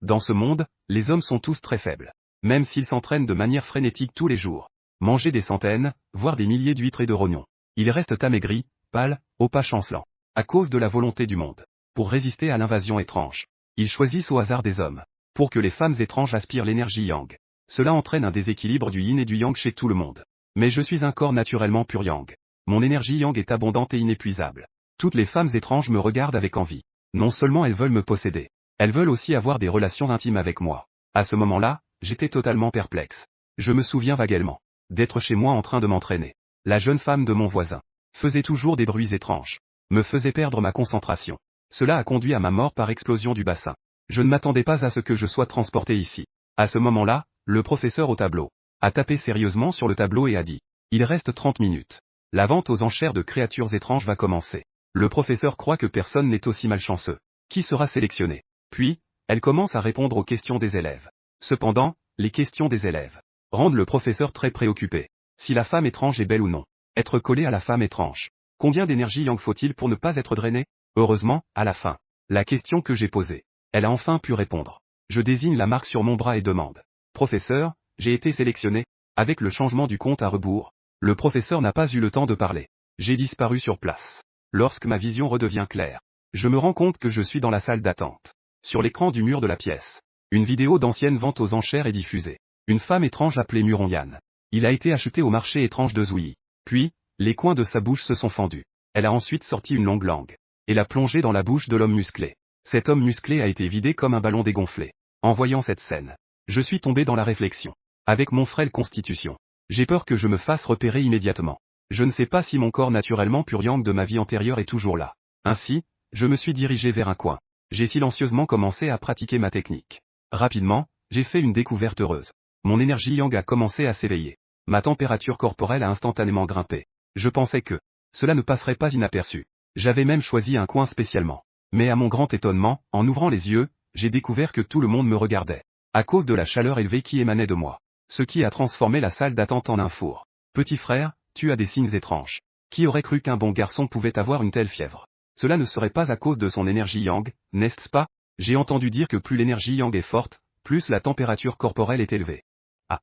Dans ce monde, les hommes sont tous très faibles. Même s'ils s'entraînent de manière frénétique tous les jours. Manger des centaines, voire des milliers d'huîtres et de rognons. Ils restent amaigris, pâles, au pas chancelant. À cause de la volonté du monde. Pour résister à l'invasion étrange. Ils choisissent au hasard des hommes. Pour que les femmes étranges aspirent l'énergie yang. Cela entraîne un déséquilibre du yin et du yang chez tout le monde. Mais je suis un corps naturellement pur yang. Mon énergie yang est abondante et inépuisable. Toutes les femmes étranges me regardent avec envie. Non seulement elles veulent me posséder. Elles veulent aussi avoir des relations intimes avec moi. À ce moment-là, j'étais totalement perplexe. Je me souviens vaguement d'être chez moi en train de m'entraîner. La jeune femme de mon voisin faisait toujours des bruits étranges. Me faisait perdre ma concentration. Cela a conduit à ma mort par explosion du bassin. Je ne m'attendais pas à ce que je sois transporté ici. À ce moment-là, le professeur au tableau a tapé sérieusement sur le tableau et a dit « Il reste 30 minutes. La vente aux enchères de créatures étranges va commencer. Le professeur croit que personne n'est aussi malchanceux. Qui sera sélectionné ?» Puis, elle commence à répondre aux questions des élèves. Cependant, les questions des élèves rendent le professeur très préoccupé. Si la femme étrange est belle ou non. Être collé à la femme étrange. Combien d'énergie yang faut-il pour ne pas être drainé? Heureusement, à la fin, la question que j'ai posée, elle a enfin pu répondre. Je désigne la marque sur mon bras et demande. Professeur, j'ai été sélectionné. Avec le changement du compte à rebours, le professeur n'a pas eu le temps de parler. J'ai disparu sur place. Lorsque ma vision redevient claire, je me rends compte que je suis dans la salle d'attente. Sur l'écran du mur de la pièce, une vidéo d'ancienne vente aux enchères est diffusée. Une femme étrange appelée Muron Yan. Il a été acheté au marché étrange de Zouyi. Puis, les coins de sa bouche se sont fendus. Elle a ensuite sorti une longue langue et l'a plongée dans la bouche de l'homme musclé. Cet homme musclé a été vidé comme un ballon dégonflé. En voyant cette scène, je suis tombé dans la réflexion. Avec mon frêle constitution, j'ai peur que je me fasse repérer immédiatement. Je ne sais pas si mon corps naturellement pur yang de ma vie antérieure est toujours là. Ainsi, je me suis dirigé vers un coin. J'ai silencieusement commencé à pratiquer ma technique. Rapidement, j'ai fait une découverte heureuse. Mon énergie yang a commencé à s'éveiller. Ma température corporelle a instantanément grimpé. Je pensais que cela ne passerait pas inaperçu. J'avais même choisi un coin spécialement. Mais à mon grand étonnement, en ouvrant les yeux, j'ai découvert que tout le monde me regardait. À cause de la chaleur élevée qui émanait de moi. Ce qui a transformé la salle d'attente en un four. Petit frère, tu as des signes étranges. Qui aurait cru qu'un bon garçon pouvait avoir une telle fièvre? Cela ne serait pas à cause de son énergie yang, n'est-ce pas? J'ai entendu dire que plus l'énergie yang est forte, plus la température corporelle est élevée. Ah.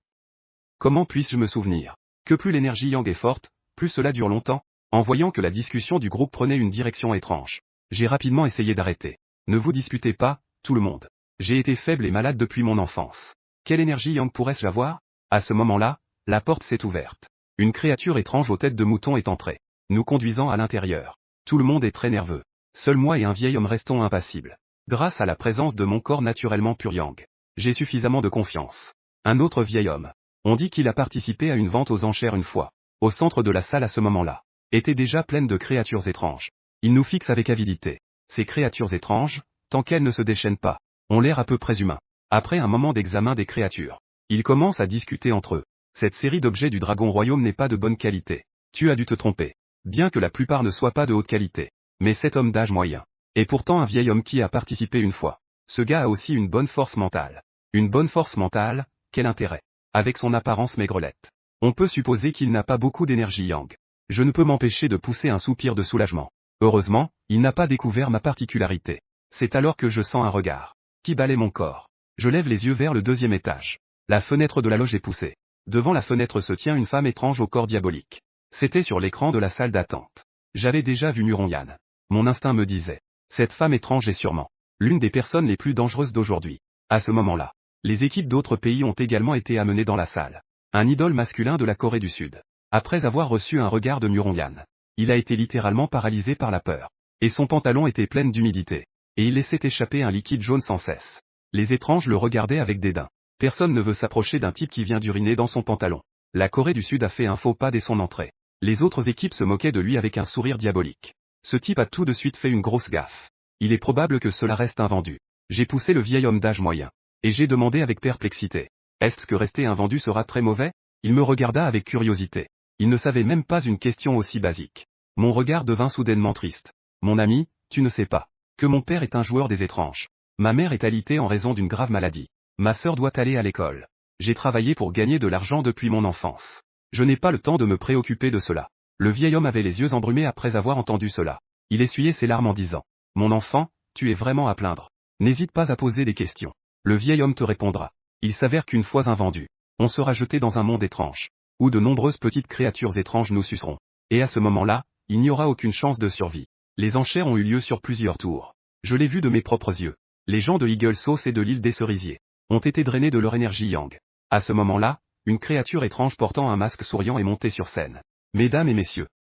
Comment puis-je me souvenir que plus l'énergie yang est forte, plus cela dure longtemps? En voyant que la discussion du groupe prenait une direction étrange, j'ai rapidement essayé d'arrêter. Ne vous disputez pas, tout le monde. J'ai été faible et malade depuis mon enfance. Quelle énergie yang pourrais-je avoir? À ce moment-là, la porte s'est ouverte. Une créature étrange aux têtes de mouton est entrée, nous conduisant à l'intérieur. Tout le monde est très nerveux. Seul moi et un vieil homme restons impassibles. Grâce à la présence de mon corps naturellement pur yang, j'ai suffisamment de confiance. Un autre vieil homme. On dit qu'il a participé à une vente aux enchères une fois. Au centre de la salle à ce moment-là, était déjà pleine de créatures étranges. Il nous fixe avec avidité. Ces créatures étranges, tant qu'elles ne se déchaînent pas, ont l'air à peu près humains. Après un moment d'examen des créatures, ils commencent à discuter entre eux. Cette série d'objets du Dragon Royaume n'est pas de bonne qualité. Tu as dû te tromper. Bien que la plupart ne soient pas de haute qualité. Mais cet homme d'âge moyen est pourtant un vieil homme qui a participé une fois. Ce gars a aussi une bonne force mentale. Une bonne force mentale, quel intérêt? Avec son apparence maigrelette, on peut supposer qu'il n'a pas beaucoup d'énergie yang. Je ne peux m'empêcher de pousser un soupir de soulagement. Heureusement, il n'a pas découvert ma particularité. C'est alors que je sens un regard qui balaie mon corps. Je lève les yeux vers le deuxième étage. La fenêtre de la loge est poussée. Devant la fenêtre se tient une femme étrange au corps diabolique. C'était sur l'écran de la salle d'attente. J'avais déjà vu Muron Yan. Mon instinct me disait, cette femme étrange est sûrement l'une des personnes les plus dangereuses d'aujourd'hui. À ce moment-là, les équipes d'autres pays ont également été amenées dans la salle. Un idole masculin de la Corée du Sud. Après avoir reçu un regard de Muron Yan, il a été littéralement paralysé par la peur. Et son pantalon était plein d'humidité. Et il laissait échapper un liquide jaune sans cesse. Les étranges le regardaient avec dédain. Personne ne veut s'approcher d'un type qui vient d'uriner dans son pantalon. La Corée du Sud a fait un faux pas dès son entrée. Les autres équipes se moquaient de lui avec un sourire diabolique. Ce type a tout de suite fait une grosse gaffe. Il est probable que cela reste invendu. J'ai poussé le vieil homme d'âge moyen. Et j'ai demandé avec perplexité. Est-ce que rester invendu sera très mauvais? Il me regarda avec curiosité. Il ne savait même pas une question aussi basique. Mon regard devint soudainement triste. Mon ami, tu ne sais pas que mon père est un joueur des étranges. Ma mère est alitée en raison d'une grave maladie. Ma sœur doit aller à l'école. J'ai travaillé pour gagner de l'argent depuis mon enfance. Je n'ai pas le temps de me préoccuper de cela. Le vieil homme avait les yeux embrumés après avoir entendu cela. Il essuyait ses larmes en disant, mon enfant, tu es vraiment à plaindre. N'hésite pas à poser des questions. Le vieil homme te répondra. Il s'avère qu'une fois invendu, on sera jeté dans un monde étrange, où de nombreuses petites créatures étranges nous suceront. Et à ce moment-là, il n'y aura aucune chance de survie. Les enchères ont eu lieu sur plusieurs tours. Je l'ai vu de mes propres yeux. Les gens de Eagle Sauce et de l'île des Cerisiers ont été drainés de leur énergie yang. À ce moment-là, une créature étrange portant un masque souriant est montée sur scène. Mesdames et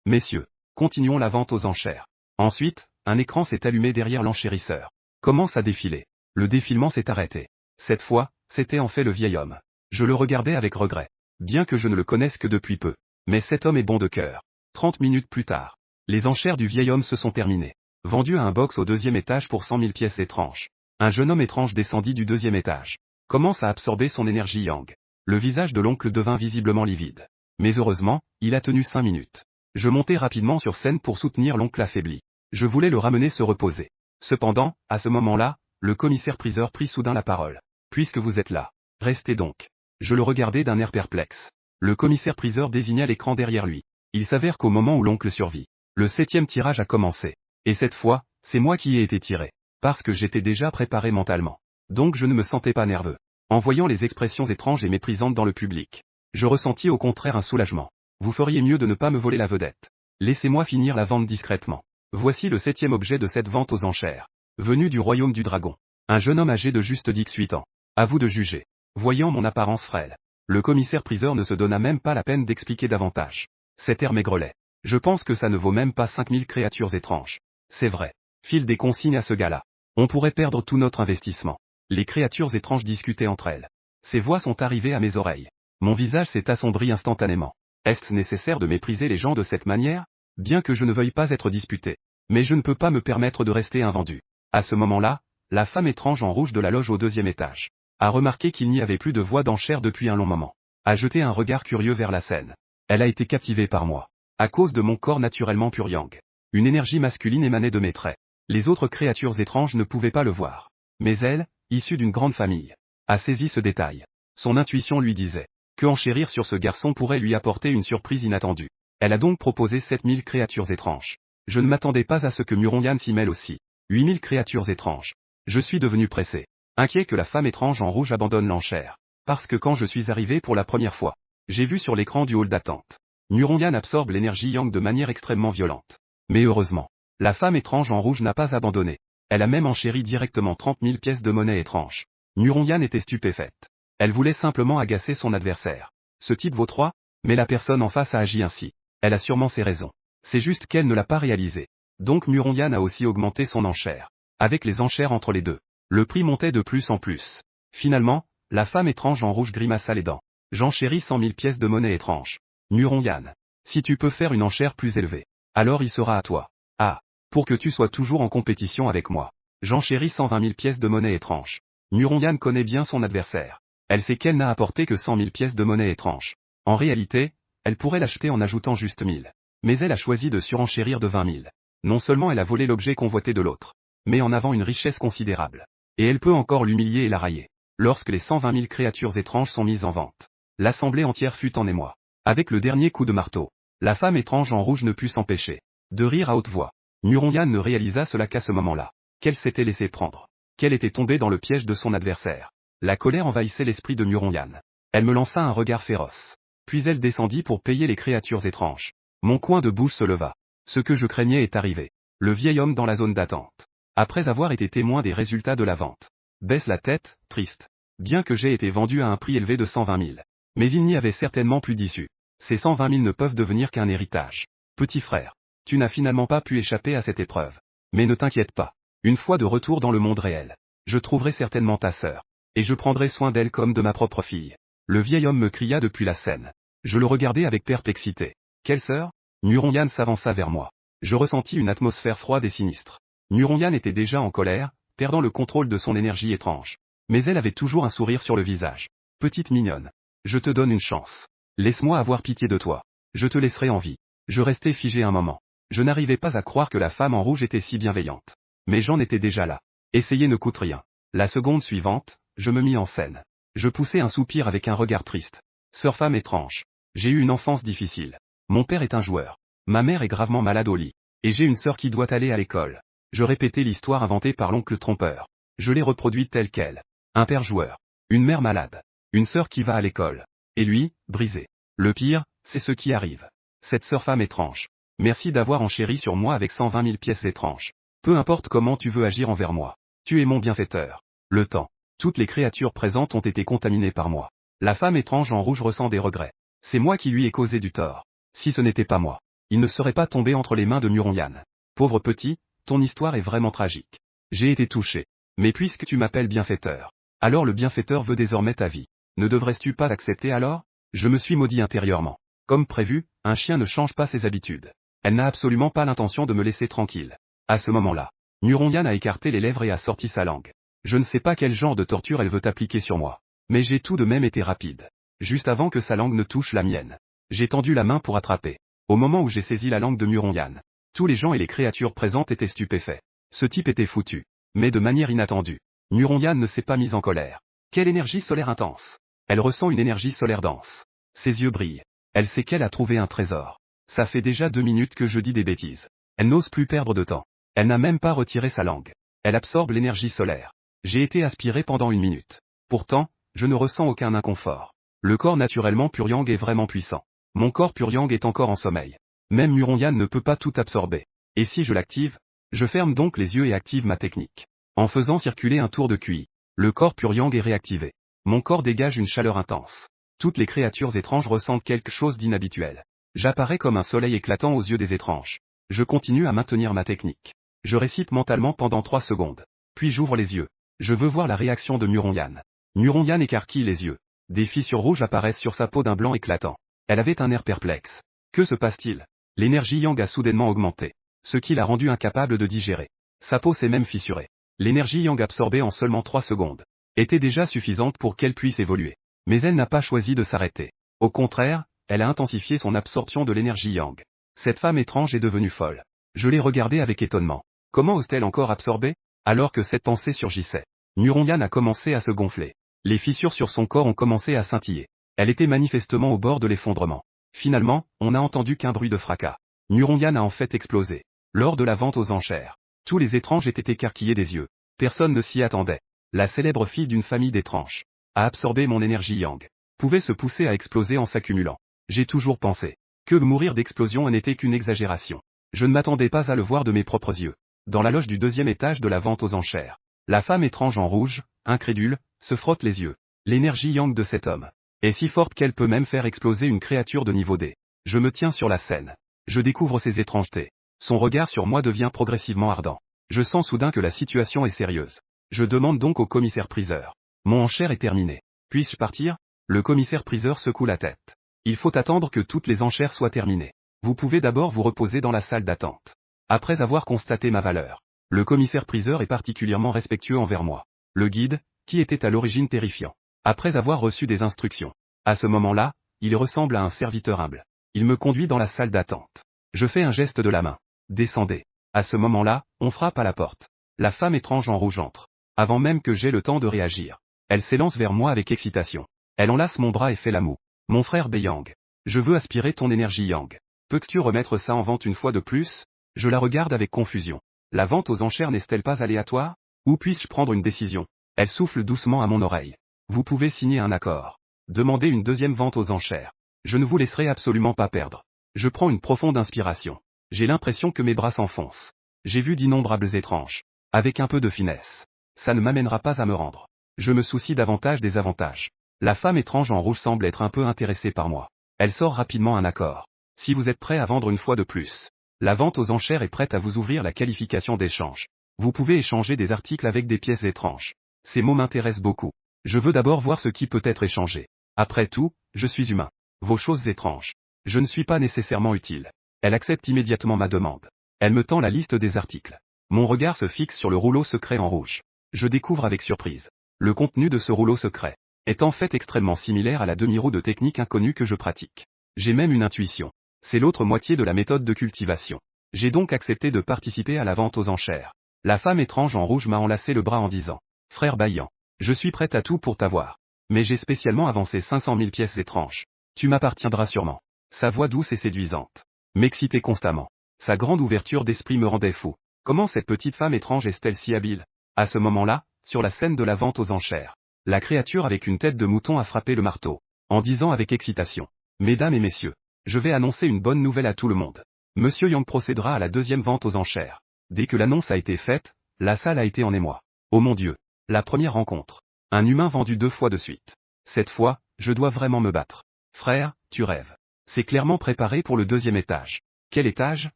messieurs, continuons la vente aux enchères. Ensuite, un écran s'est allumé derrière l'enchérisseur. Commence à défiler. Le défilement s'est arrêté. Cette fois, c'était en fait le vieil homme. Je le regardais avec regret. Bien que je ne le connaisse que depuis peu. Mais cet homme est bon de cœur. 30 minutes plus tard, les enchères du vieil homme se sont terminées. Vendu à un box au 2e étage pour 100 000 pièces étranges. Un jeune homme étrange descendit du 2e étage. Commence à absorber son énergie yang. Le visage de l'oncle devint visiblement livide. Mais heureusement, il a tenu 5 minutes. Je montai rapidement sur scène pour soutenir l'oncle affaibli. Je voulais le ramener se reposer. Cependant, à ce moment-là, le commissaire-priseur prit soudain la parole. Puisque vous êtes là, restez donc. Je le regardais d'un air perplexe. Le commissaire-priseur désigna l'écran derrière lui. Il s'avère qu'au moment où l'oncle survit, le 7e tirage a commencé. Et cette fois, c'est moi qui ai été tiré. Parce que j'étais déjà préparé mentalement. Donc je ne me sentais pas nerveux. En voyant les expressions étranges et méprisantes dans le public, je ressentis au contraire un soulagement. Vous feriez mieux de ne pas me voler la vedette. Laissez-moi finir la vente discrètement. Voici le 7e objet de cette vente aux enchères. Venu du royaume du dragon. Un jeune homme âgé de juste 18 ans. À vous de juger. Voyant mon apparence frêle, le commissaire-priseur ne se donna même pas la peine d'expliquer davantage. Cet air maigrelet. Je pense que ça ne vaut même pas 5000 créatures étranges. C'est vrai. File des consignes à ce gars-là. On pourrait perdre tout notre investissement. Les créatures étranges discutaient entre elles. Ces voix sont arrivées à mes oreilles. Mon visage s'est assombri instantanément. Est-ce nécessaire de mépriser les gens de cette manière? Bien que je ne veuille pas être disputé. Mais je ne peux pas me permettre de rester invendu. À ce moment-là, la femme étrange en rouge de la loge au 2e étage a remarqué qu'il n'y avait plus de voix d'enchères depuis un long moment. A jeté un regard curieux vers la scène. Elle a été captivée par moi. À cause de mon corps naturellement pur yang. Une énergie masculine émanait de mes traits. Les autres créatures étranges ne pouvaient pas le voir. Mais elle, issue d'une grande famille, a saisi ce détail. Son intuition lui disait que enchérir sur ce garçon pourrait lui apporter une surprise inattendue. Elle a donc proposé 7000 créatures étranges. Je ne m'attendais pas à ce que Muronyan s'y mêle aussi. 8000 créatures étranges. Je suis devenu pressé. Inquiet que la femme étrange en rouge abandonne l'enchère. Parce que quand je suis arrivé pour la première fois, j'ai vu sur l'écran du hall d'attente. Muronyan absorbe l'énergie yang de manière extrêmement violente. Mais heureusement, la femme étrange en rouge n'a pas abandonné. Elle a même enchéri directement 30 000 pièces de monnaie étranges. Muronyan était stupéfaite. Elle voulait simplement agacer son adversaire. Ce type vaut 3, mais la personne en face a agi ainsi. Elle a sûrement ses raisons. C'est juste qu'elle ne l'a pas réalisé. Donc Muronyan a aussi augmenté son enchère. Avec les enchères entre les deux, le prix montait de plus en plus. Finalement, la femme étrange en rouge grimaça les dents. J'enchéris 100 000 pièces de monnaie étrange. Muronyan, si tu peux faire une enchère plus élevée, alors il sera à toi. Ah, pour que tu sois toujours en compétition avec moi. J'enchéris 120 000 pièces de monnaie étrange. Muronyan connaît bien son adversaire. Elle sait qu'elle n'a apporté que 100 000 pièces de monnaie étrange. En réalité, elle pourrait l'acheter en ajoutant juste 1000. Mais elle a choisi de surenchérir de 20 000. Non seulement elle a volé l'objet convoité de l'autre, mais en avant une richesse considérable. Et elle peut encore l'humilier et la railler. Lorsque les 120 000 créatures étranges sont mises en vente, l'assemblée entière fut en émoi. Avec le dernier coup de marteau, la femme étrange en rouge ne put s'empêcher de rire à haute voix. Muronyan ne réalisa cela qu'à ce moment-là. Qu'elle s'était laissée prendre. Qu'elle était tombée dans le piège de son adversaire. La colère envahissait l'esprit de Muronyan. Elle me lança un regard féroce. Puis elle descendit pour payer les créatures étranges. Mon coin de bouche se leva. Ce que je craignais est arrivé. Le vieil homme dans la zone d'attente, après avoir été témoin des résultats de la vente, baisse la tête, triste. Bien que j'ai été vendu à un prix élevé de 120 000. Mais il n'y avait certainement plus d'issue. Ces 120 000 ne peuvent devenir qu'un héritage. Petit frère, tu n'as finalement pas pu échapper à cette épreuve. Mais ne t'inquiète pas. Une fois de retour dans le monde réel, je trouverai certainement ta sœur. Et je prendrai soin d'elle comme de ma propre fille. Le vieil homme me cria depuis la scène. Je le regardais avec perplexité. Quelle sœur? Muronyan s'avança vers moi. Je ressentis une atmosphère froide et sinistre. Muronyan était déjà en colère, perdant le contrôle de son énergie étrange. Mais elle avait toujours un sourire sur le visage. Petite mignonne. Je te donne une chance. Laisse-moi avoir pitié de toi. Je te laisserai en vie. Je restais figé un moment. Je n'arrivais pas à croire que la femme en rouge était si bienveillante. Mais j'en étais déjà là. Essayer ne coûte rien. La seconde suivante, je me mis en scène. Je poussai un soupir avec un regard triste. Sœur femme étrange. J'ai eu une enfance difficile. Mon père est un joueur. Ma mère est gravement malade au lit. Et j'ai une sœur qui doit aller à l'école. Je répétais l'histoire inventée par l'oncle trompeur. Je l'ai reproduite telle quelle. un père joueur, une mère malade, une sœur qui va à l'école, et lui, brisé. Le pire, c'est ce qui arrive. Cette sœur femme étrange. Merci d'avoir enchéri sur moi avec 120 000 pièces étranges. Peu importe comment tu veux agir envers moi. Tu es mon bienfaiteur. Le temps. Toutes les créatures présentes ont été contaminées par moi. La femme étrange en rouge ressent des regrets. C'est moi qui lui ai causé du tort. Si ce n'était pas moi, il ne serait pas tombé entre les mains de Muronyan. Pauvre petit, ton histoire est vraiment tragique. J'ai été touché. Mais puisque tu m'appelles bienfaiteur, alors le bienfaiteur veut désormais ta vie. Ne devrais-tu pas accepter alors? Je me suis maudit intérieurement. Comme prévu, un chien ne change pas ses habitudes. Elle n'a absolument pas l'intention de me laisser tranquille. À ce moment-là, Muronyan a écarté les lèvres et a sorti sa langue. Je ne sais pas quel genre de torture elle veut appliquer sur moi. Mais j'ai tout de même été rapide. Juste avant que sa langue ne touche la mienne. J'ai tendu la main pour attraper. Au moment où j'ai saisi la langue de Muronyan, tous les gens et les créatures présentes étaient stupéfaits. Ce type était foutu. Mais de manière inattendue. Muronyan ne s'est pas mise en colère. Quelle énergie solaire intense. Elle ressent une énergie solaire dense. Ses yeux brillent. Elle sait qu'elle a trouvé un trésor. Ça fait déjà 2 minutes que je dis des bêtises. Elle n'ose plus perdre de temps. Elle n'a même pas retiré sa langue. Elle absorbe l'énergie solaire. J'ai été aspiré pendant 1 minute. Pourtant, je ne ressens aucun inconfort. Le corps naturellement Pur-Yang est vraiment puissant. Mon corps Pur-Yang est encore en sommeil. Même Muronyan ne peut pas tout absorber. Et si je l'active? Je ferme donc les yeux et active ma technique. En faisant circuler un tour de QI, le corps Pur-Yang est réactivé. Mon corps dégage une chaleur intense. Toutes les créatures étranges ressentent quelque chose d'inhabituel. J'apparais comme un soleil éclatant aux yeux des étranges. Je continue à maintenir ma technique. Je récite mentalement pendant 3 secondes. Puis j'ouvre les yeux. Je veux voir la réaction de Muronyan. Muronyan écarquille les yeux. Des fissures rouges apparaissent sur sa peau d'un blanc éclatant. Elle avait un air perplexe. Que se passe-t-il? L'énergie Yang a soudainement augmenté. Ce qui l'a rendue incapable de digérer. Sa peau s'est même fissurée. L'énergie Yang absorbée en seulement 3 secondes était déjà suffisante pour qu'elle puisse évoluer. Mais elle n'a pas choisi de s'arrêter. Au contraire, elle a intensifié son absorption de l'énergie Yang. Cette femme étrange est devenue folle. Je l'ai regardée avec étonnement. Comment ose-t-elle encore absorber? Alors que cette pensée surgissait, Muronyan a commencé à se gonfler. Les fissures sur son corps ont commencé à scintiller. Elle était manifestement au bord de l'effondrement. Finalement, on n'a entendu qu'un bruit de fracas. Muronyan a en fait explosé. Lors de la vente aux enchères, tous les étranges étaient écarquillés des yeux. Personne ne s'y attendait. La célèbre fille d'une famille d'étranges a absorbé mon énergie Yang. Pouvait se pousser à exploser en s'accumulant. J'ai toujours pensé que mourir d'explosion n'était qu'une exagération. Je ne m'attendais pas à le voir de mes propres yeux. Dans la loge du 2e étage de la vente aux enchères, la femme étrange en rouge, incrédule, se frotte les yeux. L'énergie Yang de cet homme est si forte qu'elle peut même faire exploser une créature de niveau D. Je me tiens sur la scène. Je découvre ses étrangetés. Son regard sur moi devient progressivement ardent. Je sens soudain que la situation est sérieuse. Je demande donc au commissaire-priseur. Mon enchère est terminée. Puis-je partir? Le commissaire-priseur secoue la tête. Il faut attendre que toutes les enchères soient terminées. Vous pouvez d'abord vous reposer dans la salle d'attente. Après avoir constaté ma valeur, le commissaire-priseur est particulièrement respectueux envers moi. Le guide, qui était à l'origine terrifiant. Après avoir reçu des instructions. À ce moment-là, il ressemble à un serviteur humble. Il me conduit dans la salle d'attente. Je fais un geste de la main. Descendez. À ce moment-là, on frappe à la porte. La femme étrange en rouge entre. Avant même que j'aie le temps de réagir, elle s'élance vers moi avec excitation. Elle enlace mon bras et fait la moue. Mon frère Beiyang. Je veux aspirer ton énergie Yang. Peux-tu remettre ça en vente une fois de plus? Je la regarde avec confusion. La vente aux enchères n'est-elle pas aléatoire? Où puis-je prendre une décision? Elle souffle doucement à mon oreille. Vous pouvez signer un accord. Demandez une 2e vente aux enchères. Je ne vous laisserai absolument pas perdre. Je prends une profonde inspiration. J'ai l'impression que mes bras s'enfoncent. J'ai vu d'innombrables étranges. Avec un peu de finesse. Ça ne m'amènera pas à me rendre. Je me soucie davantage des avantages. La femme étrange en rouge semble être un peu intéressée par moi. Elle sort rapidement un accord. Si vous êtes prêt à vendre une fois de plus, la vente aux enchères est prête à vous ouvrir la qualification d'échange. Vous pouvez échanger des articles avec des pièces étranges. Ces mots m'intéressent beaucoup. Je veux d'abord voir ce qui peut être échangé. Après tout, je suis humain. Vos choses étranges. Je ne suis pas nécessairement utile. Elle accepte immédiatement ma demande. Elle me tend la liste des articles. Mon regard se fixe sur le rouleau secret en rouge. Je découvre avec surprise. Le contenu de ce rouleau secret est en fait extrêmement similaire à la demi-roue de technique inconnue que je pratique. J'ai même une intuition. C'est l'autre moitié de la méthode de cultivation. J'ai donc accepté de participer à la vente aux enchères. La femme étrange en rouge m'a enlacé le bras en disant. Frère Bayan, je suis prête à tout pour t'avoir. Mais j'ai spécialement avancé 500 000 pièces étranges. Tu m'appartiendras sûrement. Sa voix douce et séduisante m'excitait constamment. Sa grande ouverture d'esprit me rendait fou. Comment cette petite femme étrange est-elle si habile? À ce moment-là, sur la scène de la vente aux enchères, La créature avec une tête de mouton a frappé le marteau, en disant avec excitation. Mesdames et messieurs, je vais annoncer une bonne nouvelle à tout le monde. Monsieur Yang procédera à la deuxième vente aux enchères. Dès que l'annonce a été faite, la salle a été en émoi. Oh mon Dieu, la première rencontre. Un humain vendu 2 fois de suite. Cette fois, je dois vraiment me battre. Frère, tu rêves. C'est clairement préparé pour le deuxième étage. Quel étage?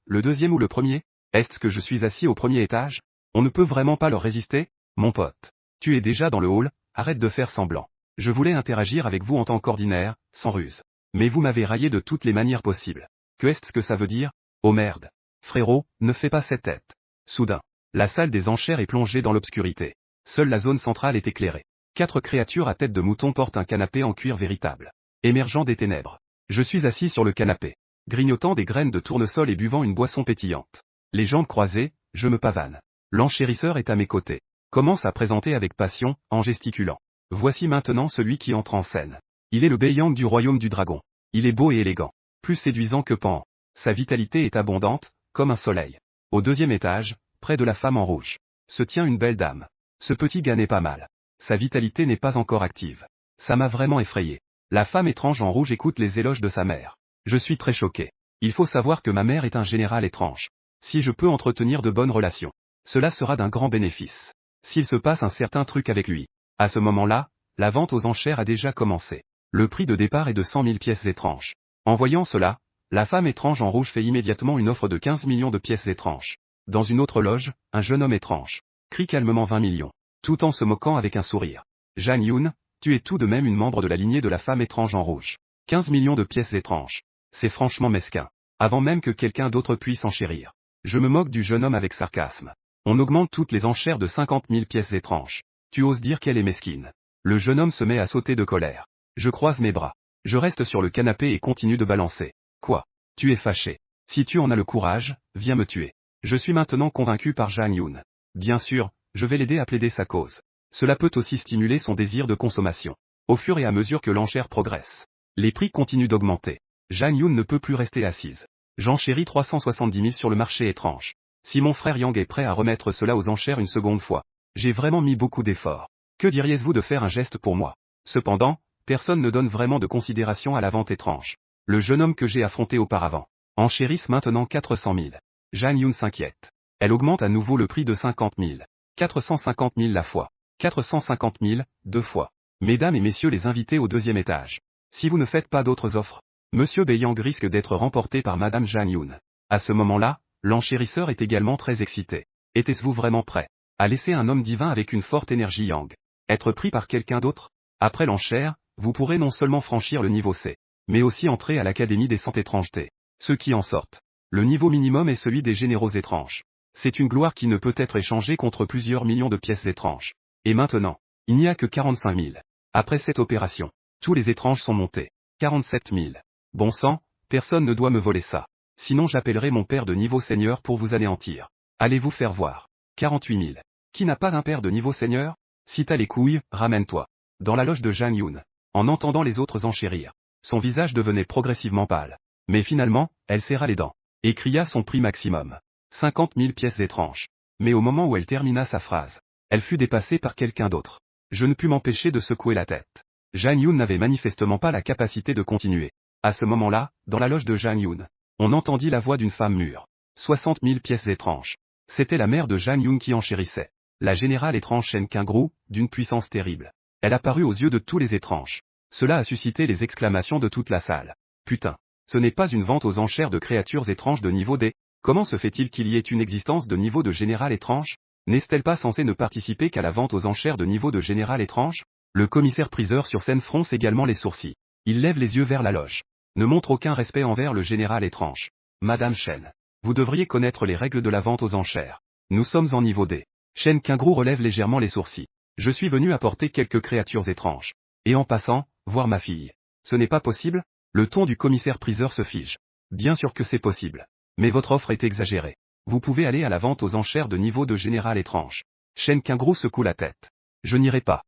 Le deuxième ou le premier? Est-ce que je suis assis au premier étage? On ne peut vraiment pas leur résister? Mon pote. Tu es déjà dans le hall, arrête de faire semblant. Je voulais interagir avec vous en tant qu'ordinaire, sans ruse. Mais vous m'avez raillé de toutes les manières possibles. Que est-ce que ça veut dire? Oh merde. Frérot, ne fais pas cette tête. Soudain, la salle des enchères est plongée dans l'obscurité. Seule la zone centrale est éclairée. 4 créatures à tête de mouton portent un canapé en cuir véritable. Émergeant des ténèbres. Je suis assis sur le canapé, grignotant des graines de tournesol et buvant une boisson pétillante. Les jambes croisées, je me pavane. L'enchérisseur est à mes côtés. Commence à présenter avec passion, en gesticulant. Voici maintenant celui qui entre en scène. Il est le Beiyang du royaume du dragon. Il est beau et élégant. Plus séduisant que Pan. Sa vitalité est abondante, comme un soleil. Au deuxième étage, près de la femme en rouge, se tient une belle dame. Ce petit gars n'est pas mal. Sa vitalité n'est pas encore active. Ça m'a vraiment effrayé. La femme étrange en rouge écoute les éloges de sa mère. Je suis très choqué. Il faut savoir que ma mère est un général étrange. Si je peux entretenir de bonnes relations, cela sera d'un grand bénéfice. S'il se passe un certain truc avec lui. À ce moment-là, la vente aux enchères a déjà commencé. Le prix de départ est de 100 000 pièces étranges. En voyant cela, la femme étrange en rouge fait immédiatement une offre de 15 millions de pièces étranges. Dans une autre loge, un jeune homme étrange crie calmement 20 millions, tout en se moquant avec un sourire. Jang Yoon, tu es tout de même une membre de la lignée de la femme étrange en rouge. 15 millions de pièces étranges. C'est franchement mesquin. Avant même que quelqu'un d'autre puisse enchérir. Je me moque du jeune homme avec sarcasme. On augmente toutes les enchères de 50 000 pièces étranges. Tu oses dire qu'elle est mesquine. Le jeune homme se met à sauter de colère. Je croise mes bras. Je reste sur le canapé et continue de balancer. Quoi? Tu es fâché. Si tu en as le courage, viens me tuer. Je suis maintenant convaincu par Jang Yoon. Bien sûr, je vais l'aider à plaider sa cause. Cela peut aussi stimuler son désir de consommation. Au fur et à mesure que l'enchère progresse, les prix continuent d'augmenter. Jang Yoon ne peut plus rester assise. J'enchéris 370 000 sur le marché étrange. Si mon frère Yang est prêt à remettre cela aux enchères une seconde fois, j'ai vraiment mis beaucoup d'efforts. Que diriez-vous de faire un geste pour moi? Cependant, personne ne donne vraiment de considération à la vente étrange. Le jeune homme que j'ai affronté auparavant enchérisse maintenant 400 000. Jang Yoon s'inquiète. Elle augmente à nouveau le prix de 50 000. 450 000 la fois. 450 000, 2 fois. Mesdames et messieurs les invités au deuxième étage. Si vous ne faites pas d'autres offres, Monsieur Beiyang risque d'être remporté par Madame Jang Yoon. À ce moment-là, l'enchérisseur est également très excité. Êtes-vous vraiment prêt à laisser un homme divin avec une forte énergie Yang être pris par quelqu'un d'autre? Après l'enchère, vous pourrez non seulement franchir le niveau C, mais aussi entrer à l'Académie des 100 étrangetés. Ceux qui en sortent. Le niveau minimum est celui des généraux étranges. C'est une gloire qui ne peut être échangée contre plusieurs millions de pièces étranges. Et maintenant, il n'y a que 45 000. Après cette opération, tous les étranges sont montés. 47 000. Bon sang, personne ne doit me voler ça. Sinon j'appellerai mon père de niveau seigneur pour vous anéantir. Allez vous faire voir. 48 000. Qui n'a pas un père de niveau seigneur? Si t'as les couilles, ramène-toi. Dans la loge de Jang Yoon, en entendant les autres enchérir, son visage devenait progressivement pâle. Mais finalement, elle serra les dents, et cria son prix maximum. 50 000 pièces étranges. Mais au moment où elle termina sa phrase, elle fut dépassée par quelqu'un d'autre. Je ne pus m'empêcher de secouer la tête. Jang Yoon n'avait manifestement pas la capacité de continuer. À ce moment-là, dans la loge de Jang Yoon, on entendit la voix d'une femme mûre. 60 000 pièces étranges. C'était la mère de Jang Yoon qui enchérissait. La générale étrange Shen Kingru, d'une puissance terrible. Elle apparut aux yeux de tous les étranges. Cela a suscité les exclamations de toute la salle. Putain, ce n'est pas une vente aux enchères de créatures étranges de niveau D. Comment se fait-il qu'il y ait une existence de niveau de général étrange? N'est-elle pas censée ne participer qu'à la vente aux enchères de niveau de général étrange? Le commissaire priseur sur scène fronce également les sourcils. Il lève les yeux vers la loge. Ne montre aucun respect envers le général étrange. Madame Shen, vous devriez connaître les règles de la vente aux enchères. Nous sommes en niveau D. Shen Kingru relève légèrement les sourcils. Je suis venu apporter quelques créatures étranges. Et en passant, voir ma fille. Ce n'est pas possible? Le ton du commissaire priseur se fige. Bien sûr que c'est possible. Mais votre offre est exagérée. Vous pouvez aller à la vente aux enchères de niveau de général étrange. Shen Kingru secoue la tête. Je n'irai pas.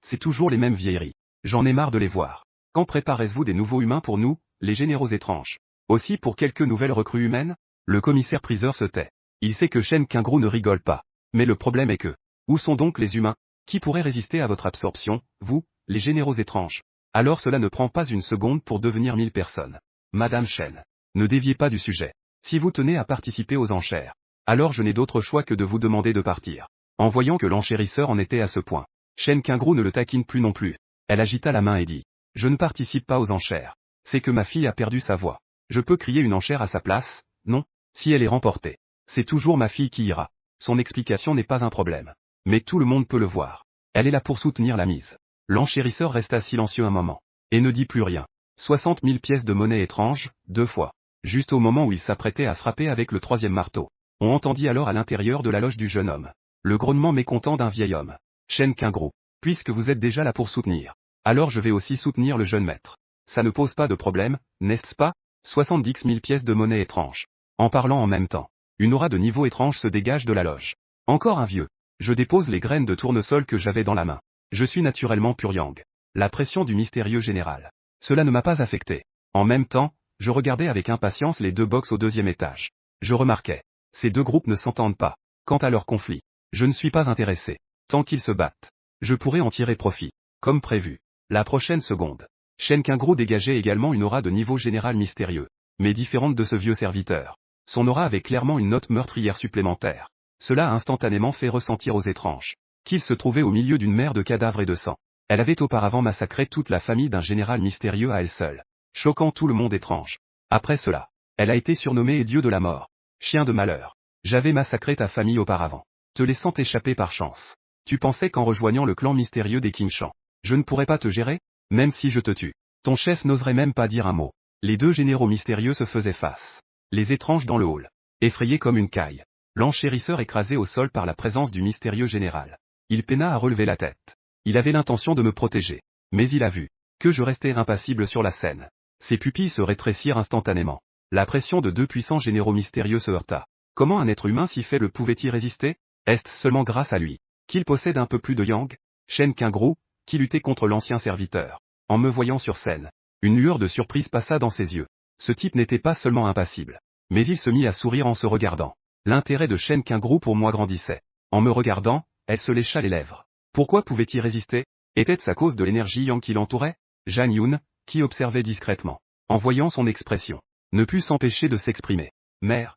C'est toujours les mêmes vieilleries. J'en ai marre de les voir. Quand préparez-vous des nouveaux humains pour nous, les généraux étranges? Aussi pour quelques nouvelles recrues humaines? Le commissaire priseur se tait. Il sait que Shen Kingru ne rigole pas. Mais le problème est que, où sont donc les humains? Qui pourrait résister à votre absorption, vous, les généraux étranges? Alors cela ne prend pas une seconde pour devenir 1000 personnes. Madame Chen, ne déviez pas du sujet. Si vous tenez à participer aux enchères, alors je n'ai d'autre choix que de vous demander de partir. En voyant que l'enchérisseur en était à ce point, Shen Qingru ne le taquine plus non plus. Elle agita la main et dit, « Je ne participe pas aux enchères. C'est que ma fille a perdu sa voix. Je peux crier une enchère à sa place, non? Si elle est remportée, c'est toujours ma fille qui ira. Son explication n'est pas un problème. Mais tout le monde peut le voir. Elle est là pour soutenir la mise. » L'enchérisseur resta silencieux un moment, et ne dit plus rien. 60 000 pièces de monnaie étrange, 2 fois. Juste au moment où il s'apprêtait à frapper avec le 3e marteau. On entendit alors à l'intérieur de la loge du jeune homme le grognement mécontent d'un vieil homme. Shen Qingru, puisque vous êtes déjà là pour soutenir, alors je vais aussi soutenir le jeune maître. Ça ne pose pas de problème, n'est-ce pas? 70 000 pièces de monnaie étrange. En parlant en même temps, une aura de niveau étrange se dégage de la loge. Encore un vieux. Je dépose les graines de tournesol que j'avais dans la main. Je suis naturellement pur yang. La pression du mystérieux général. Cela ne m'a pas affecté. En même temps, je regardais avec impatience les 2 box au 2e étage. Je remarquais. Ces 2 groupes ne s'entendent pas. Quant à leur conflit, je ne suis pas intéressé. Tant qu'ils se battent, je pourrais en tirer profit. Comme prévu. La prochaine seconde, Shen Qingru dégageait également une aura de niveau général mystérieux, mais différente de ce vieux serviteur. Son aura avait clairement une note meurtrière supplémentaire. Cela a instantanément fait ressentir aux étranges qu'il se trouvait au milieu d'une mer de cadavres et de sang. Elle avait auparavant massacré toute la famille d'un général mystérieux à elle seule, choquant tout le monde étrange. Après cela, elle a été surnommée Dieu de la mort. Chien de malheur. J'avais massacré ta famille auparavant, te laissant échapper par chance. Tu pensais qu'en rejoignant le clan mystérieux des Qingshan, je ne pourrais pas te gérer? Même si je te tue, ton chef n'oserait même pas dire un mot. Les 2 généraux mystérieux se faisaient face. Les étranges dans le hall, effrayés comme une caille. L'enchérisseur écrasé au sol par la présence du mystérieux général. Il peina à relever la tête. Il avait l'intention de me protéger. Mais il a vu que je restais impassible sur la scène. Ses pupilles se rétrécirent instantanément. La pression de 2 puissants généraux mystérieux se heurta. Comment un être humain si faible pouvait-il résister? Est-ce seulement grâce à lui qu'il possède un peu plus de yang? Shen Qingru, qui luttait contre l'ancien serviteur. En me voyant sur scène, une lueur de surprise passa dans ses yeux. Ce type n'était pas seulement impassible, mais il se mit à sourire en se regardant. L'intérêt de Shen Qingru pour moi grandissait. En me regardant, elle se lécha les lèvres. Pourquoi pouvait-il résister? Était-ce à cause de l'énergie yang qui l'entourait? Zhang Yun, qui observait discrètement, en voyant son expression, ne put s'empêcher de s'exprimer. Mère.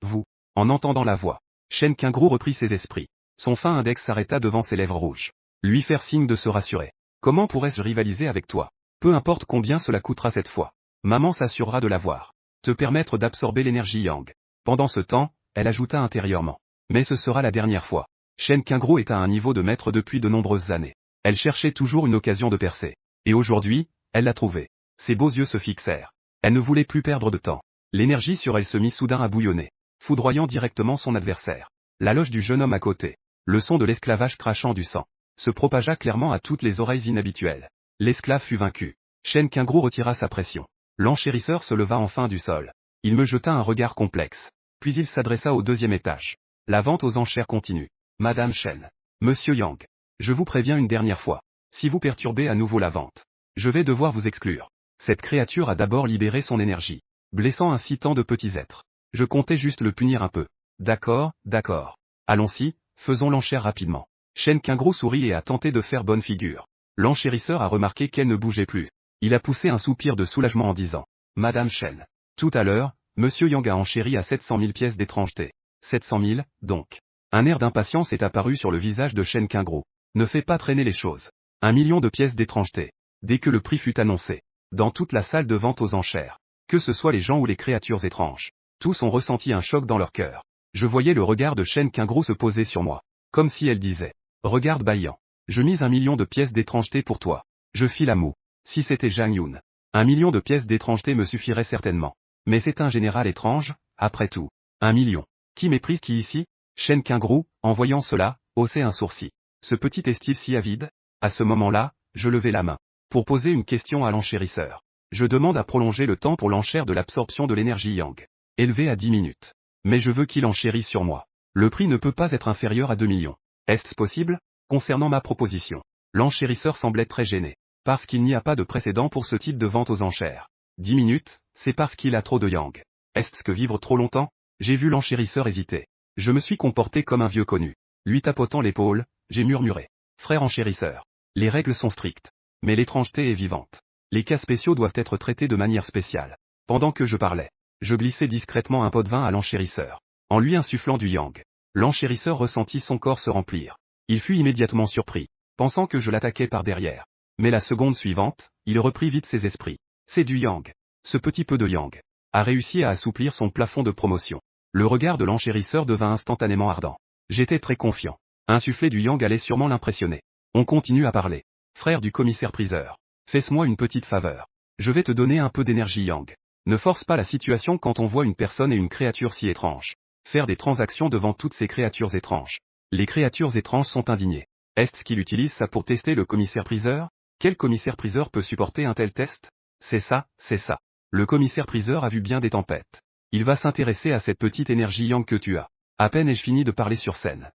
Vous. En entendant la voix, Shen Qingru reprit ses esprits. Son fin index s'arrêta devant ses lèvres rouges. Lui faire signe de se rassurer. Comment pourrais-je rivaliser avec toi? Peu importe combien cela coûtera cette fois. Maman s'assurera de l'avoir. Te permettre d'absorber l'énergie yang. Pendant ce temps, elle ajouta intérieurement. Mais ce sera la dernière fois. Shen Qingru est à un niveau de maître depuis de nombreuses années. Elle cherchait toujours une occasion de percer. Et aujourd'hui, elle l'a trouvée. Ses beaux yeux se fixèrent. Elle ne voulait plus perdre de temps. L'énergie sur elle se mit soudain à bouillonner, foudroyant directement son adversaire. La loge du jeune homme à côté, le son de l'esclavage crachant du sang, se propagea clairement à toutes les oreilles inhabituelles. L'esclave fut vaincu. Shen Qingru retira sa pression. L'enchérisseur se leva enfin du sol. Il me jeta un regard complexe. Puis il s'adressa au 2e étage. La vente aux enchères continue. Madame Shen. Monsieur Yang. Je vous préviens une dernière fois. Si vous perturbez à nouveau la vente, je vais devoir vous exclure. Cette créature a d'abord libéré son énergie, blessant ainsi tant de petits êtres. Je comptais juste le punir un peu. D'accord, d'accord. Allons-y, faisons l'enchère rapidement. Shen Qingru sourit et a tenté de faire bonne figure. L'enchérisseur a remarqué qu'elle ne bougeait plus. Il a poussé un soupir de soulagement en disant, Madame Shen. Tout à l'heure, Monsieur Yang a enchéri à 700 000 pièces d'étrangeté. 700 000, donc. Un air d'impatience est apparu sur le visage de Shen Qingru. Ne fais pas traîner les choses. 1 million de pièces d'étrangeté. Dès que le prix fut annoncé, dans toute la salle de vente aux enchères, que ce soit les gens ou les créatures étranges, tous ont ressenti un choc dans leur cœur. Je voyais le regard de Shen Qingru se poser sur moi, comme si elle disait, regarde Baiyan, je mise 1 million de pièces d'étrangeté pour toi. Je fis la moue. Si c'était Zhang Yun, 1 million de pièces d'étrangeté me suffirait certainement. Mais c'est un général étrange, après tout. 1 million. Qui méprise qui ici? Shen Qingru, en voyant cela, haussait un sourcil. Ce petit est-il si avide? À ce moment-là, je levai la main, pour poser une question à l'enchérisseur. Je demande à prolonger le temps pour l'enchère de l'absorption de l'énergie yang, élevé à 10 minutes. Mais je veux qu'il enchérisse sur moi. Le prix ne peut pas être inférieur à 2 millions. Est-ce possible? Concernant ma proposition, l'enchérisseur semblait très gêné, parce qu'il n'y a pas de précédent pour ce type de vente aux enchères. 10 minutes, c'est parce qu'il a trop de yang. Est-ce que vivre trop longtemps? J'ai vu l'enchérisseur hésiter. Je me suis comporté comme un vieux connu. Lui tapotant l'épaule, j'ai murmuré. Frère enchérisseur. Les règles sont strictes. Mais l'étrangeté est vivante. Les cas spéciaux doivent être traités de manière spéciale. Pendant que je parlais, je glissai discrètement un pot de vin à l'enchérisseur, en lui insufflant du yang. L'enchérisseur ressentit son corps se remplir. Il fut immédiatement surpris, pensant que je l'attaquais par derrière. Mais la seconde suivante, il reprit vite ses esprits. C'est du yang. Ce petit peu de yang a réussi à assouplir son plafond de promotion. Le regard de l'enchérisseur devint instantanément ardent. J'étais très confiant. Insuffler du yang allait sûrement l'impressionner. On continue à parler. Frère du commissaire-priseur, fais-moi une petite faveur. Je vais te donner un peu d'énergie yang. Ne force pas la situation quand on voit une personne et une créature si étranges. Faire des transactions devant toutes ces créatures étranges. Les créatures étranges sont indignées. Est-ce qu'il utilise ça pour tester le commissaire-priseur? Quel commissaire-priseur peut supporter un tel test? C'est ça, c'est ça. Le commissaire-priseur a vu bien des tempêtes. Il va s'intéresser à cette petite énergie yang que tu as. À peine ai-je fini de parler sur scène.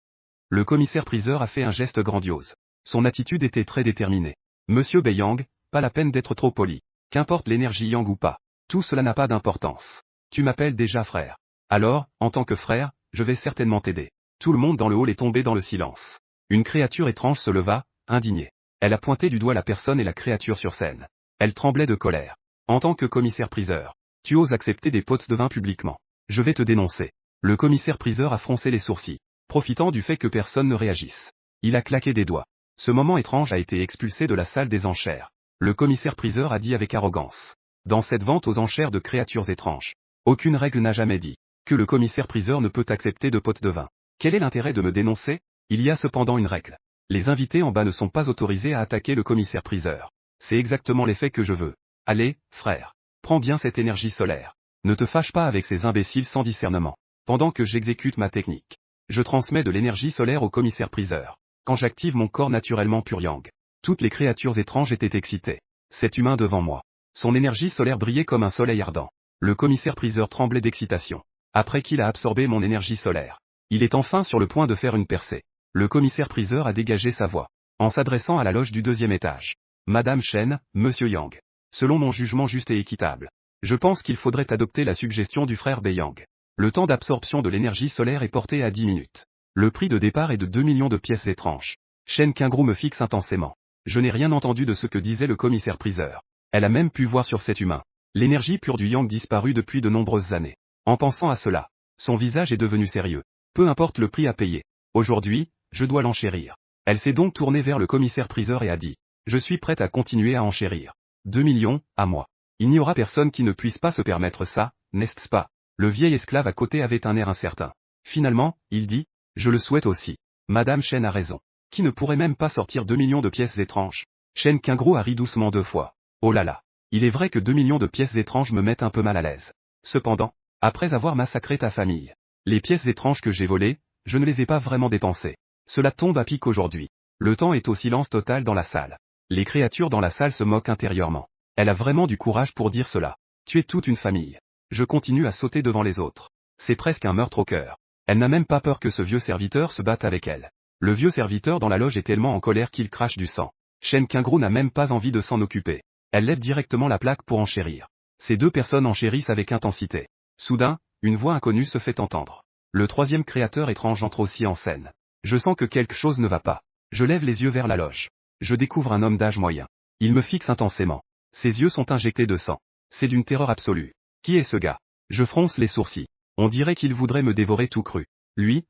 Le commissaire-priseur a fait un geste grandiose. Son attitude était très déterminée. Monsieur Beiyang, pas la peine d'être trop poli. Qu'importe l'énergie yang ou pas. Tout cela n'a pas d'importance. Tu m'appelles déjà frère. Alors, en tant que frère, je vais certainement t'aider. Tout le monde dans le hall est tombé dans le silence. Une créature étrange se leva, indignée. Elle a pointé du doigt la personne et la créature sur scène. Elle tremblait de colère. En tant que commissaire-priseur, tu oses accepter des potes de vin publiquement. Je vais te dénoncer. Le commissaire-priseur a froncé les sourcils, profitant du fait que personne ne réagisse. Il a claqué des doigts. Ce moment étrange a été expulsé de la salle des enchères. Le commissaire-priseur a dit avec arrogance. Dans cette vente aux enchères de créatures étranges, aucune règle n'a jamais dit que le commissaire-priseur ne peut accepter de potes de vin. Quel est l'intérêt de me dénoncer? Il y a cependant une règle. Les invités en bas ne sont pas autorisés à attaquer le commissaire-priseur. C'est exactement l'effet que je veux. Allez, frère. Prends bien cette énergie solaire. Ne te fâche pas avec ces imbéciles sans discernement. Pendant que j'exécute ma technique, je transmets de l'énergie solaire au commissaire-priseur. Quand j'active mon corps naturellement pur yang, toutes les créatures étranges étaient excitées. Cet humain devant moi. Son énergie solaire brillait comme un soleil ardent. Le commissaire-priseur tremblait d'excitation. Après qu'il a absorbé mon énergie solaire, il est enfin sur le point de faire une percée. Le commissaire-priseur a dégagé sa voix, en s'adressant à la loge du deuxième étage. Madame Chen, Monsieur Yang. Selon mon jugement juste et équitable, je pense qu'il faudrait adopter la suggestion du frère Beiyang. Le temps d'absorption de l'énergie solaire est porté à 10 minutes. Le prix de départ est de 2 millions de pièces étranges. Shen Qingru me fixe intensément. Je n'ai rien entendu de ce que disait le commissaire-priseur. Elle a même pu voir sur cet humain l'énergie pure du yang disparue depuis de nombreuses années. En pensant à cela, son visage est devenu sérieux. Peu importe le prix à payer. Aujourd'hui, je dois l'enchérir. Elle s'est donc tournée vers le commissaire-priseur et a dit. Je suis prête à continuer à enchérir. 2 millions, à moi. Il n'y aura personne qui ne puisse pas se permettre ça, n'est-ce pas? Le vieil esclave à côté avait un air incertain. Finalement, il dit. Je le souhaite aussi. Madame Chen a raison. Qui ne pourrait même pas sortir 2 millions de pièces étranges? Shen Qingru a ri doucement 2 fois. Oh là là. Il est vrai que 2 millions de pièces étranges me mettent un peu mal à l'aise. Cependant, après avoir massacré ta famille, les pièces étranges que j'ai volées, je ne les ai pas vraiment dépensées. Cela tombe à pic aujourd'hui. Le temps est au silence total dans la salle. Les créatures dans la salle se moquent intérieurement. Elle a vraiment du courage pour dire cela. Tu es toute une famille. Je continue à sauter devant les autres. C'est presque un meurtre au cœur. Elle n'a même pas peur que ce vieux serviteur se batte avec elle. Le vieux serviteur dans la loge est tellement en colère qu'il crache du sang. Shen Qingru n'a même pas envie de s'en occuper. Elle lève directement la plaque pour enchérir. Ces deux personnes enchérissent avec intensité. Soudain, une voix inconnue se fait entendre. Le troisième créateur étrange entre aussi en scène. Je sens que quelque chose ne va pas. Je lève les yeux vers la loge. Je découvre un homme d'âge moyen. Il me fixe intensément. Ses yeux sont injectés de sang. C'est d'une terreur absolue. Qui est ce gars? Je fronce les sourcils. On dirait qu'il voudrait me dévorer tout cru. Lui,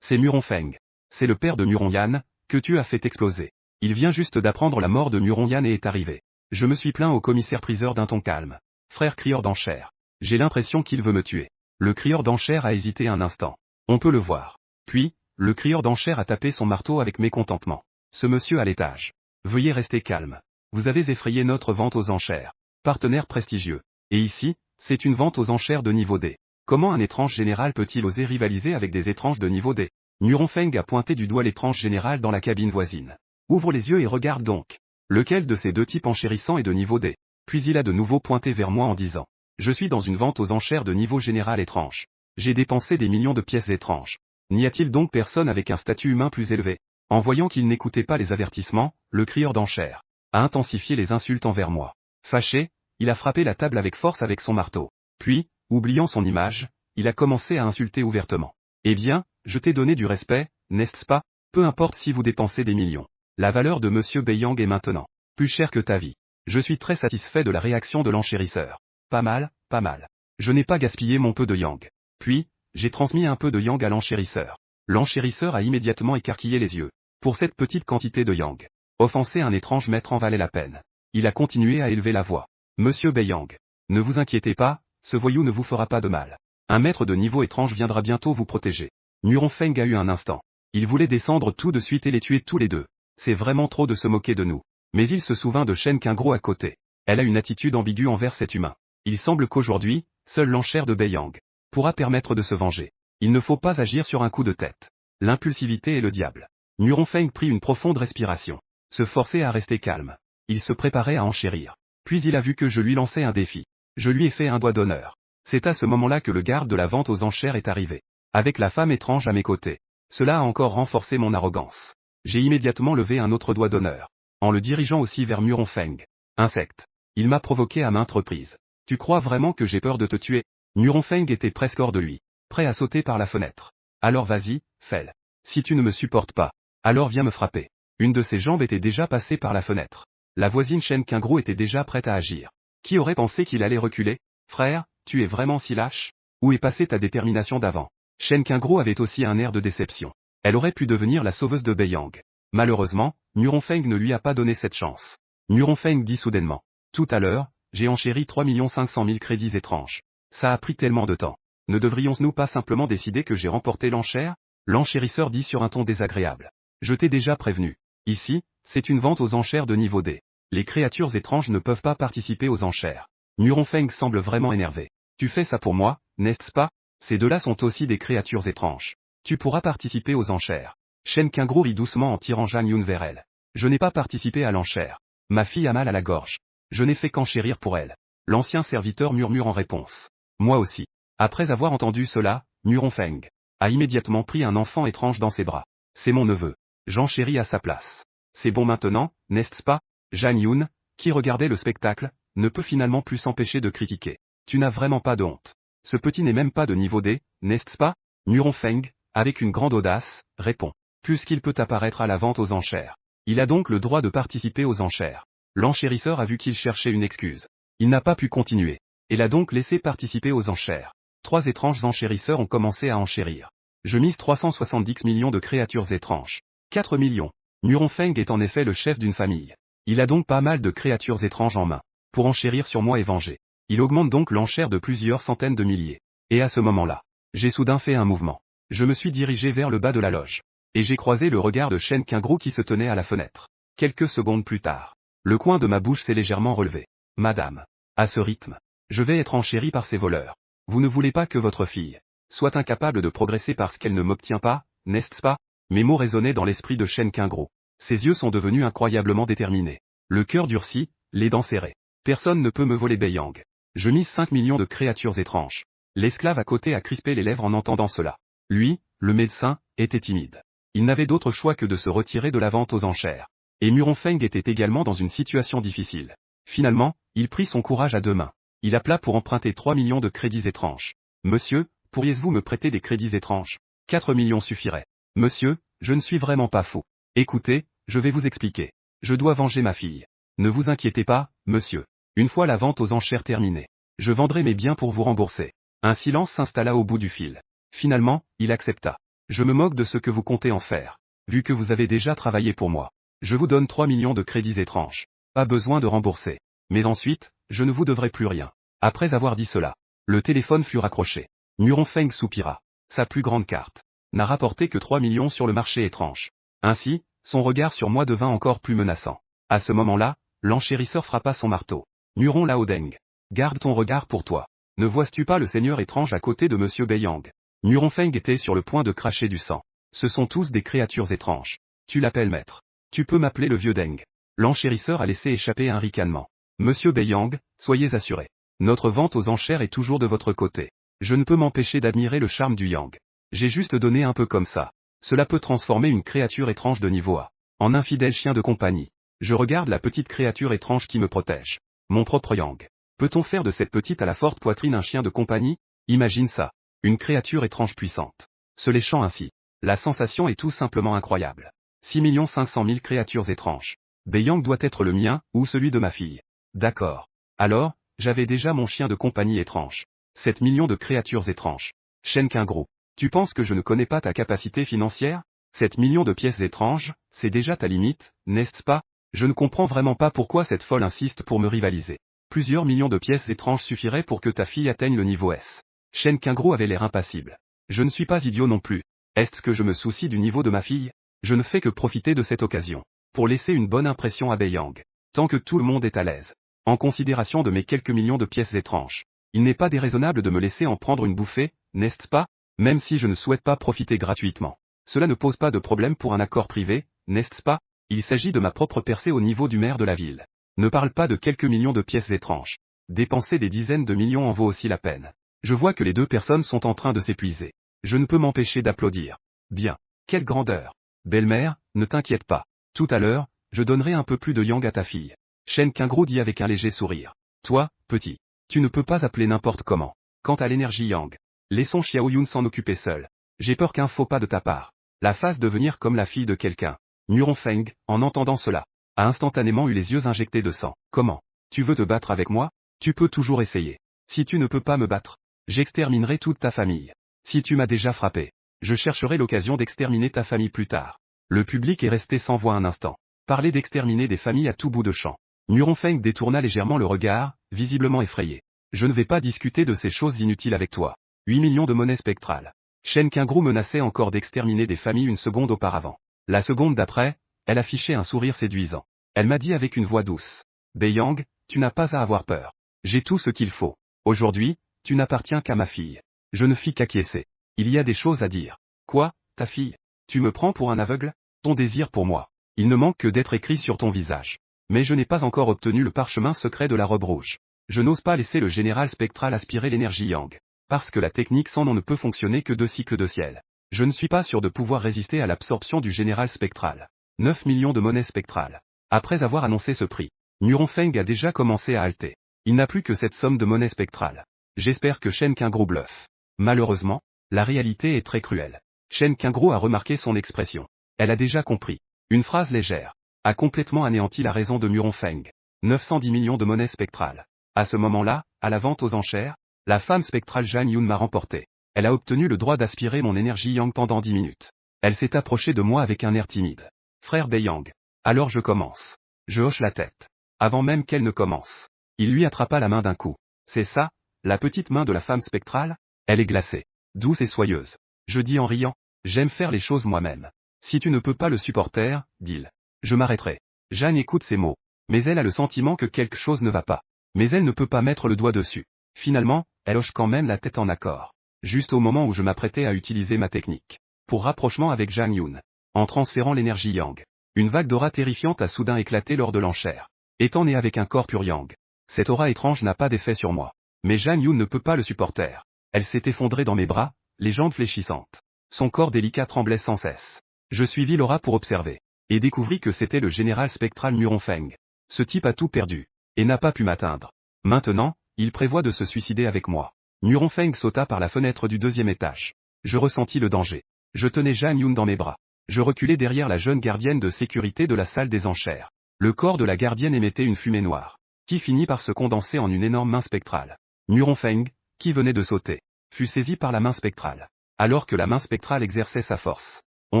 c'est Muron Feng. C'est le père de Muron Yan, que tu as fait exploser. Il vient juste d'apprendre la mort de Muron Yan et est arrivé. Je me suis plaint au commissaire-priseur d'un ton calme. Frère crieur d'enchères. J'ai l'impression qu'il veut me tuer. Le crieur d'enchères a hésité un instant. On peut le voir. Puis, le crieur d'enchères a tapé son marteau avec mécontentement. Ce monsieur à l'étage. Veuillez rester calme. Vous avez effrayé notre vente aux enchères. Partenaire prestigieux. Et ici, c'est une vente aux enchères de niveau D. Comment un étrange général peut-il oser rivaliser avec des étranges de niveau D? Muron Feng a pointé du doigt l'étrange général dans la cabine voisine. Ouvre les yeux et regarde donc. Lequel de ces deux types enchérissants est de niveau D? Puis il a de nouveau pointé vers moi en disant. Je suis dans une vente aux enchères de niveau général étrange. J'ai dépensé des millions de pièces étranges. N'y a-t-il donc personne avec un statut humain plus élevé? En voyant qu'il n'écoutait pas les avertissements, le crieur d'enchères a intensifié les insultes envers moi. Fâché, il a frappé la table avec force avec son marteau. Puis, oubliant son image, il a commencé à insulter ouvertement. Eh bien, je t'ai donné du respect, n'est-ce pas? Peu importe si vous dépensez des millions. La valeur de Monsieur Beiyang est maintenant plus chère que ta vie. Je suis très satisfait de la réaction de l'enchérisseur. Pas mal, pas mal. Je n'ai pas gaspillé mon peu de yang. Puis, j'ai transmis un peu de yang à l'enchérisseur. L'enchérisseur a immédiatement écarquillé les yeux. Pour cette petite quantité de yang, offenser un étrange maître en valait la peine. Il a continué à élever la voix. Monsieur Beiyang, ne vous inquiétez pas, ce voyou ne vous fera pas de mal. Un maître de niveau étrange viendra bientôt vous protéger. Nguyen Feng a eu un instant. Il voulait descendre tout de suite et les tuer tous les deux. C'est vraiment trop de se moquer de nous. Mais il se souvint de Shen Qingru à côté. Elle a une attitude ambiguë envers cet humain. Il semble qu'aujourd'hui, seule l'enchère de Beiyang pourra permettre de se venger. Il ne faut pas agir sur un coup de tête. L'impulsivité est le diable. Nguyen Feng prit une profonde respiration. Se forçait à rester calme. Il se préparait à enchérir. Puis il a vu que je lui lançais un défi. Je lui ai fait un doigt d'honneur. C'est à ce moment-là que le garde de la vente aux enchères est arrivé. Avec la femme étrange à mes côtés. Cela a encore renforcé mon arrogance. J'ai immédiatement levé un autre doigt d'honneur. En le dirigeant aussi vers Nguyen Feng. Insecte. Il m'a provoqué à maintes reprises. Tu crois vraiment que j'ai peur de te tuer? Nguyen Feng était presque hors de lui. Prêt à sauter par la fenêtre. Alors vas-y, fais-le. Si tu ne me supportes pas, alors viens me frapper. Une de ses jambes était déjà passée par la fenêtre. La voisine Shen Qingru était déjà prête à agir. Qui aurait pensé qu'il allait reculer? Frère, tu es vraiment si lâche? Où est passée ta détermination d'avant? Shen Qingru avait aussi un air de déception. Elle aurait pu devenir la sauveuse de Beiyang. Malheureusement, Nguyen Feng ne lui a pas donné cette chance. Nguyen Feng dit soudainement. Tout à l'heure, j'ai enchéri 3 500 000 crédits étranges. Ça a pris tellement de temps. Ne devrions-nous pas simplement décider que j'ai remporté l'enchère? L'enchérisseur dit sur un ton désagréable. Je t'ai déjà prévenu. Ici, c'est une vente aux enchères de niveau D. Les créatures étranges ne peuvent pas participer aux enchères. Nguyen Feng semble vraiment énervé. Tu fais ça pour moi, n'est-ce pas? Ces deux-là sont aussi des créatures étranges. Tu pourras participer aux enchères. Shen Qingru rit doucement en tirant Zhang Yun vers elle. Je n'ai pas participé à l'enchère. Ma fille a mal à la gorge. Je n'ai fait qu'enchérir pour elle. L'ancien serviteur murmure en réponse. Moi aussi. Après avoir entendu cela, Nguyen Feng a immédiatement pris un enfant étrange dans ses bras. C'est mon neveu. J'enchéris à sa place. C'est bon maintenant, n'est-ce pas? Zhang Yun, qui regardait le spectacle, ne peut finalement plus s'empêcher de critiquer. Tu n'as vraiment pas de honte. Ce petit n'est même pas de niveau D, n'est-ce pas? Nguyen Feng, avec une grande audace, répond. Puisqu'il peut apparaître à la vente aux enchères. Il a donc le droit de participer aux enchères. L'enchérisseur a vu qu'il cherchait une excuse. Il n'a pas pu continuer. Et l'a donc laissé participer aux enchères. 3 étranges enchérisseurs ont commencé à enchérir. Je mise 370 millions de créatures étranges. 4 millions. Nguyen Feng est en effet le chef d'une famille. Il a donc pas mal de créatures étranges en main. Pour enchérir sur moi et venger. Il augmente donc l'enchère de plusieurs centaines de milliers. Et à ce moment-là, j'ai soudain fait un mouvement. Je me suis dirigé vers le bas de la loge. Et j'ai croisé le regard de Shen Qingru qui se tenait à la fenêtre. Quelques secondes plus tard, le coin de ma bouche s'est légèrement relevé. Madame, à ce rythme, je vais être enchéri par ces voleurs. Vous ne voulez pas que votre fille soit incapable de progresser parce qu'elle ne m'obtient pas, n'est-ce pas? Mes mots résonnaient dans l'esprit de Shen Qingru. Ses yeux sont devenus incroyablement déterminés. Le cœur durci, les dents serrées. Personne ne peut me voler Beiyang. Je mise 5 millions de créatures étranges. L'esclave à côté a crispé les lèvres en entendant cela. Lui, le médecin, était timide. Il n'avait d'autre choix que de se retirer de la vente aux enchères. Et Nguyen Feng était également dans une situation difficile. Finalement, il prit son courage à deux mains. Il appela pour emprunter 3 millions de crédits étranges. Monsieur, pourriez-vous me prêter des crédits étranges? 4 millions suffiraient. Monsieur, je ne suis vraiment pas fou. Écoutez, je vais vous expliquer. Je dois venger ma fille. Ne vous inquiétez pas, monsieur. Une fois la vente aux enchères terminée, je vendrai mes biens pour vous rembourser. Un silence s'installa au bout du fil. Finalement, il accepta. Je me moque de ce que vous comptez en faire. Vu que vous avez déjà travaillé pour moi. Je vous donne 3 millions de crédits étranges. Pas besoin de rembourser. Mais ensuite, je ne vous devrai plus rien. Après avoir dit cela, le téléphone fut raccroché. Nguyen Feng soupira. Sa plus grande carte n'a rapporté que 3 millions sur le marché étrange. Ainsi, son regard sur moi devint encore plus menaçant. À ce moment-là, l'enchérisseur frappa son marteau. Nguyen Laodeng. Garde ton regard pour toi. Ne vois-tu pas le seigneur étrange à côté de Monsieur Beiyang? Nguyen Feng était sur le point de cracher du sang. Ce sont tous des créatures étranges. Tu l'appelles maître. Tu peux m'appeler le vieux Deng. L'enchérisseur a laissé échapper un ricanement. Monsieur Beiyang, soyez assuré. Notre vente aux enchères est toujours de votre côté. Je ne peux m'empêcher d'admirer le charme du yang. J'ai juste donné un peu comme ça. Cela peut transformer une créature étrange de niveau A en un fidèle chien de compagnie. Je regarde la petite créature étrange qui me protège. Mon propre yang. Peut-on faire de cette petite à la forte poitrine un chien de compagnie? Imagine ça. Une créature étrange puissante. Se léchant ainsi. La sensation est tout simplement incroyable. 6 500 000 créatures étranges. Beiyang doit être le mien, ou celui de ma fille. D'accord. Alors, j'avais déjà mon chien de compagnie étrange. 7 millions de créatures étranges. Shen Qingru. Tu penses que je ne connais pas ta capacité financière? 7 millions de pièces étranges, c'est déjà ta limite, n'est-ce pas? Je ne comprends vraiment pas pourquoi cette folle insiste pour me rivaliser. Plusieurs millions de pièces étranges suffiraient pour que ta fille atteigne le niveau S. Shen Qingru avait l'air impassible. Je ne suis pas idiot non plus. Est-ce que je me soucie du niveau de ma fille? Je ne fais que profiter de cette occasion. Pour laisser une bonne impression à Beiyang. Tant que tout le monde est à l'aise. En considération de mes quelques millions de pièces étranges. Il n'est pas déraisonnable de me laisser en prendre une bouffée, n'est-ce pas? Même si je ne souhaite pas profiter gratuitement. Cela ne pose pas de problème pour un accord privé, n'est-ce pas? Il s'agit de ma propre percée au niveau du maire de la ville. Ne parle pas de quelques millions de pièces étranges. Dépenser des dizaines de millions en vaut aussi la peine. Je vois que les deux personnes sont en train de s'épuiser. Je ne peux m'empêcher d'applaudir. Bien. Quelle grandeur. Belle-mère, ne t'inquiète pas. Tout à l'heure, je donnerai un peu plus de yang à ta fille. Shen Qingru dit avec un léger sourire. Toi, petit. Tu ne peux pas appeler n'importe comment. Quant à l'énergie yang. Laissons Xiaoyun s'en occuper seul. J'ai peur qu'un faux pas de ta part la fasse devenir comme la fille de quelqu'un. Muronfeng, en entendant cela, a instantanément eu les yeux injectés de sang. Comment? Tu veux te battre avec moi? Tu peux toujours essayer. Si tu ne peux pas me battre, j'exterminerai toute ta famille. Si tu m'as déjà frappé, je chercherai l'occasion d'exterminer ta famille plus tard. Le public est resté sans voix un instant. Parler d'exterminer des familles à tout bout de champ. Muronfeng détourna légèrement le regard, visiblement effrayé. Je ne vais pas discuter de ces choses inutiles avec toi. 8 millions de monnaies spectrales. Shen Qingru menaçait encore d'exterminer des familles une seconde auparavant. La seconde d'après, elle affichait un sourire séduisant. Elle m'a dit avec une voix douce. Beiyang, tu n'as pas à avoir peur. J'ai tout ce qu'il faut. Aujourd'hui, tu n'appartiens qu'à ma fille. Je ne fis qu'acquiescer. Il y a des choses à dire. Quoi, ta fille? Tu me prends pour un aveugle? Ton désir pour moi. Il ne manque que d'être écrit sur ton visage. Mais je n'ai pas encore obtenu le parchemin secret de la robe rouge. Je n'ose pas laisser le général spectral aspirer l'énergie yang. Parce que la technique sans nom ne peut fonctionner que 2 cycles de ciel. Je ne suis pas sûr de pouvoir résister à l'absorption du général spectral. 9 millions de monnaies spectrales. Après avoir annoncé ce prix, Muronfeng a déjà commencé à halter. Il n'a plus que cette somme de monnaie spectrale. J'espère que Shen Qingru bluffe. Malheureusement, la réalité est très cruelle. Shen Qingru a remarqué son expression. Elle a déjà compris. Une phrase légère a complètement anéanti la raison de Muronfeng. 910 millions de monnaies spectrales. À ce moment-là, à la vente aux enchères, la femme spectrale Zhang Yun m'a remporté. Elle a obtenu le droit d'aspirer mon énergie yang pendant 10 minutes. Elle s'est approchée de moi avec un air timide. Frère Beiyang. Alors je commence. Je hoche la tête. Avant même qu'elle ne commence. Il lui attrapa la main d'un coup. C'est ça, la petite main de la femme spectrale? Elle est glacée. Douce et soyeuse. Je dis en riant. J'aime faire les choses moi-même. Si tu ne peux pas le supporter, dis-le. Je m'arrêterai. Jeanne écoute ces mots. Mais elle a le sentiment que quelque chose ne va pas. Mais elle ne peut pas mettre le doigt dessus. Finalement, elle hoche quand même la tête en accord. Juste au moment où je m'apprêtais à utiliser ma technique. Pour rapprochement avec Zhang Yun. En transférant l'énergie yang. Une vague d'aura terrifiante a soudain éclaté lors de l'enchère. Étant né avec un corps pur yang. Cette aura étrange n'a pas d'effet sur moi. Mais Zhang Yun ne peut pas le supporter. Elle s'est effondrée dans mes bras, les jambes fléchissantes. Son corps délicat tremblait sans cesse. Je suivis l'aura pour observer. Et découvris que c'était le général spectral Muronfeng. Ce type a tout perdu. Et n'a pas pu m'atteindre. Maintenant, il prévoit de se suicider avec moi. Muronfeng sauta par la fenêtre du 2e étage. Je ressentis le danger. Je tenais Zhang Yun dans mes bras. Je reculai derrière la jeune gardienne de sécurité de la salle des enchères. Le corps de la gardienne émettait une fumée noire, qui finit par se condenser en une énorme main spectrale. Muronfeng, qui venait de sauter, fut saisi par la main spectrale. Alors que la main spectrale exerçait sa force, on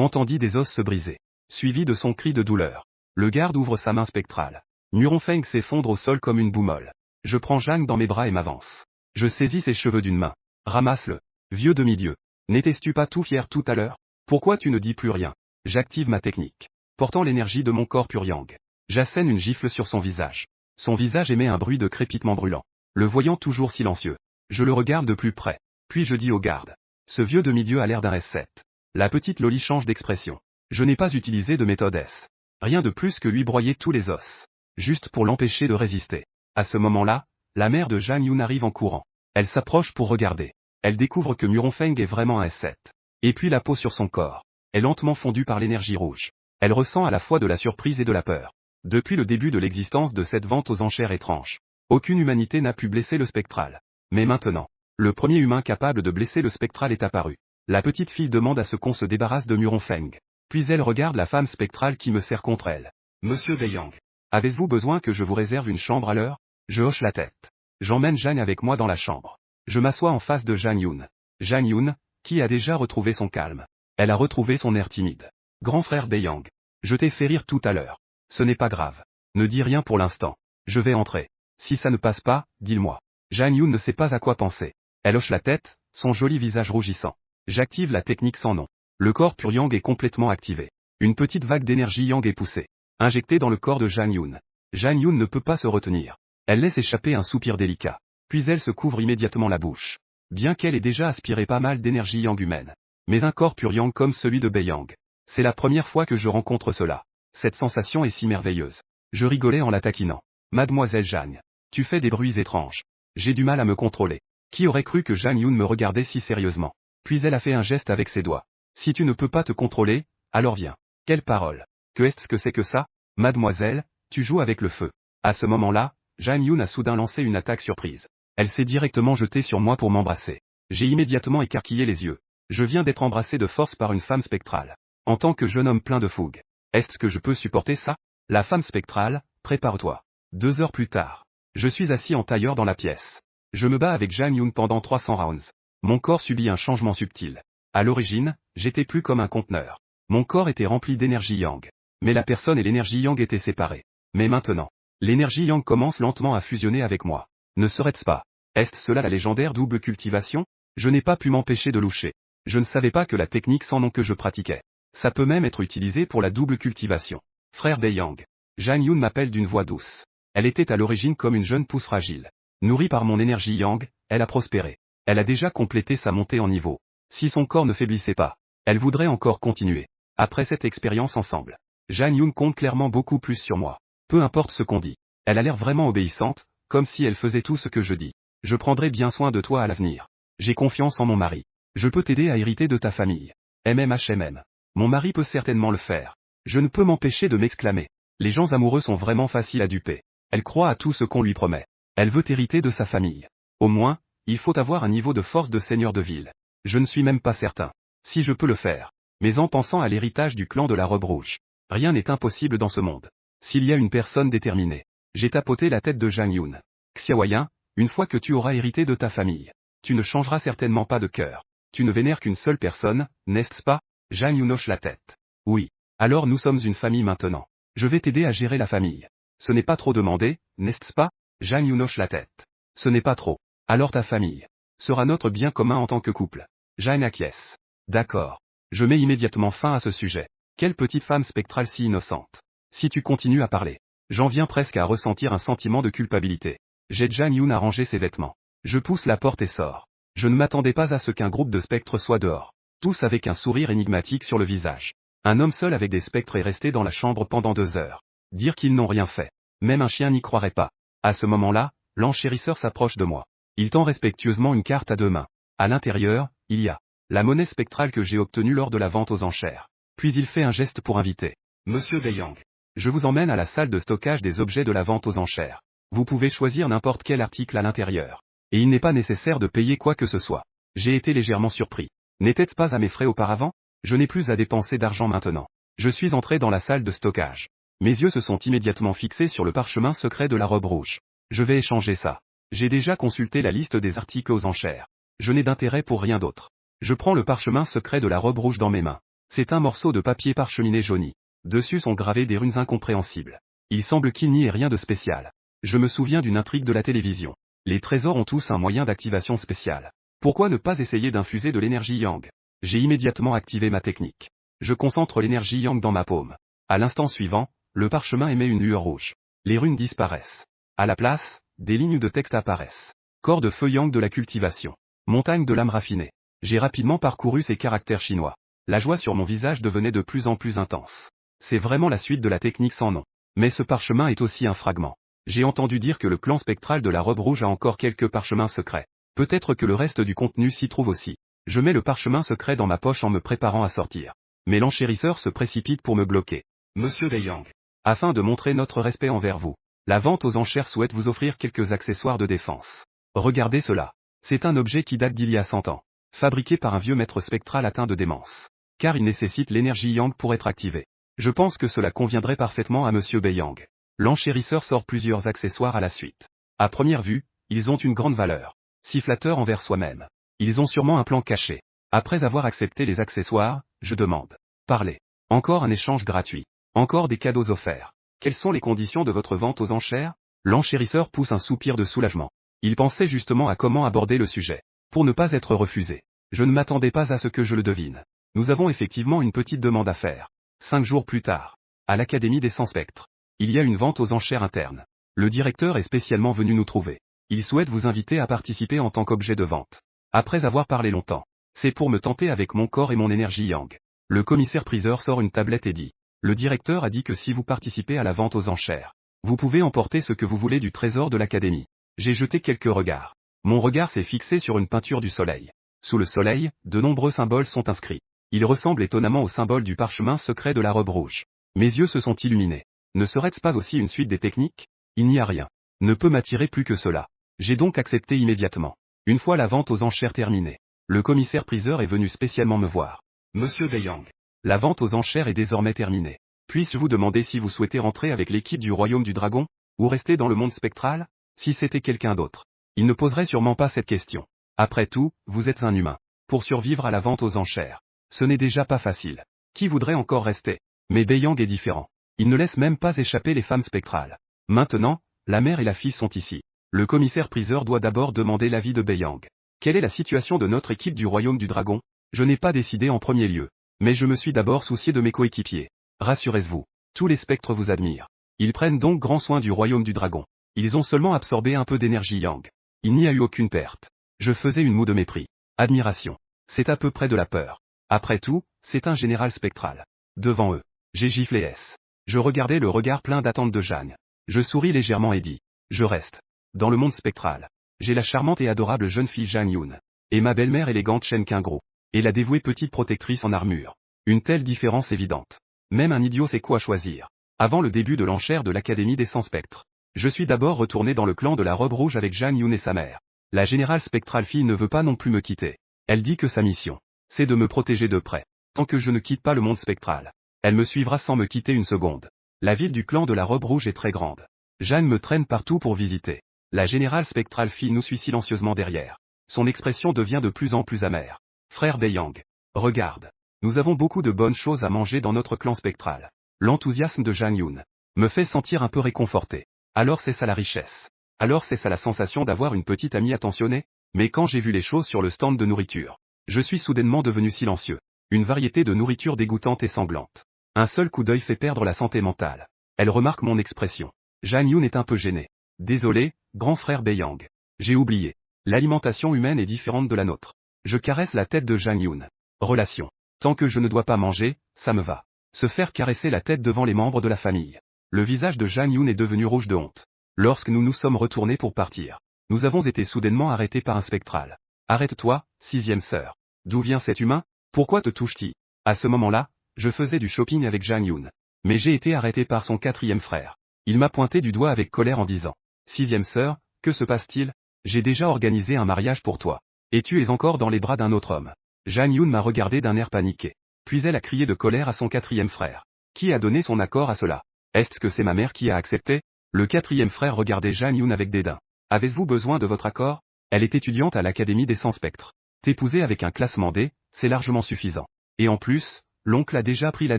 entendit des os se briser, suivi de son cri de douleur. Le garde ouvre sa main spectrale. Muronfeng s'effondre au sol comme une boue molle. Je prends Zhang dans mes bras et m'avance. Je saisis ses cheveux d'une main. Ramasse-le. Vieux demi-dieu. N'étais-tu pas tout fier tout à l'heure? Pourquoi tu ne dis plus rien? J'active ma technique. Portant l'énergie de mon corps pur yang. J'assène une gifle sur son visage. Son visage émet un bruit de crépitement brûlant. Le voyant toujours silencieux. Je le regarde de plus près. Puis je dis au garde. Ce vieux demi-dieu a l'air d'un S7. La petite Loli change d'expression. Je n'ai pas utilisé de méthode S. Rien de plus que lui broyer tous les os. Juste pour l'empêcher de résister. À ce moment-là, la mère de Zhang Yun arrive en courant. Elle s'approche pour regarder. Elle découvre que Muronfeng est vraiment un S7. Et puis la peau sur son corps est lentement fondue par l'énergie rouge. Elle ressent à la fois de la surprise et de la peur. Depuis le début de l'existence de cette vente aux enchères étranges, aucune humanité n'a pu blesser le spectral. Mais maintenant, le premier humain capable de blesser le spectral est apparu. La petite fille demande à ce qu'on se débarrasse de Muronfeng. Puis elle regarde la femme spectrale qui me serre contre elle. Monsieur Beiyang. Avez-vous besoin que je vous réserve une chambre à l'heure? Je hoche la tête. J'emmène Jeanne avec moi dans la chambre. Je m'assois en face de Jang Yoon. Jang Yoon, qui a déjà retrouvé son calme. Elle a retrouvé son air timide. Grand frère Beiyang. Je t'ai fait rire tout à l'heure. Ce n'est pas grave. Ne dis rien pour l'instant. Je vais entrer. Si ça ne passe pas, dis-le-moi. Jang Yoon ne sait pas à quoi penser. Elle hoche la tête, son joli visage rougissant. J'active la technique sans nom. Le corps pur Yang est complètement activé. Une petite vague d'énergie Yang est poussée. Injectée dans le corps de Jang Yoon. Jang Yoon ne peut pas se retenir. Elle laisse échapper un soupir délicat. Puis elle se couvre immédiatement la bouche. Bien qu'elle ait déjà aspiré pas mal d'énergie Yang humaine. Mais un corps pur Yang comme celui de Beiyang. C'est la première fois que je rencontre cela. Cette sensation est si merveilleuse. Je rigolais en la taquinant. Mademoiselle Jang. Tu fais des bruits étranges. J'ai du mal à me contrôler. Qui aurait cru que Jang Yoon me regardait si sérieusement? Puis elle a fait un geste avec ses doigts. Si tu ne peux pas te contrôler, alors viens. Quelle parole. Qu'est-ce que c'est que ça? Mademoiselle, tu joues avec le feu. À ce moment-là, Jang Yoon a soudain lancé une attaque surprise. Elle s'est directement jetée sur moi pour m'embrasser. J'ai immédiatement écarquillé les yeux. Je viens d'être embrassé de force par une femme spectrale. En tant que jeune homme plein de fougue. Est-ce que je peux supporter ça? La femme spectrale, prépare-toi. 2 heures plus tard. Je suis assis en tailleur dans la pièce. Je me bats avec Jang Yoon pendant 300 rounds. Mon corps subit un changement subtil. À l'origine, j'étais plus comme un conteneur. Mon corps était rempli d'énergie Yang. Mais la personne et l'énergie Yang étaient séparées. Mais maintenant, l'énergie Yang commence lentement à fusionner avec moi. Ne serait-ce pas? Est-ce cela la légendaire double cultivation? Je n'ai pas pu m'empêcher de loucher. Je ne savais pas que la technique sans nom que je pratiquais. Ça peut même être utilisé pour la double cultivation. Frère Beiyang. Jang Yoon m'appelle d'une voix douce. Elle était à l'origine comme une jeune pousse fragile. Nourrie par mon énergie Yang, elle a prospéré. Elle a déjà complété sa montée en niveau. Si son corps ne faiblissait pas, elle voudrait encore continuer. Après cette expérience ensemble, Jang Yoon compte clairement beaucoup plus sur moi. Peu importe ce qu'on dit. Elle a l'air vraiment obéissante, comme si elle faisait tout ce que je dis. Je prendrai bien soin de toi à l'avenir. J'ai confiance en mon mari. Je peux t'aider à hériter de ta famille. MMHMM. Mon mari peut certainement le faire. Je ne peux m'empêcher de m'exclamer. Les gens amoureux sont vraiment faciles à duper. Elle croit à tout ce qu'on lui promet. Elle veut hériter de sa famille. Au moins, il faut avoir un niveau de force de seigneur de ville. Je ne suis même pas certain. Si je peux le faire. Mais en pensant à l'héritage du clan de la robe rouge. Rien n'est impossible dans ce monde. S'il y a une personne déterminée. J'ai tapoté la tête de Jang Yoon. Xiaoyan, une fois que tu auras hérité de ta famille. Tu ne changeras certainement pas de cœur. Tu ne vénères qu'une seule personne, n'est-ce pas? Jang Yoon hoche la tête. Oui. Alors nous sommes une famille maintenant. Je vais t'aider à gérer la famille. Ce n'est pas trop demandé, n'est-ce pas? Jang Yoon hoche la tête. Ce n'est pas trop. Alors ta famille sera notre bien commun en tant que couple. Jang acquiesce. D'accord. Je mets immédiatement fin à ce sujet. Quelle petite femme spectrale si innocente. Si tu continues à parler, j'en viens presque à ressentir un sentiment de culpabilité. J'aide Jang Yoon à ranger ses vêtements. Je pousse la porte et sors. Je ne m'attendais pas à ce qu'un groupe de spectres soit dehors. Tous avec un sourire énigmatique sur le visage. Un homme seul avec des spectres est resté dans la chambre pendant 2 heures. Dire qu'ils n'ont rien fait. Même un chien n'y croirait pas. À ce moment-là, l'enchérisseur s'approche de moi. Il tend respectueusement une carte à 2 mains. À l'intérieur, il y a la monnaie spectrale que j'ai obtenue lors de la vente aux enchères. Puis il fait un geste pour inviter. Monsieur Beiyang. Je vous emmène à la salle de stockage des objets de la vente aux enchères. Vous pouvez choisir n'importe quel article à l'intérieur. Et il n'est pas nécessaire de payer quoi que ce soit. J'ai été légèrement surpris. N'était-ce pas à mes frais auparavant? Je n'ai plus à dépenser d'argent maintenant. Je suis entré dans la salle de stockage. Mes yeux se sont immédiatement fixés sur le parchemin secret de la robe rouge. Je vais échanger ça. J'ai déjà consulté la liste des articles aux enchères. Je n'ai d'intérêt pour rien d'autre. Je prends le parchemin secret de la robe rouge dans mes mains. C'est un morceau de papier parcheminé jauni. Dessus sont gravées des runes incompréhensibles. Il semble qu'il n'y ait rien de spécial. Je me souviens d'une intrigue de la télévision. Les trésors ont tous un moyen d'activation spécial. Pourquoi ne pas essayer d'infuser de l'énergie Yang? J'ai immédiatement activé ma technique. Je concentre l'énergie Yang dans ma paume. À l'instant suivant, le parchemin émet une lueur rouge. Les runes disparaissent. À la place, des lignes de texte apparaissent. Corps de feu Yang de la cultivation. Montagne de l'âme raffinée. J'ai rapidement parcouru ces caractères chinois. La joie sur mon visage devenait de plus en plus intense. C'est vraiment la suite de la technique sans nom. Mais ce parchemin est aussi un fragment. J'ai entendu dire que le clan spectral de la robe rouge a encore quelques parchemins secrets. Peut-être que le reste du contenu s'y trouve aussi. Je mets le parchemin secret dans ma poche en me préparant à sortir. Mais l'enchérisseur se précipite pour me bloquer. Monsieur Beiyang. Afin de montrer notre respect envers vous, la vente aux enchères souhaite vous offrir quelques accessoires de défense. Regardez cela. C'est un objet qui date d'il y a 100 ans. Fabriqué par un vieux maître spectral atteint de démence. car il nécessite l'énergie Yang pour être activé. Je pense que cela conviendrait parfaitement à Monsieur Beiyang. L'enchérisseur sort plusieurs accessoires à la suite. À première vue, ils ont une grande valeur. Si flatteurs envers soi-même. Ils ont sûrement un plan caché. Après avoir accepté les accessoires, je demande. Parlez. Encore un échange gratuit. Encore des cadeaux offerts. Quelles sont les conditions de votre vente aux enchères? L'enchérisseur pousse un soupir de soulagement. Il pensait justement à comment aborder le sujet. Pour ne pas être refusé. Je ne m'attendais pas à ce que je le devine. Nous avons effectivement une petite demande à faire. 5 jours plus tard. À l'Académie des 100 spectres. Il y a une vente aux enchères internes. Le directeur est spécialement venu nous trouver. Il souhaite vous inviter à participer en tant qu'objet de vente. Après avoir parlé longtemps. C'est pour me tenter avec mon corps et mon énergie Yang. Le commissaire-priseur sort une tablette et dit. Le directeur a dit que si vous participez à la vente aux enchères, vous pouvez emporter ce que vous voulez du trésor de l'Académie. J'ai jeté quelques regards. Mon regard s'est fixé sur une peinture du soleil. Sous le soleil, de nombreux symboles sont inscrits. Ils ressemblent étonnamment au symbole du parchemin secret de la robe rouge. Mes yeux se sont illuminés. Ne serait-ce pas aussi une suite des techniques? Il n'y a rien. Ne peut m'attirer plus que cela. J'ai donc accepté immédiatement. Une fois la vente aux enchères terminée, le commissaire-priseur est venu spécialement me voir. Monsieur Beiyang, la vente aux enchères est désormais terminée. Puis-je vous demander si vous souhaitez rentrer avec l'équipe du Royaume du Dragon, ou rester dans le monde spectral? Si c'était quelqu'un d'autre, il ne poserait sûrement pas cette question. Après tout, vous êtes un humain. Pour survivre à la vente aux enchères, ce n'est déjà pas facile. Qui voudrait encore rester? Mais Beiyang est différent. Il ne laisse même pas échapper les femmes spectrales. Maintenant, la mère et la fille sont ici. Le commissaire-priseur doit d'abord demander l'avis de Beiyang. Quelle est la situation de notre équipe du Royaume du Dragon? Je n'ai pas décidé en premier lieu. Mais je me suis d'abord soucié de mes coéquipiers. Rassurez-vous, tous les spectres vous admirent. Ils prennent donc grand soin du Royaume du Dragon. Ils ont seulement absorbé un peu d'énergie Yang. Il n'y a eu aucune perte. Je faisais une moue de mépris. Admiration. C'est à peu près de la peur. Après tout, c'est un général spectral. Devant eux, j'ai giflé S. Je regardais le regard plein d'attente de Jeanne. Je souris légèrement et dis. Je reste. Dans le monde spectral. J'ai la charmante et adorable jeune fille Jang Yoon. Et ma belle-mère élégante Shen Kingro. Et la dévouée petite protectrice en armure. Une telle différence évidente. Même un idiot sait quoi choisir. Avant le début de l'enchère de l'Académie des 100 spectres. Je suis d'abord retourné dans le clan de la robe rouge avec Jang Yoon et sa mère. La générale spectrale fille ne veut pas non plus me quitter. Elle dit que sa mission, c'est de me protéger de près. Tant que je ne quitte pas le monde spectral. Elle me suivra sans me quitter une seconde. La ville du clan de la robe rouge est très grande. Jeanne me traîne partout pour visiter. La générale spectrale fille nous suit silencieusement derrière. Son expression devient de plus en plus amère. Frère Beiyang. Regarde. Nous avons beaucoup de bonnes choses à manger dans notre clan spectral. L'enthousiasme de Jang Yoon me fait sentir un peu réconforté. Alors c'est ça la richesse. Alors c'est ça la sensation d'avoir une petite amie attentionnée. Mais quand j'ai vu les choses sur le stand de nourriture, je suis soudainement devenu silencieux. Une variété de nourriture dégoûtante et sanglante. Un seul coup d'œil fait perdre la santé mentale. Elle remarque mon expression. Jang Yoon est un peu gêné. Désolé, grand frère Beiyang. J'ai oublié. L'alimentation humaine est différente de la nôtre. Je caresse la tête de Jang Yoon. Relation. Tant que je ne dois pas manger, ça me va. Se faire caresser la tête devant les membres de la famille. Le visage de Jang Yoon est devenu rouge de honte. Lorsque nous nous sommes retournés pour partir, nous avons été soudainement arrêtés par un spectral. Arrête-toi, 6e sœur. D'où vient cet humain? Pourquoi te touche-t-il? À ce moment-là, je faisais du shopping avec Jang Yoon. Mais j'ai été arrêté par son 4e frère. Il m'a pointé du doigt avec colère en disant. 6e sœur, que se passe-t-il? J'ai déjà organisé un mariage pour toi. Et tu es encore dans les bras d'un autre homme. Jang Yoon m'a regardé d'un air paniqué. Puis elle a crié de colère à son 4e frère. Qui a donné son accord à cela? Est-ce que c'est ma mère qui a accepté? Le 4e frère regardait Jang Yoon avec dédain. Avez-vous besoin de votre accord? Elle est étudiante à l'Académie des 100 spectres. T'épouser avec un classement D, c'est largement suffisant. Et en plus, l'oncle a déjà pris la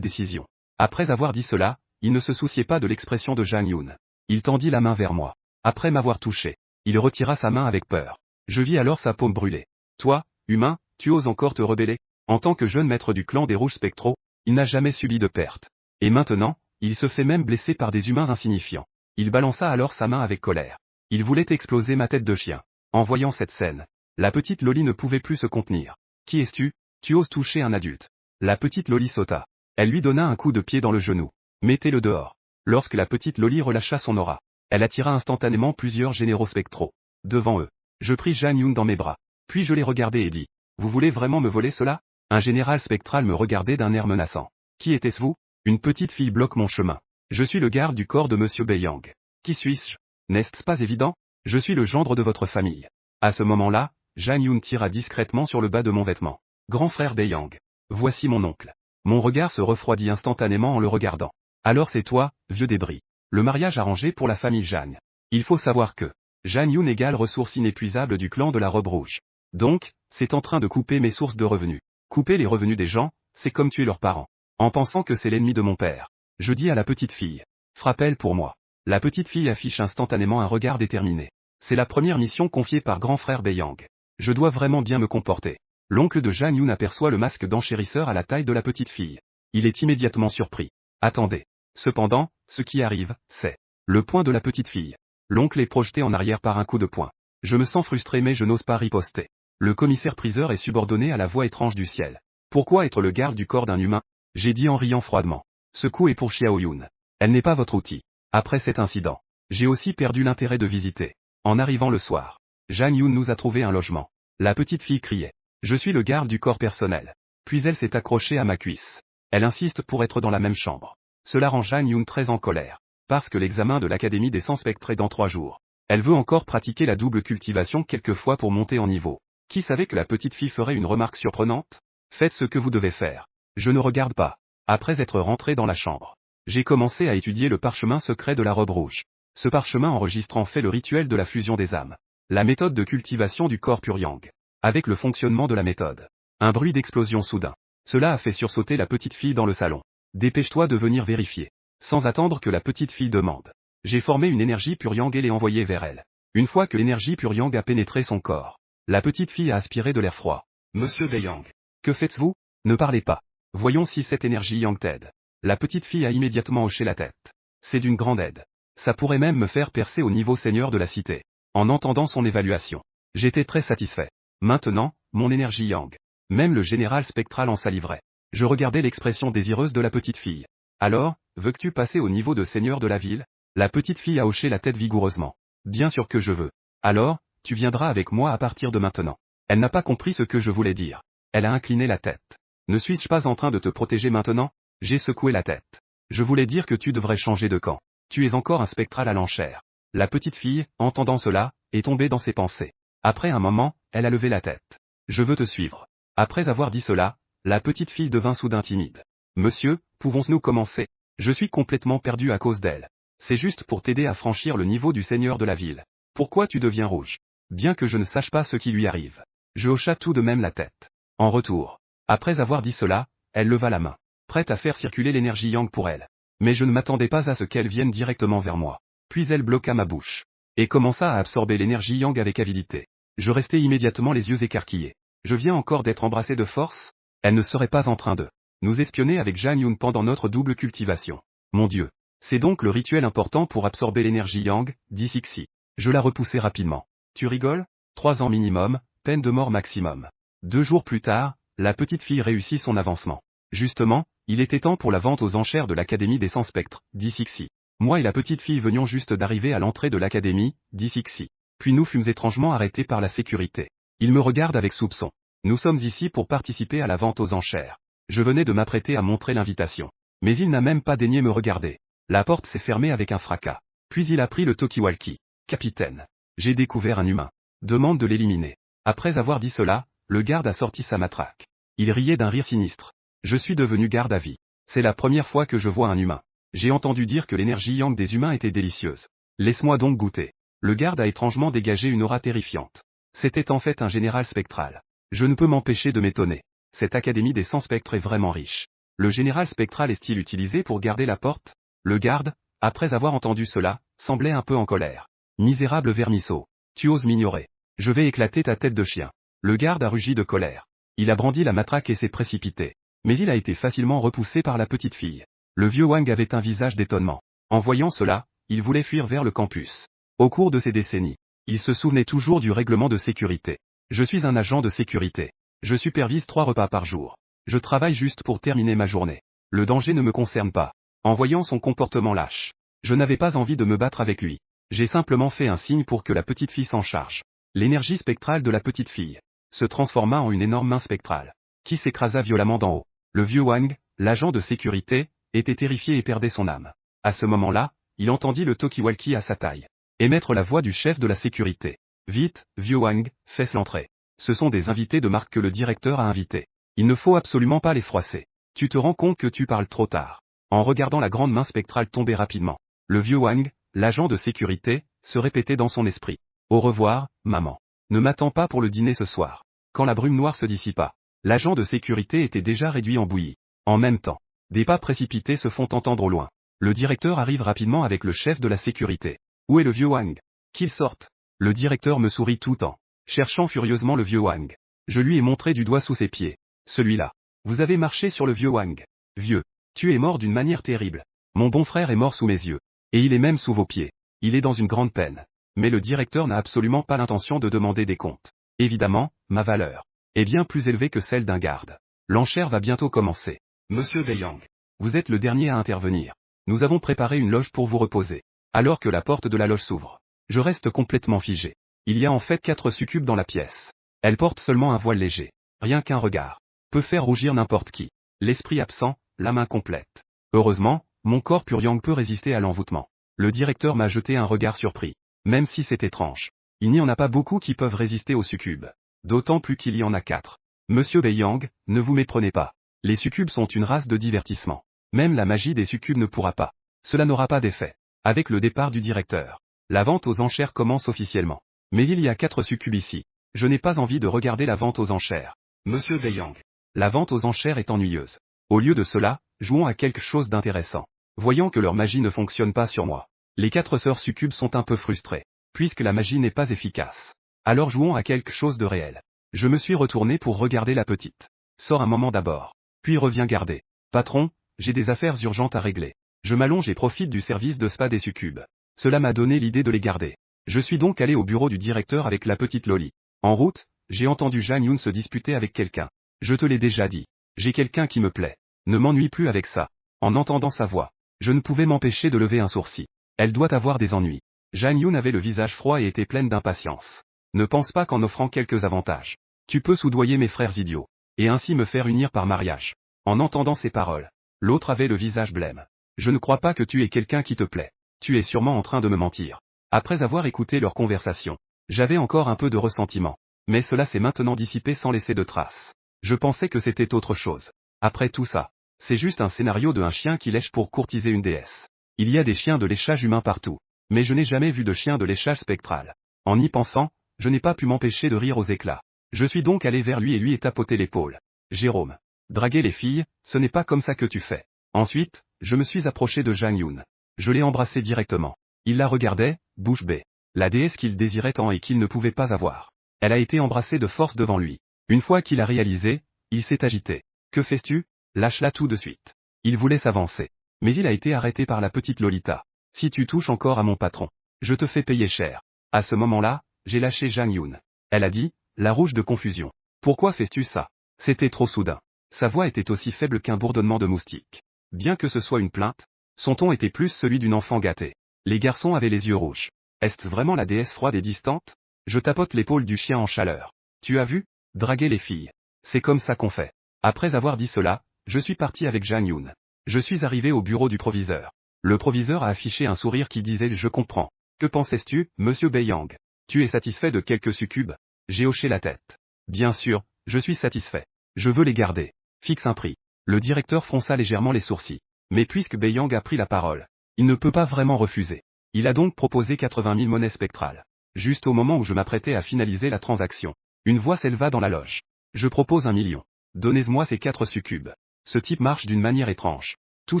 décision. Après avoir dit cela, il ne se souciait pas de l'expression de Jang Yoon. Il tendit la main vers moi. Après m'avoir touché, il retira sa main avec peur. Je vis alors sa paume brûler. Toi, humain, tu oses encore te rebeller? En tant que jeune maître du clan des rouges spectraux, il n'a jamais subi de perte. Et maintenant, il se fait même blesser par des humains insignifiants. Il balança alors sa main avec colère. Il voulait exploser ma tête de chien. En voyant cette scène, la petite Loli ne pouvait plus se contenir. Qui es-tu? Tu oses toucher un adulte. La petite Loli sauta. Elle lui donna un coup de pied dans le genou. Mettez-le dehors. Lorsque la petite Loli relâcha son aura, elle attira instantanément plusieurs généraux spectraux. Devant eux, je pris Jang Yoon dans mes bras. Puis je les regardai et dis. Vous voulez vraiment me voler cela? Un général spectral me regardait d'un air menaçant. Qui était-ce vous? Une petite fille bloque mon chemin. Je suis le garde du corps de Monsieur Beiyang. Qui suis-je? N'est-ce pas évident? Je suis le gendre de votre famille. À ce moment-là, Jang Yoon tira discrètement sur le bas de mon vêtement. Grand frère Beiyang. voici mon oncle. Mon regard se refroidit instantanément en le regardant. Alors c'est toi, vieux débris. Le mariage arrangé pour la famille Jeanne. Il faut savoir que Jeanne Yoon égale ressources inépuisables du clan de la robe rouge. Donc, c'est en train de couper mes sources de revenus. Couper les revenus des gens, c'est comme tuer leurs parents. En pensant que c'est l'ennemi de mon père. Je dis à la petite fille. Frappe-elle pour moi. La petite fille affiche instantanément un regard déterminé. C'est la première mission confiée par grand frère Beiyang. Je dois vraiment bien me comporter. L'oncle de Jeanne Yoon aperçoit le masque d'enchérisseur à la taille de la petite fille. Il est immédiatement surpris. Attendez. Cependant, ce qui arrive, c'est le poing de la petite fille. L'oncle est projeté en arrière par un coup de poing. Je me sens frustré mais je n'ose pas riposter. Le commissaire-priseur est subordonné à la voix étrange du ciel. Pourquoi être le garde du corps d'un humain? J'ai dit en riant froidement. Ce coup est pour Xiao Yun. Elle n'est pas votre outil. Après cet incident, j'ai aussi perdu l'intérêt de visiter. En arrivant le soir, Jeanne Yoon nous a trouvé un logement. La petite fille criait. Je suis le garde du corps personnel. Puis elle s'est accrochée à ma cuisse. Elle insiste pour être dans la même chambre. Cela rend Jeanne Yoon très en colère. Parce que l'examen de l'Académie des 100 spectres est dans 3 jours. Elle veut encore pratiquer la double cultivation quelques fois pour monter en niveau. Qui savait que la petite fille ferait une remarque surprenante? Faites ce que vous devez faire. Je ne regarde pas. Après être rentré dans la chambre, j'ai commencé à étudier le parchemin secret de la robe rouge. Ce parchemin enregistre en fait le rituel de la fusion des âmes. La méthode de cultivation du corps pur yang. Avec le fonctionnement de la méthode. Un bruit d'explosion soudain. Cela a fait sursauter la petite fille dans le salon. Dépêche-toi de venir vérifier. Sans attendre que la petite fille demande. J'ai formé une énergie pur yang et l'ai envoyée vers elle. Une fois que l'énergie pur yang a pénétré son corps, la petite fille a aspiré de l'air froid. Monsieur Beiyang, que faites-vous? Ne parlez pas. Voyons si cette énergie yang t'aide. La petite fille a immédiatement hoché la tête. C'est d'une grande aide. Ça pourrait même me faire percer au niveau seigneur de la cité. En entendant son évaluation, j'étais très satisfait. Maintenant, mon énergie yang. Même le général spectral en saliverait. Je regardais l'expression désireuse de la petite fille. Alors, veux-tu passer au niveau de seigneur de la ville? La petite fille a hoché la tête vigoureusement. Bien sûr que je veux. Alors, tu viendras avec moi à partir de maintenant. Elle n'a pas compris ce que je voulais dire. Elle a incliné la tête. Ne suis-je pas en train de te protéger maintenant? J'ai secoué la tête. Je voulais dire que tu devrais changer de camp. Tu es encore un spectral à l'enchère. La petite fille, entendant cela, est tombée dans ses pensées. Après un moment, elle a levé la tête. Je veux te suivre. Après avoir dit cela, la petite fille devint soudain timide. Monsieur, pouvons-nous commencer? Je suis complètement perdu à cause d'elle. C'est juste pour t'aider à franchir le niveau du seigneur de la ville. Pourquoi tu deviens rouge? Bien que je ne sache pas ce qui lui arrive. Je hocha tout de même la tête. En retour. Après avoir dit cela, elle leva la main. Prête à faire circuler l'énergie yang pour elle. Mais je ne m'attendais pas à ce qu'elle vienne directement vers moi. Puis elle bloqua ma bouche. Et commença à absorber l'énergie yang avec avidité. Je restai immédiatement les yeux écarquillés. Je viens encore d'être embrassé de force? Elle ne serait pas en train de nous espionner avec Jeanne Yoon pendant notre double cultivation. Mon Dieu. C'est donc le rituel important pour absorber l'énergie yang, dit Sixi. Je la repoussai rapidement. Tu rigoles? 3 ans minimum, peine de mort maximum. 2 jours plus tard, la petite fille réussit son avancement. Justement, il était temps pour la vente aux enchères de l'Académie des 100 spectres, dit Sixi. Moi et la petite fille venions juste d'arriver à l'entrée de l'Académie, dit Sixi. Puis nous fûmes étrangement arrêtés par la sécurité. Il me regarde avec soupçon. Nous sommes ici pour participer à la vente aux enchères. Je venais de m'apprêter à montrer l'invitation. Mais il n'a même pas daigné me regarder. La porte s'est fermée avec un fracas. Puis il a pris le talkie-walkie. Capitaine. J'ai découvert un humain. Demande de l'éliminer. Après avoir dit cela, le garde a sorti sa matraque. Il riait d'un rire sinistre. Je suis devenu garde à vie. C'est la première fois que je vois un humain. J'ai entendu dire que l'énergie yang des humains était délicieuse. Laisse-moi donc goûter. Le garde a étrangement dégagé une aura terrifiante. C'était en fait un général spectral. Je ne peux m'empêcher de m'étonner. Cette académie des 100 spectres est vraiment riche. Le général spectral est-il utilisé pour garder la porte? Le garde, après avoir entendu cela, semblait un peu en colère. Misérable vermisseau. Tu oses m'ignorer. Je vais éclater ta tête de chien. Le garde a rugi de colère. Il a brandi la matraque et s'est précipité. Mais il a été facilement repoussé par la petite fille. Le vieux Wang avait un visage d'étonnement. En voyant cela, il voulait fuir vers le campus. Au cours de ces décennies, il se souvenait toujours du règlement de sécurité. Je suis un agent de sécurité. Je supervise 3 repas par jour. Je travaille juste pour terminer ma journée. Le danger ne me concerne pas. En voyant son comportement lâche, je n'avais pas envie de me battre avec lui. J'ai simplement fait un signe pour que la petite fille s'en charge. L'énergie spectrale de la petite fille se transforma en une énorme main spectrale, qui s'écrasa violemment d'en haut. Le vieux Wang, l'agent de sécurité, était terrifié et perdait son âme. À ce moment-là, il entendit le talkie-walkie à sa taille émettre la voix du chef de la sécurité. Vite, vieux Wang, fais l'entrée. Ce sont des invités de marque que le directeur a invités. Il ne faut absolument pas les froisser. Tu te rends compte que tu parles trop tard. En regardant la grande main spectrale tomber rapidement, le vieux Wang, l'agent de sécurité, se répétait dans son esprit. Au revoir, maman. Ne m'attends pas pour le dîner ce soir. Quand la brume noire se dissipa, l'agent de sécurité était déjà réduit en bouillie. En même temps, des pas précipités se font entendre au loin. Le directeur arrive rapidement avec le chef de la sécurité. Où est le vieux Wang? Qu'il sorte. Le directeur me sourit tout en cherchant furieusement le vieux Wang. Je lui ai montré du doigt sous ses pieds. Celui-là. Vous avez marché sur le vieux Wang. Vieux. Tu es mort d'une manière terrible. Mon bon frère est mort sous mes yeux. Et il est même sous vos pieds. Il est dans une grande peine. Mais le directeur n'a absolument pas l'intention de demander des comptes. Évidemment, ma valeur est bien plus élevée que celle d'un garde. L'enchère va bientôt commencer. Monsieur Beiyang. Vous êtes le dernier à intervenir. Nous avons préparé une loge pour vous reposer. Alors que la porte de la loge s'ouvre, je reste complètement figé. Il y a en fait 4 succubes dans la pièce. Elles portent seulement un voile léger. Rien qu'un regard peut faire rougir n'importe qui. L'esprit absent, la main complète. Heureusement, mon corps pur yang peut résister à l'envoûtement. Le directeur m'a jeté un regard surpris. Même si c'est étrange. Il n'y en a pas beaucoup qui peuvent résister aux succubes. D'autant plus qu'il y en a 4. Monsieur Beiyang, ne vous méprenez pas. Les succubes sont une race de divertissement. Même la magie des succubes ne pourra pas. Cela n'aura pas d'effet. Avec le départ du directeur, la vente aux enchères commence officiellement. Mais il y a 4 succubes ici. Je n'ai pas envie de regarder la vente aux enchères. Monsieur Beiyang. La vente aux enchères est ennuyeuse. Au lieu de cela, jouons à quelque chose d'intéressant. Voyant que leur magie ne fonctionne pas sur moi. Les 4 sœurs succubes sont un peu frustrées, puisque la magie n'est pas efficace. Alors jouons à quelque chose de réel. Je me suis retourné pour regarder la petite. Sors un moment d'abord. Puis reviens garder. Patron, j'ai des affaires urgentes à régler. Je m'allonge et profite du service de spa des succubes. Cela m'a donné l'idée de les garder. Je suis donc allé au bureau du directeur avec la petite Loli. En route, j'ai entendu Jang Yoon se disputer avec quelqu'un. Je te l'ai déjà dit. J'ai quelqu'un qui me plaît. Ne m'ennuie plus avec ça. En entendant sa voix, je ne pouvais m'empêcher de lever un sourcil. Elle doit avoir des ennuis. Jang Yoon avait le visage froid et était pleine d'impatience. Ne pense pas qu'en offrant quelques avantages, tu peux soudoyer mes frères idiots, et ainsi me faire unir par mariage. En entendant ces paroles, l'autre avait le visage blême. Je ne crois pas que tu aies quelqu'un qui te plaît. Tu es sûrement en train de me mentir. Après avoir écouté leur conversation, j'avais encore un peu de ressentiment. Mais cela s'est maintenant dissipé sans laisser de traces. Je pensais que c'était autre chose. Après tout ça, c'est juste un scénario de un chien qui lèche pour courtiser une déesse. Il y a des chiens de léchage humain partout. Mais je n'ai jamais vu de chien de léchage spectral. En y pensant, je n'ai pas pu m'empêcher de rire aux éclats. Je suis donc allé vers lui et lui ai tapoté l'épaule. Jérôme. Draguer les filles, ce n'est pas comme ça que tu fais. Ensuite, je me suis approché de Jang Yoon. Je l'ai embrassé directement. Il la regardait, bouche bée. La déesse qu'il désirait tant et qu'il ne pouvait pas avoir. Elle a été embrassée de force devant lui. Une fois qu'il a réalisé, il s'est agité. Que fais-tu? Lâche-la tout de suite. Il voulait s'avancer. Mais il a été arrêté par la petite Lolita. Si tu touches encore à mon patron, je te fais payer cher. À ce moment-là, j'ai lâché Jang Yoon. Elle a dit, la rouge de confusion. Pourquoi fais-tu ça? C'était trop soudain. Sa voix était aussi faible qu'un bourdonnement de moustique. Bien que ce soit une plainte, son ton était plus celui d'une enfant gâtée. Les garçons avaient les yeux rouges. Est-ce vraiment la déesse froide et distante? Je tapote l'épaule du chien en chaleur. Tu as vu? Draguer les filles. C'est comme ça qu'on fait. Après avoir dit cela, je suis parti avec Jang Yoon. Je suis arrivé au bureau du proviseur. Le proviseur a affiché un sourire qui disait « Je comprends. Que pensais-tu, monsieur Beiyang? Tu es satisfait de quelques succubes ?» J'ai hoché la tête. Bien sûr, je suis satisfait. Je veux les garder. Fixe un prix. Le directeur fronça légèrement les sourcils. Mais puisque Beiyang a pris la parole, il ne peut pas vraiment refuser. Il a donc proposé 80 000 monnaies spectrales. Juste au moment où je m'apprêtais à finaliser la transaction, une voix s'éleva dans la loge. Je propose 1 million. Donnez-moi ces 4 succubes. Ce type marche d'une manière étrange. Tout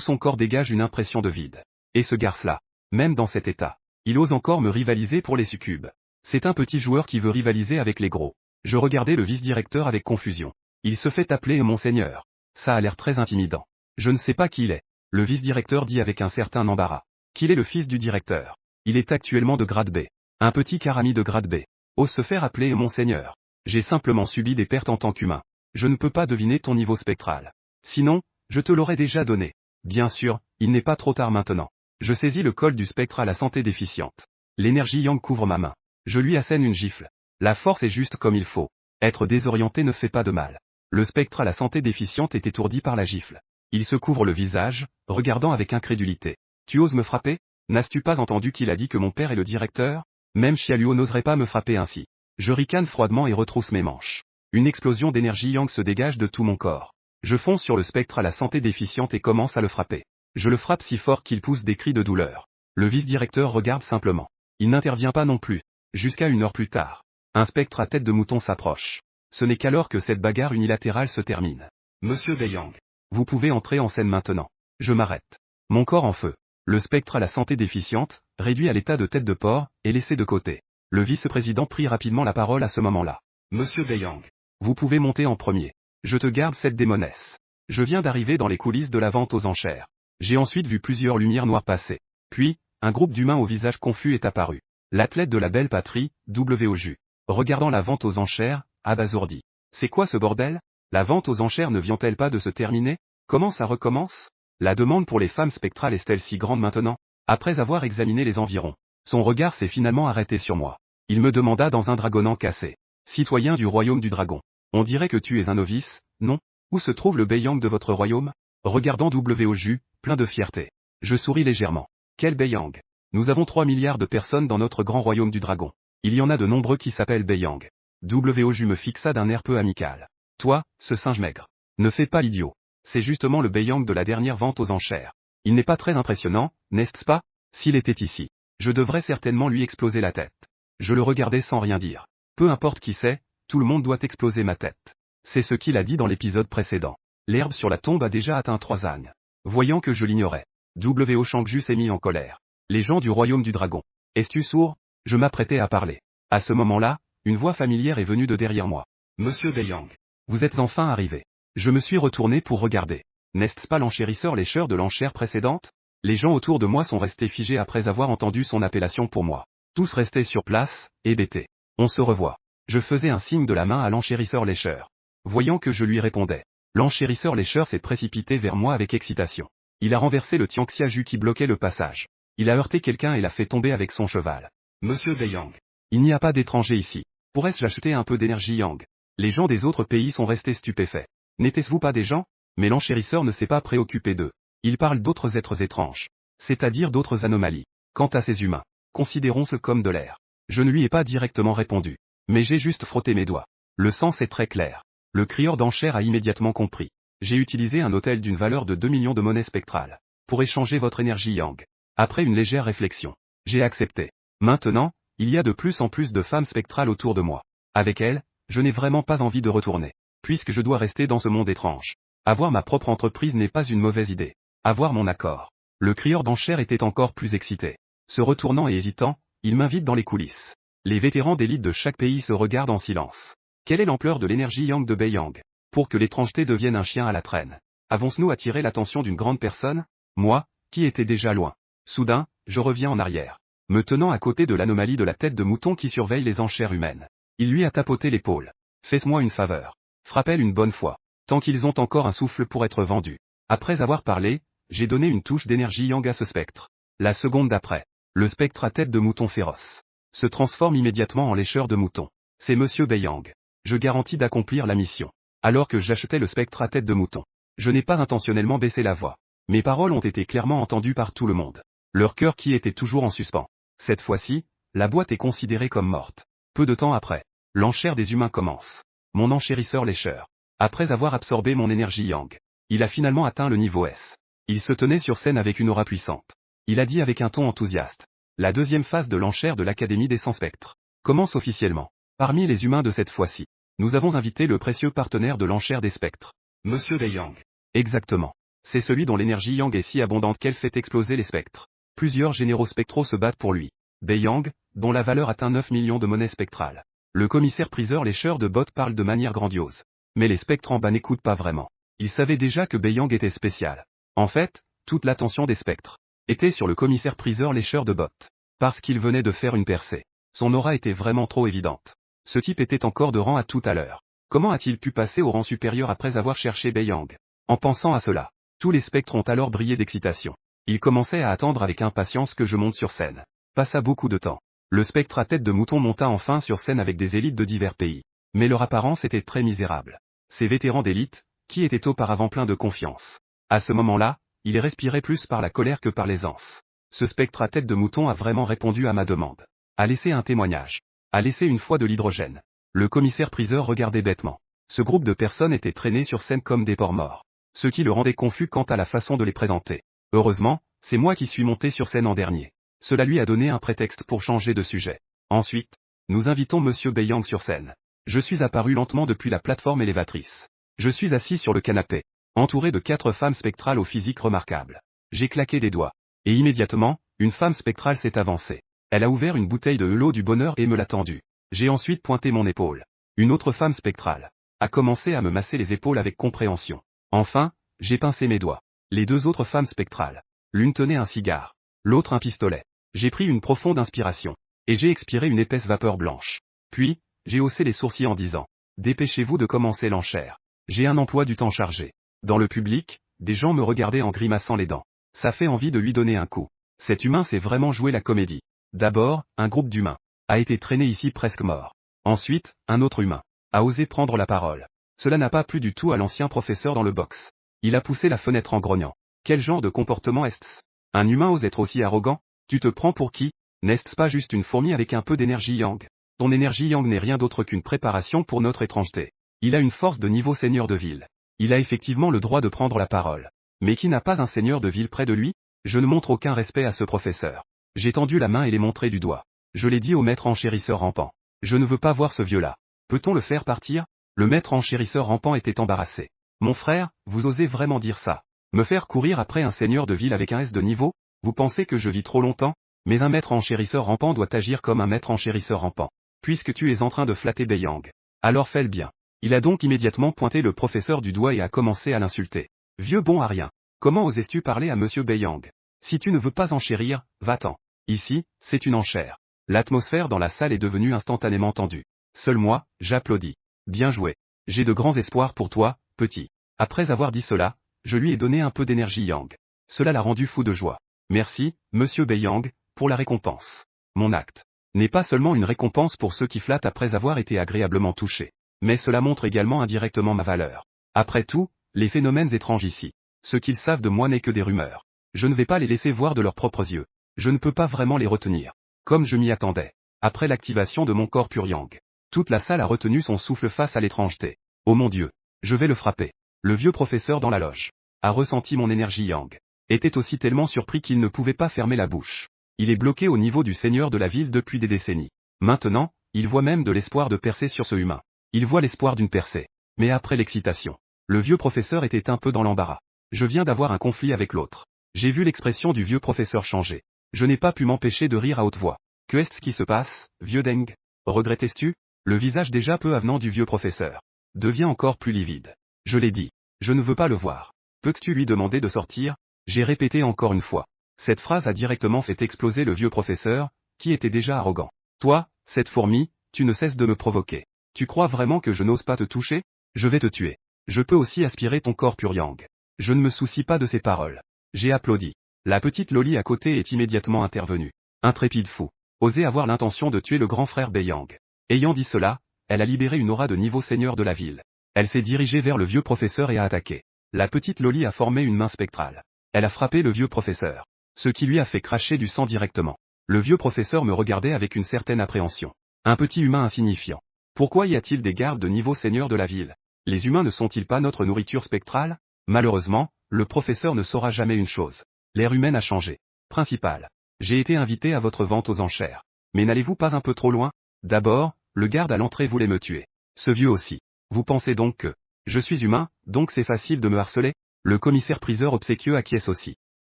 son corps dégage une impression de vide. Et ce garce-là, même dans cet état, il ose encore me rivaliser pour les succubes. C'est un petit joueur qui veut rivaliser avec les gros. Je regardais le vice-directeur avec confusion. Il se fait appeler Monseigneur. Ça a l'air très intimidant. Je ne sais pas qui il est. Le vice-directeur dit avec un certain embarras qu'il est le fils du directeur. Il est actuellement de grade B. Un petit carami de grade B ose se faire appeler Monseigneur. J'ai simplement subi des pertes en tant qu'humain. Je ne peux pas deviner ton niveau spectral. Sinon, je te l'aurais déjà donné. Bien sûr, il n'est pas trop tard maintenant. Je saisis le col du spectre à la santé déficiente. L'énergie yang couvre ma main. Je lui assène une gifle. La force est juste comme il faut. Être désorienté ne fait pas de mal. Le spectre à la santé déficiente est étourdi par la gifle. Il se couvre le visage, regardant avec incrédulité. Tu oses me frapper? N'as-tu pas entendu qu'il a dit que mon père est le directeur? Même Xiaoluo n'oserait pas me frapper ainsi. Je ricane froidement et retrousse mes manches. Une explosion d'énergie yang se dégage de tout mon corps. Je fonce sur le spectre à la santé déficiente et commence à le frapper. Je le frappe si fort qu'il pousse des cris de douleur. Le vice-directeur regarde simplement. Il n'intervient pas non plus. Jusqu'à 1 heure plus tard. Un spectre à tête de mouton s'approche. Ce n'est qu'alors que cette bagarre unilatérale se termine. Monsieur Beiyang. Vous pouvez entrer en scène maintenant. Je m'arrête. Mon corps en feu. Le spectre à la santé déficiente, réduit à l'état de tête de porc, est laissé de côté. Le vice-président prit rapidement la parole à ce moment-là. Monsieur Beiyang. Vous pouvez monter en premier. Je te garde cette démonesse. Je viens d'arriver dans les coulisses de la vente aux enchères. J'ai ensuite vu plusieurs lumières noires passer. Puis, un groupe d'humains au visage confus est apparu. L'athlète de la belle patrie, W.O.J. Regardant la vente aux enchères, abasourdi. C'est quoi ce bordel? La vente aux enchères ne vient-elle pas de se terminer? Comment ça recommence? La demande pour les femmes spectrales est-elle si grande maintenant? Après avoir examiné les environs, son regard s'est finalement arrêté sur moi. Il me demanda dans un dragonnant cassé. Citoyen du royaume du dragon. On dirait que tu es un novice, non? Où se trouve le Beiyang de votre royaume? Regardant W.O.J., plein de fierté. Je souris légèrement. Quel Beiyang? Nous avons 3 milliards de personnes dans notre grand royaume du dragon. Il y en a de nombreux qui s'appellent Beiyang. W.O.J. me fixa d'un air peu amical. Toi, ce singe maigre. Ne fais pas l'idiot. C'est justement le Beiyang de la dernière vente aux enchères. Il n'est pas très impressionnant, n'est-ce pas? S'il était ici, je devrais certainement lui exploser la tête. Je le regardais sans rien dire. Peu importe qui c'est, tout le monde doit exploser ma tête. C'est ce qu'il a dit dans l'épisode précédent. L'herbe sur la tombe a déjà atteint 3 ânes. Voyant que je l'ignorais, W.O. Shangju s'est mis en colère. Les gens du royaume du dragon. Es-tu sourd? Je m'apprêtais à parler. À ce moment-là, une voix familière est venue de derrière moi. Monsieur Beiyang. Vous êtes enfin arrivé. Je me suis retourné pour regarder. N'est-ce pas l'enchérisseur lécheur de l'enchère précédente? Les gens autour de moi sont restés figés après avoir entendu son appellation pour moi. Tous restaient sur place, hébétés. On se revoit. Je faisais un signe de la main à l'enchérisseur lécheur. Voyant que je lui répondais. L'enchérisseur lécheur s'est précipité vers moi avec excitation. Il a renversé le Tianxiaju qui bloquait le passage. Il a heurté quelqu'un et l'a fait tomber avec son cheval. Monsieur Beiyang. Il n'y a pas d'étranger ici. Pourrais-je acheter un peu d'énergie yang? Les gens des autres pays sont restés stupéfaits. N'étiez-vous pas des gens? Mais l'enchérisseur ne s'est pas préoccupé d'eux. Il parle d'autres êtres étranges. C'est-à-dire d'autres anomalies. Quant à ces humains, considérons-ce comme de l'air. Je ne lui ai pas directement répondu. Mais j'ai juste frotté mes doigts. Le sens est très clair. Le crieur d'enchères a immédiatement compris. J'ai utilisé un hôtel d'une valeur de 2 millions de monnaies spectrales. Pour échanger votre énergie yang. Après une légère réflexion, j'ai accepté. Maintenant, il y a de plus en plus de femmes spectrales autour de moi. Avec elles, je n'ai vraiment pas envie de retourner. Puisque je dois rester dans ce monde étrange. Avoir ma propre entreprise n'est pas une mauvaise idée. Avoir mon accord. Le crieur d'enchères était encore plus excité. Se retournant et hésitant, il m'invite dans les coulisses. Les vétérans d'élite de chaque pays se regardent en silence. Quelle est l'ampleur de l'énergie yang de Beiyang? Pour que l'étrangeté devienne un chien à la traîne. Avons-nous attiré l'attention d'une grande personne? Moi, qui étais déjà loin. Soudain, je reviens en arrière. Me tenant à côté de l'anomalie de la tête de mouton qui surveille les enchères humaines. Il lui a tapoté l'épaule. Fais-moi une faveur. Frappe-le une bonne fois. Tant qu'ils ont encore un souffle pour être vendus. Après avoir parlé, j'ai donné une touche d'énergie yang à ce spectre. La seconde d'après, le spectre à tête de mouton féroce se transforme immédiatement en lécheur de mouton. C'est Monsieur Beiyang. Je garantis d'accomplir la mission. Alors que j'achetais le spectre à tête de mouton, je n'ai pas intentionnellement baissé la voix. Mes paroles ont été clairement entendues par tout le monde. Leur cœur qui était toujours en suspens. Cette fois-ci, la boîte est considérée comme morte. Peu de temps après, l'enchère des humains commence. Mon enchérisseur lécheur. Après avoir absorbé mon énergie yang, il a finalement atteint le niveau S. Il se tenait sur scène avec une aura puissante. Il a dit avec un ton enthousiaste. La deuxième phase de l'enchère de l'Académie des 100 spectres commence officiellement. Parmi les humains de cette fois-ci, nous avons invité le précieux partenaire de l'enchère des spectres. Monsieur Beiyang. Exactement. C'est celui dont l'énergie yang est si abondante qu'elle fait exploser les spectres. Plusieurs généraux spectraux se battent pour lui. Beiyang, dont la valeur atteint 9 millions de monnaies spectrales. Le commissaire-priseur lécheur de bottes parle de manière grandiose. Mais les spectres en bas n'écoutent pas vraiment. Ils savaient déjà que Beiyang était spécial. En fait, toute l'attention des spectres était sur le commissaire-priseur lécheur de bottes. Parce qu'il venait de faire une percée. Son aura était vraiment trop évidente. Ce type était encore de rang à tout à l'heure. Comment a-t-il pu passer au rang supérieur après avoir cherché Beiyang? En pensant à cela, tous les spectres ont alors brillé d'excitation. Ils commençaient à attendre avec impatience que je monte sur scène. Passa beaucoup de temps. Le spectre à tête de mouton monta enfin sur scène avec des élites de divers pays. Mais leur apparence était très misérable. Ces vétérans d'élite, qui étaient auparavant pleins de confiance. À ce moment-là, ils respiraient plus par la colère que par l'aisance. Ce spectre à tête de mouton a vraiment répondu à ma demande. A laissé un témoignage. A laissé une fois de l'hydrogène. Le commissaire-priseur regardait bêtement. Ce groupe de personnes était traîné sur scène comme des porcs morts. Ce qui le rendait confus quant à la façon de les présenter. Heureusement, c'est moi qui suis monté sur scène en dernier. Cela lui a donné un prétexte pour changer de sujet. Ensuite, nous invitons Monsieur Beiyang sur scène. Je suis apparu lentement depuis la plateforme élévatrice. Je suis assis sur le canapé, entouré de 4 femmes spectrales au physique remarquable. J'ai claqué des doigts. Et immédiatement, une femme spectrale s'est avancée. Elle a ouvert une bouteille de l'eau du bonheur et me l'a tendue. J'ai ensuite pointé mon épaule. Une autre femme spectrale a commencé à me masser les épaules avec compréhension. Enfin, j'ai pincé mes doigts. Les 2 autres femmes spectrales. L'une tenait un cigare, l'autre un pistolet. J'ai pris une profonde inspiration. Et j'ai expiré une épaisse vapeur blanche. Puis, j'ai haussé les sourcils en disant, dépêchez-vous de commencer l'enchère. J'ai un emploi du temps chargé. Dans le public, des gens me regardaient en grimaçant les dents. Ça fait envie de lui donner un coup. Cet humain s'est vraiment joué la comédie. D'abord, un groupe d'humains a été traîné ici presque mort. Ensuite, un autre humain a osé prendre la parole. Cela n'a pas plu du tout à l'ancien professeur dans le box. Il a poussé la fenêtre en grognant. Quel genre de comportement est-ce? Un humain ose être aussi arrogant? Tu te prends pour qui? N'est-ce pas juste une fourmi avec un peu d'énergie yang? Ton énergie yang n'est rien d'autre qu'une préparation pour notre étrangeté. Il a une force de niveau seigneur de ville. Il a effectivement le droit de prendre la parole. Mais qui n'a pas un seigneur de ville près de lui? Je ne montre aucun respect à ce professeur. J'ai tendu la main et l'ai montré du doigt. Je l'ai dit au maître enchérisseur rampant. Je ne veux pas voir ce vieux-là. Peut-on le faire partir? Le maître enchérisseur rampant était embarrassé. Mon frère, vous osez vraiment dire ça? Me faire courir après un seigneur de ville avec un S de niveau? Vous pensez que je vis trop longtemps? Mais un maître enchérisseur rampant doit agir comme un maître enchérisseur rampant. Puisque tu es en train de flatter Beiyang. Alors fais le bien. Il a donc immédiatement pointé le professeur du doigt et a commencé à l'insulter. Vieux bon à rien. Comment osais-tu parler à Monsieur Beiyang? Si tu ne veux pas enchérir, va-t'en. Ici, c'est une enchère. L'atmosphère dans la salle est devenue instantanément tendue. Seul moi, j'applaudis. Bien joué. J'ai de grands espoirs pour toi, petit. Après avoir dit cela, je lui ai donné un peu d'énergie yang. Cela l'a rendu fou de joie. Merci, Monsieur Beiyang, pour la récompense. Mon acte n'est pas seulement une récompense pour ceux qui flattent après avoir été agréablement touchés. Mais cela montre également indirectement ma valeur. Après tout, les phénomènes étranges ici. Ce qu'ils savent de moi n'est que des rumeurs. Je ne vais pas les laisser voir de leurs propres yeux. Je ne peux pas vraiment les retenir. Comme je m'y attendais. Après l'activation de mon corps pur yang. Toute la salle a retenu son souffle face à l'étrangeté. Oh mon Dieu. Je vais le frapper. Le vieux professeur dans la loge a ressenti mon énergie yang. Était aussi tellement surpris qu'il ne pouvait pas fermer la bouche. Il est bloqué au niveau du seigneur de la ville depuis des décennies. Maintenant, il voit même de l'espoir de percer sur ce humain. Il voit l'espoir d'une percée. Mais après l'excitation, le vieux professeur était un peu dans l'embarras. Je viens d'avoir un conflit avec l'autre. J'ai vu l'expression du vieux professeur changer. Je n'ai pas pu m'empêcher de rire à haute voix. Que est-ce qui se passe, vieux Deng? Regrettais-tu? Le visage déjà peu avenant du vieux professeur devient encore plus livide. Je l'ai dit. Je ne veux pas le voir. Peux-tu lui demander de sortir? J'ai répété encore une fois. Cette phrase a directement fait exploser le vieux professeur, qui était déjà arrogant. Toi, cette fourmi, tu ne cesses de me provoquer. Tu crois vraiment que je n'ose pas te toucher? Je vais te tuer. Je peux aussi aspirer ton corps pur yang. Je ne me soucie pas de ces paroles. J'ai applaudi. La petite Loli à côté est immédiatement intervenue. Intrépide fou. Osait avoir l'intention de tuer le grand frère Beiyang. Ayant dit cela, elle a libéré une aura de niveau seigneur de la ville. Elle s'est dirigée vers le vieux professeur et a attaqué. La petite Loli a formé une main spectrale. Elle a frappé le vieux professeur. Ce qui lui a fait cracher du sang directement. Le vieux professeur me regardait avec une certaine appréhension. Un petit humain insignifiant. Pourquoi y a-t-il des gardes de niveau seigneur de la ville? Les humains ne sont-ils pas notre nourriture spectrale? Malheureusement, le professeur ne saura jamais une chose. L'ère humaine a changé. Principal. J'ai été invité à votre vente aux enchères. Mais n'allez-vous pas un peu trop loin? D'abord, le garde à l'entrée voulait me tuer. Ce vieux aussi. Vous pensez donc que je suis humain, donc c'est facile de me harceler? Le commissaire-priseur obséquieux acquiesce aussi.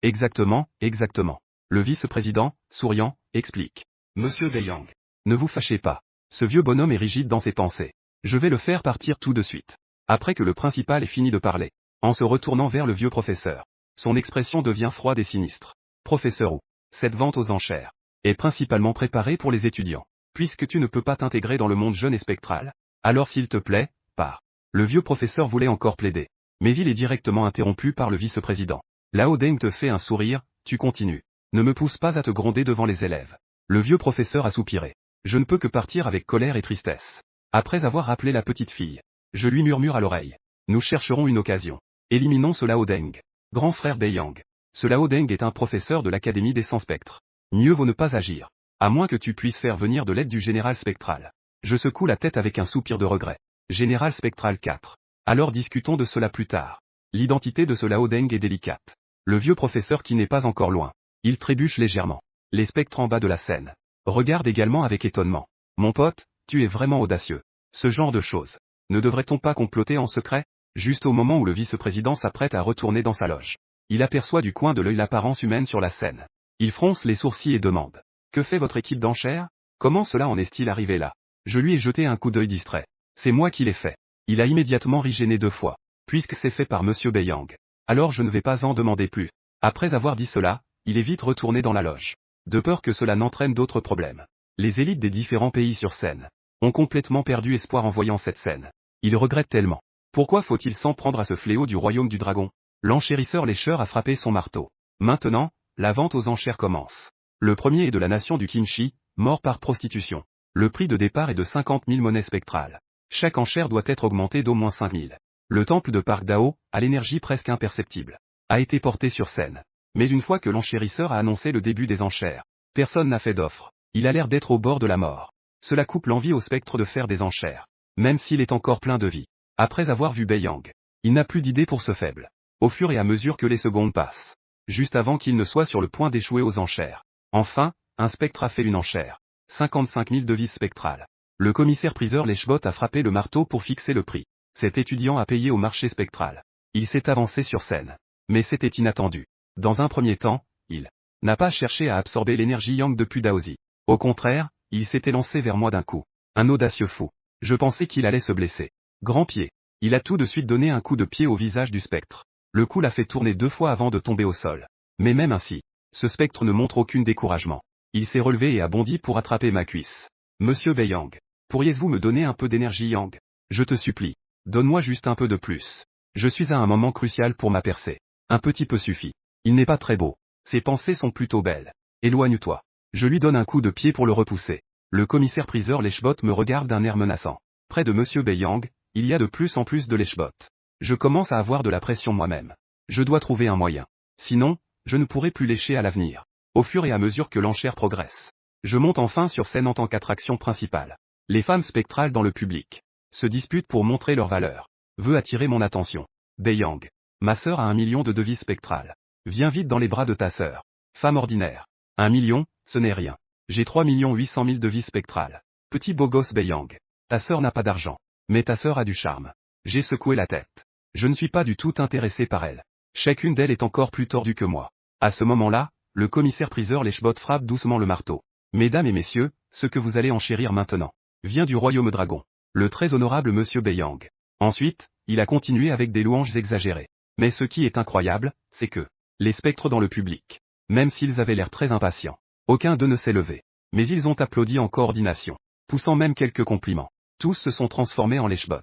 Exactement, exactement. Le vice-président, souriant, explique. Monsieur Beiyang. Ne vous fâchez pas. Ce vieux bonhomme est rigide dans ses pensées. Je vais le faire partir tout de suite. Après que le principal ait fini de parler. En se retournant vers le vieux professeur. Son expression devient froide et sinistre. Professeur ou, cette vente aux enchères est principalement préparée pour les étudiants. Puisque tu ne peux pas t'intégrer dans le monde jeune et spectral, alors s'il te plaît, pars. Le vieux professeur voulait encore plaider. Mais il est directement interrompu par le vice-président. Lao Deng te fait un sourire, tu continues. Ne me pousse pas à te gronder devant les élèves. Le vieux professeur a soupiré. Je ne peux que partir avec colère et tristesse. Après avoir rappelé la petite fille, je lui murmure à l'oreille. Nous chercherons une occasion. Éliminons ce Lao Deng. Grand frère Beiyang. Ce Lao Deng est un professeur de l'Académie des 100 spectres. Mieux vaut ne pas agir. À moins que tu puisses faire venir de l'aide du général spectral. Je secoue la tête avec un soupir de regret. Général Spectral 4. Alors discutons de cela plus tard. L'identité de ce Lao Deng est délicate. Le vieux professeur qui n'est pas encore loin. Il trébuche légèrement. Les spectres en bas de la scène regardent également avec étonnement. Mon pote, tu es vraiment audacieux. Ce genre de choses. Ne devrait-on pas comploter en secret? Juste au moment où le vice-président s'apprête à retourner dans sa loge. Il aperçoit du coin de l'œil l'apparence humaine sur la scène. Il fronce les sourcils et demande. Que fait votre équipe d'enchères? Comment cela en est-il arrivé là? Je lui ai jeté un coup d'œil distrait. C'est moi qui l'ai fait. Il a immédiatement rigéné 2 fois. Puisque c'est fait par Monsieur Beiyang. Alors je ne vais pas en demander plus. Après avoir dit cela, il est vite retourné dans la loge. De peur que cela n'entraîne d'autres problèmes. Les élites des différents pays sur scène ont complètement perdu espoir en voyant cette scène. Ils regrettent tellement. Pourquoi faut-il s'en prendre à ce fléau du royaume du dragon? L'enchérisseur lécheur a frappé son marteau. Maintenant, la vente aux enchères commence. Le premier est de la nation du Kimchi, mort par prostitution. Le prix de départ est de 50 000 monnaies spectrales. Chaque enchère doit être augmentée d'au moins 5 000. Le temple de Park Dao, à l'énergie presque imperceptible, a été porté sur scène. Mais une fois que l'enchérisseur a annoncé le début des enchères, personne n'a fait d'offre. Il a l'air d'être au bord de la mort. Cela coupe l'envie au spectre de faire des enchères. Même s'il est encore plein de vie. Après avoir vu Beiyang, il n'a plus d'idée pour ce faible. Au fur et à mesure que les secondes passent. Juste avant qu'il ne soit sur le point d'échouer aux enchères. Enfin, un spectre a fait une enchère. 55 000 devises spectrales. Le commissaire-priseur Leshbot a frappé le marteau pour fixer le prix. Cet étudiant a payé au marché spectral. Il s'est avancé sur scène. Mais c'était inattendu. Dans un premier temps, il n'a pas cherché à absorber l'énergie Yang depuis Daozi. Au contraire, il s'était lancé vers moi d'un coup. Un audacieux fou. Je pensais qu'il allait se blesser. Grand pied. Il a tout de suite donné un coup de pied au visage du spectre. Le coup l'a fait tourner 2 fois avant de tomber au sol. Mais même ainsi, ce spectre ne montre aucun découragement. Il s'est relevé et a bondi pour attraper ma cuisse. Monsieur Beiyang, pourriez-vous me donner un peu d'énergie Yang? Je te supplie. Donne-moi juste un peu de plus. Je suis à un moment crucial pour ma percée. Un petit peu suffit. Il n'est pas très beau. Ses pensées sont plutôt belles. Éloigne-toi. Je lui donne un coup de pied pour le repousser. Le commissaire-priseur Leshbot me regarde d'un air menaçant. Près de Monsieur Beiyang, il y a de plus en plus de Leshbot. Je commence à avoir de la pression moi-même. Je dois trouver un moyen. Sinon, je ne pourrai plus lécher à l'avenir. Au fur et à mesure que l'enchère progresse. Je monte enfin sur scène en tant qu'attraction principale. Les femmes spectrales dans le public se disputent pour montrer leur valeur. Veut attirer mon attention. Beiyang. Ma sœur a 1 million de devises spectrales. Viens vite dans les bras de ta sœur. Femme ordinaire. 1 million, ce n'est rien. J'ai 3 800 000 devises spectrales. Petit beau gosse Beiyang. Ta sœur n'a pas d'argent. Mais ta sœur a du charme. J'ai secoué la tête. Je ne suis pas du tout intéressé par elle. Chacune d'elles est encore plus tordue que moi. À ce moment-là, le commissaire-priseur Leshbot frappe doucement le marteau. Mesdames et messieurs, ce que vous allez enchérir maintenant vient du royaume dragon. Le très honorable Monsieur Beiyang. Ensuite, il a continué avec des louanges exagérées. Mais ce qui est incroyable, c'est que les spectres dans le public, même s'ils avaient l'air très impatients, aucun d'eux ne s'est levé. Mais ils ont applaudi en coordination, poussant même quelques compliments. Tous se sont transformés en Leshbot.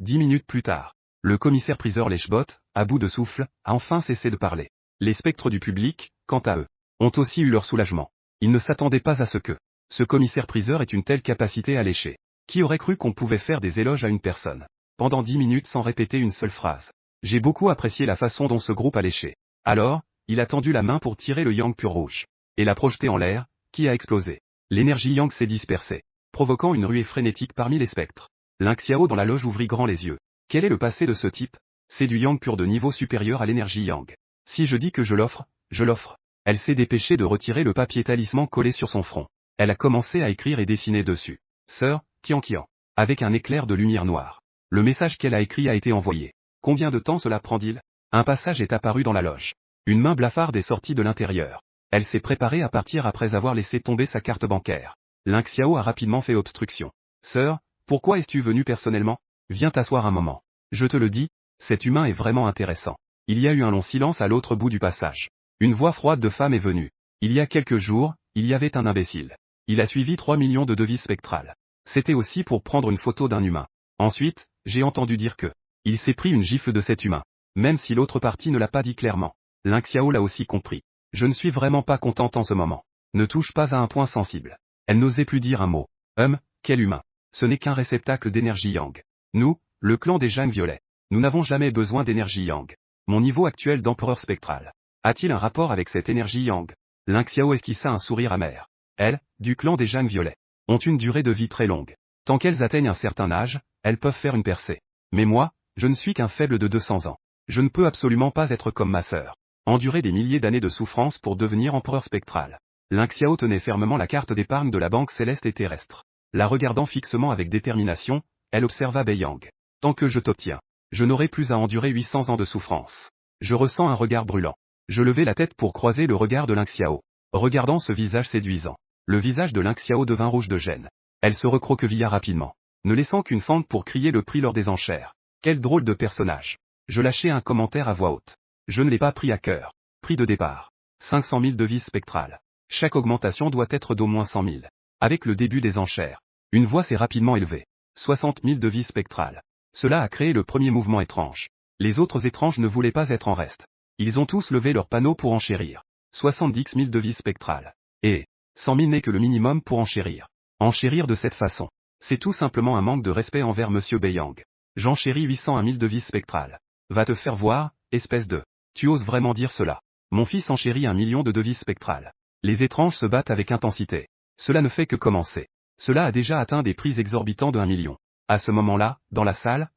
10 minutes plus tard, le commissaire-priseur Leshbot, à bout de souffle, a enfin cessé de parler. Les spectres du public, quant à eux, ont aussi eu leur soulagement. Ils ne s'attendaient pas à ce que ce commissaire-priseur ait une telle capacité à lécher. Qui aurait cru qu'on pouvait faire des éloges à une personne pendant 10 minutes sans répéter une seule phrase? J'ai beaucoup apprécié la façon dont ce groupe a léché. Alors, il a tendu la main pour tirer le Yang pur rouge et l'a projeté en l'air, qui a explosé. L'énergie Yang s'est dispersée, provoquant une ruée frénétique parmi les spectres. Lin Xiao dans la loge ouvrit grand les yeux. Quel est le passé de ce type? C'est du Yang pur de niveau supérieur à l'énergie Yang. Si je dis que je l'offre, je l'offre. Elle s'est dépêchée de retirer le papier talisman collé sur son front. Elle a commencé à écrire et dessiner dessus. Sœur, Qian. Avec un éclair de lumière noire. Le message qu'elle a écrit a été envoyé. Combien de temps cela prend-il? Un passage est apparu dans la loge. Une main blafarde est sortie de l'intérieur. Elle s'est préparée à partir après avoir laissé tomber sa carte bancaire. Lin Xiao a rapidement fait obstruction. Sœur, pourquoi es-tu venue personnellement? Viens t'asseoir un moment. Je te le dis, cet humain est vraiment intéressant. Il y a eu un long silence à l'autre bout du passage. Une voix froide de femme est venue. Il y a quelques jours, il y avait un imbécile. Il a suivi 3 millions de devises spectrales. C'était aussi pour prendre une photo d'un humain. Ensuite, j'ai entendu dire que il s'est pris une gifle de cet humain. Même si l'autre partie ne l'a pas dit clairement. Lin Xiao l'a aussi compris. Je ne suis vraiment pas contente en ce moment. Ne touche pas à un point sensible. Elle n'osait plus dire un mot. Quel humain. Ce n'est qu'un réceptacle d'énergie Yang. Nous, le clan des Zhang Violets. Nous n'avons jamais besoin d'énergie Yang. Mon niveau actuel d'empereur spectral a-t-il un rapport avec cette énergie Yang? Lin Xiao esquissa un sourire amer. Elles, du clan des Zhang Violets, ont une durée de vie très longue. Tant qu'elles atteignent un certain âge, elles peuvent faire une percée. Mais moi, je ne suis qu'un faible de 200 ans. Je ne peux absolument pas être comme ma sœur. Endurer des milliers d'années de souffrance pour devenir empereur spectral. Lin Xiao tenait fermement la carte d'épargne de la banque céleste et terrestre. La regardant fixement avec détermination, elle observa Bei Yang. Tant que je t'obtiens, je n'aurai plus à endurer 800 ans de souffrance. Je ressens un regard brûlant. Je levai la tête pour croiser le regard de Lin Xiao. Regardant ce visage séduisant, le visage de Lin Xiao devint rouge de gêne. Elle se recroquevilla rapidement, ne laissant qu'une fente pour crier le prix lors des enchères. Quel drôle de personnage. Je lâchai un commentaire à voix haute. Je ne l'ai pas pris à cœur. Prix de départ. 500 000 devises spectrales. Chaque augmentation doit être d'au moins 100 000. Avec le début des enchères, une voix s'est rapidement élevée. 60 000 devises spectrales. Cela a créé le premier mouvement étrange. Les autres étranges ne voulaient pas être en reste. Ils ont tous levé leurs panneaux pour enchérir. 70 000 devises spectrales. Et 100 000 n'est que le minimum pour enchérir. Enchérir de cette façon, c'est tout simplement un manque de respect envers Monsieur Bei Yang. J'enchéris 800 à 1000 devises spectrales. Va te faire voir, espèce de... Tu oses vraiment dire cela. Mon fils enchérit 1 million de devises spectrales. Les étranges se battent avec intensité. Cela ne fait que commencer. Cela a déjà atteint des prix exorbitants de 1 million. À ce moment-là, dans la salle,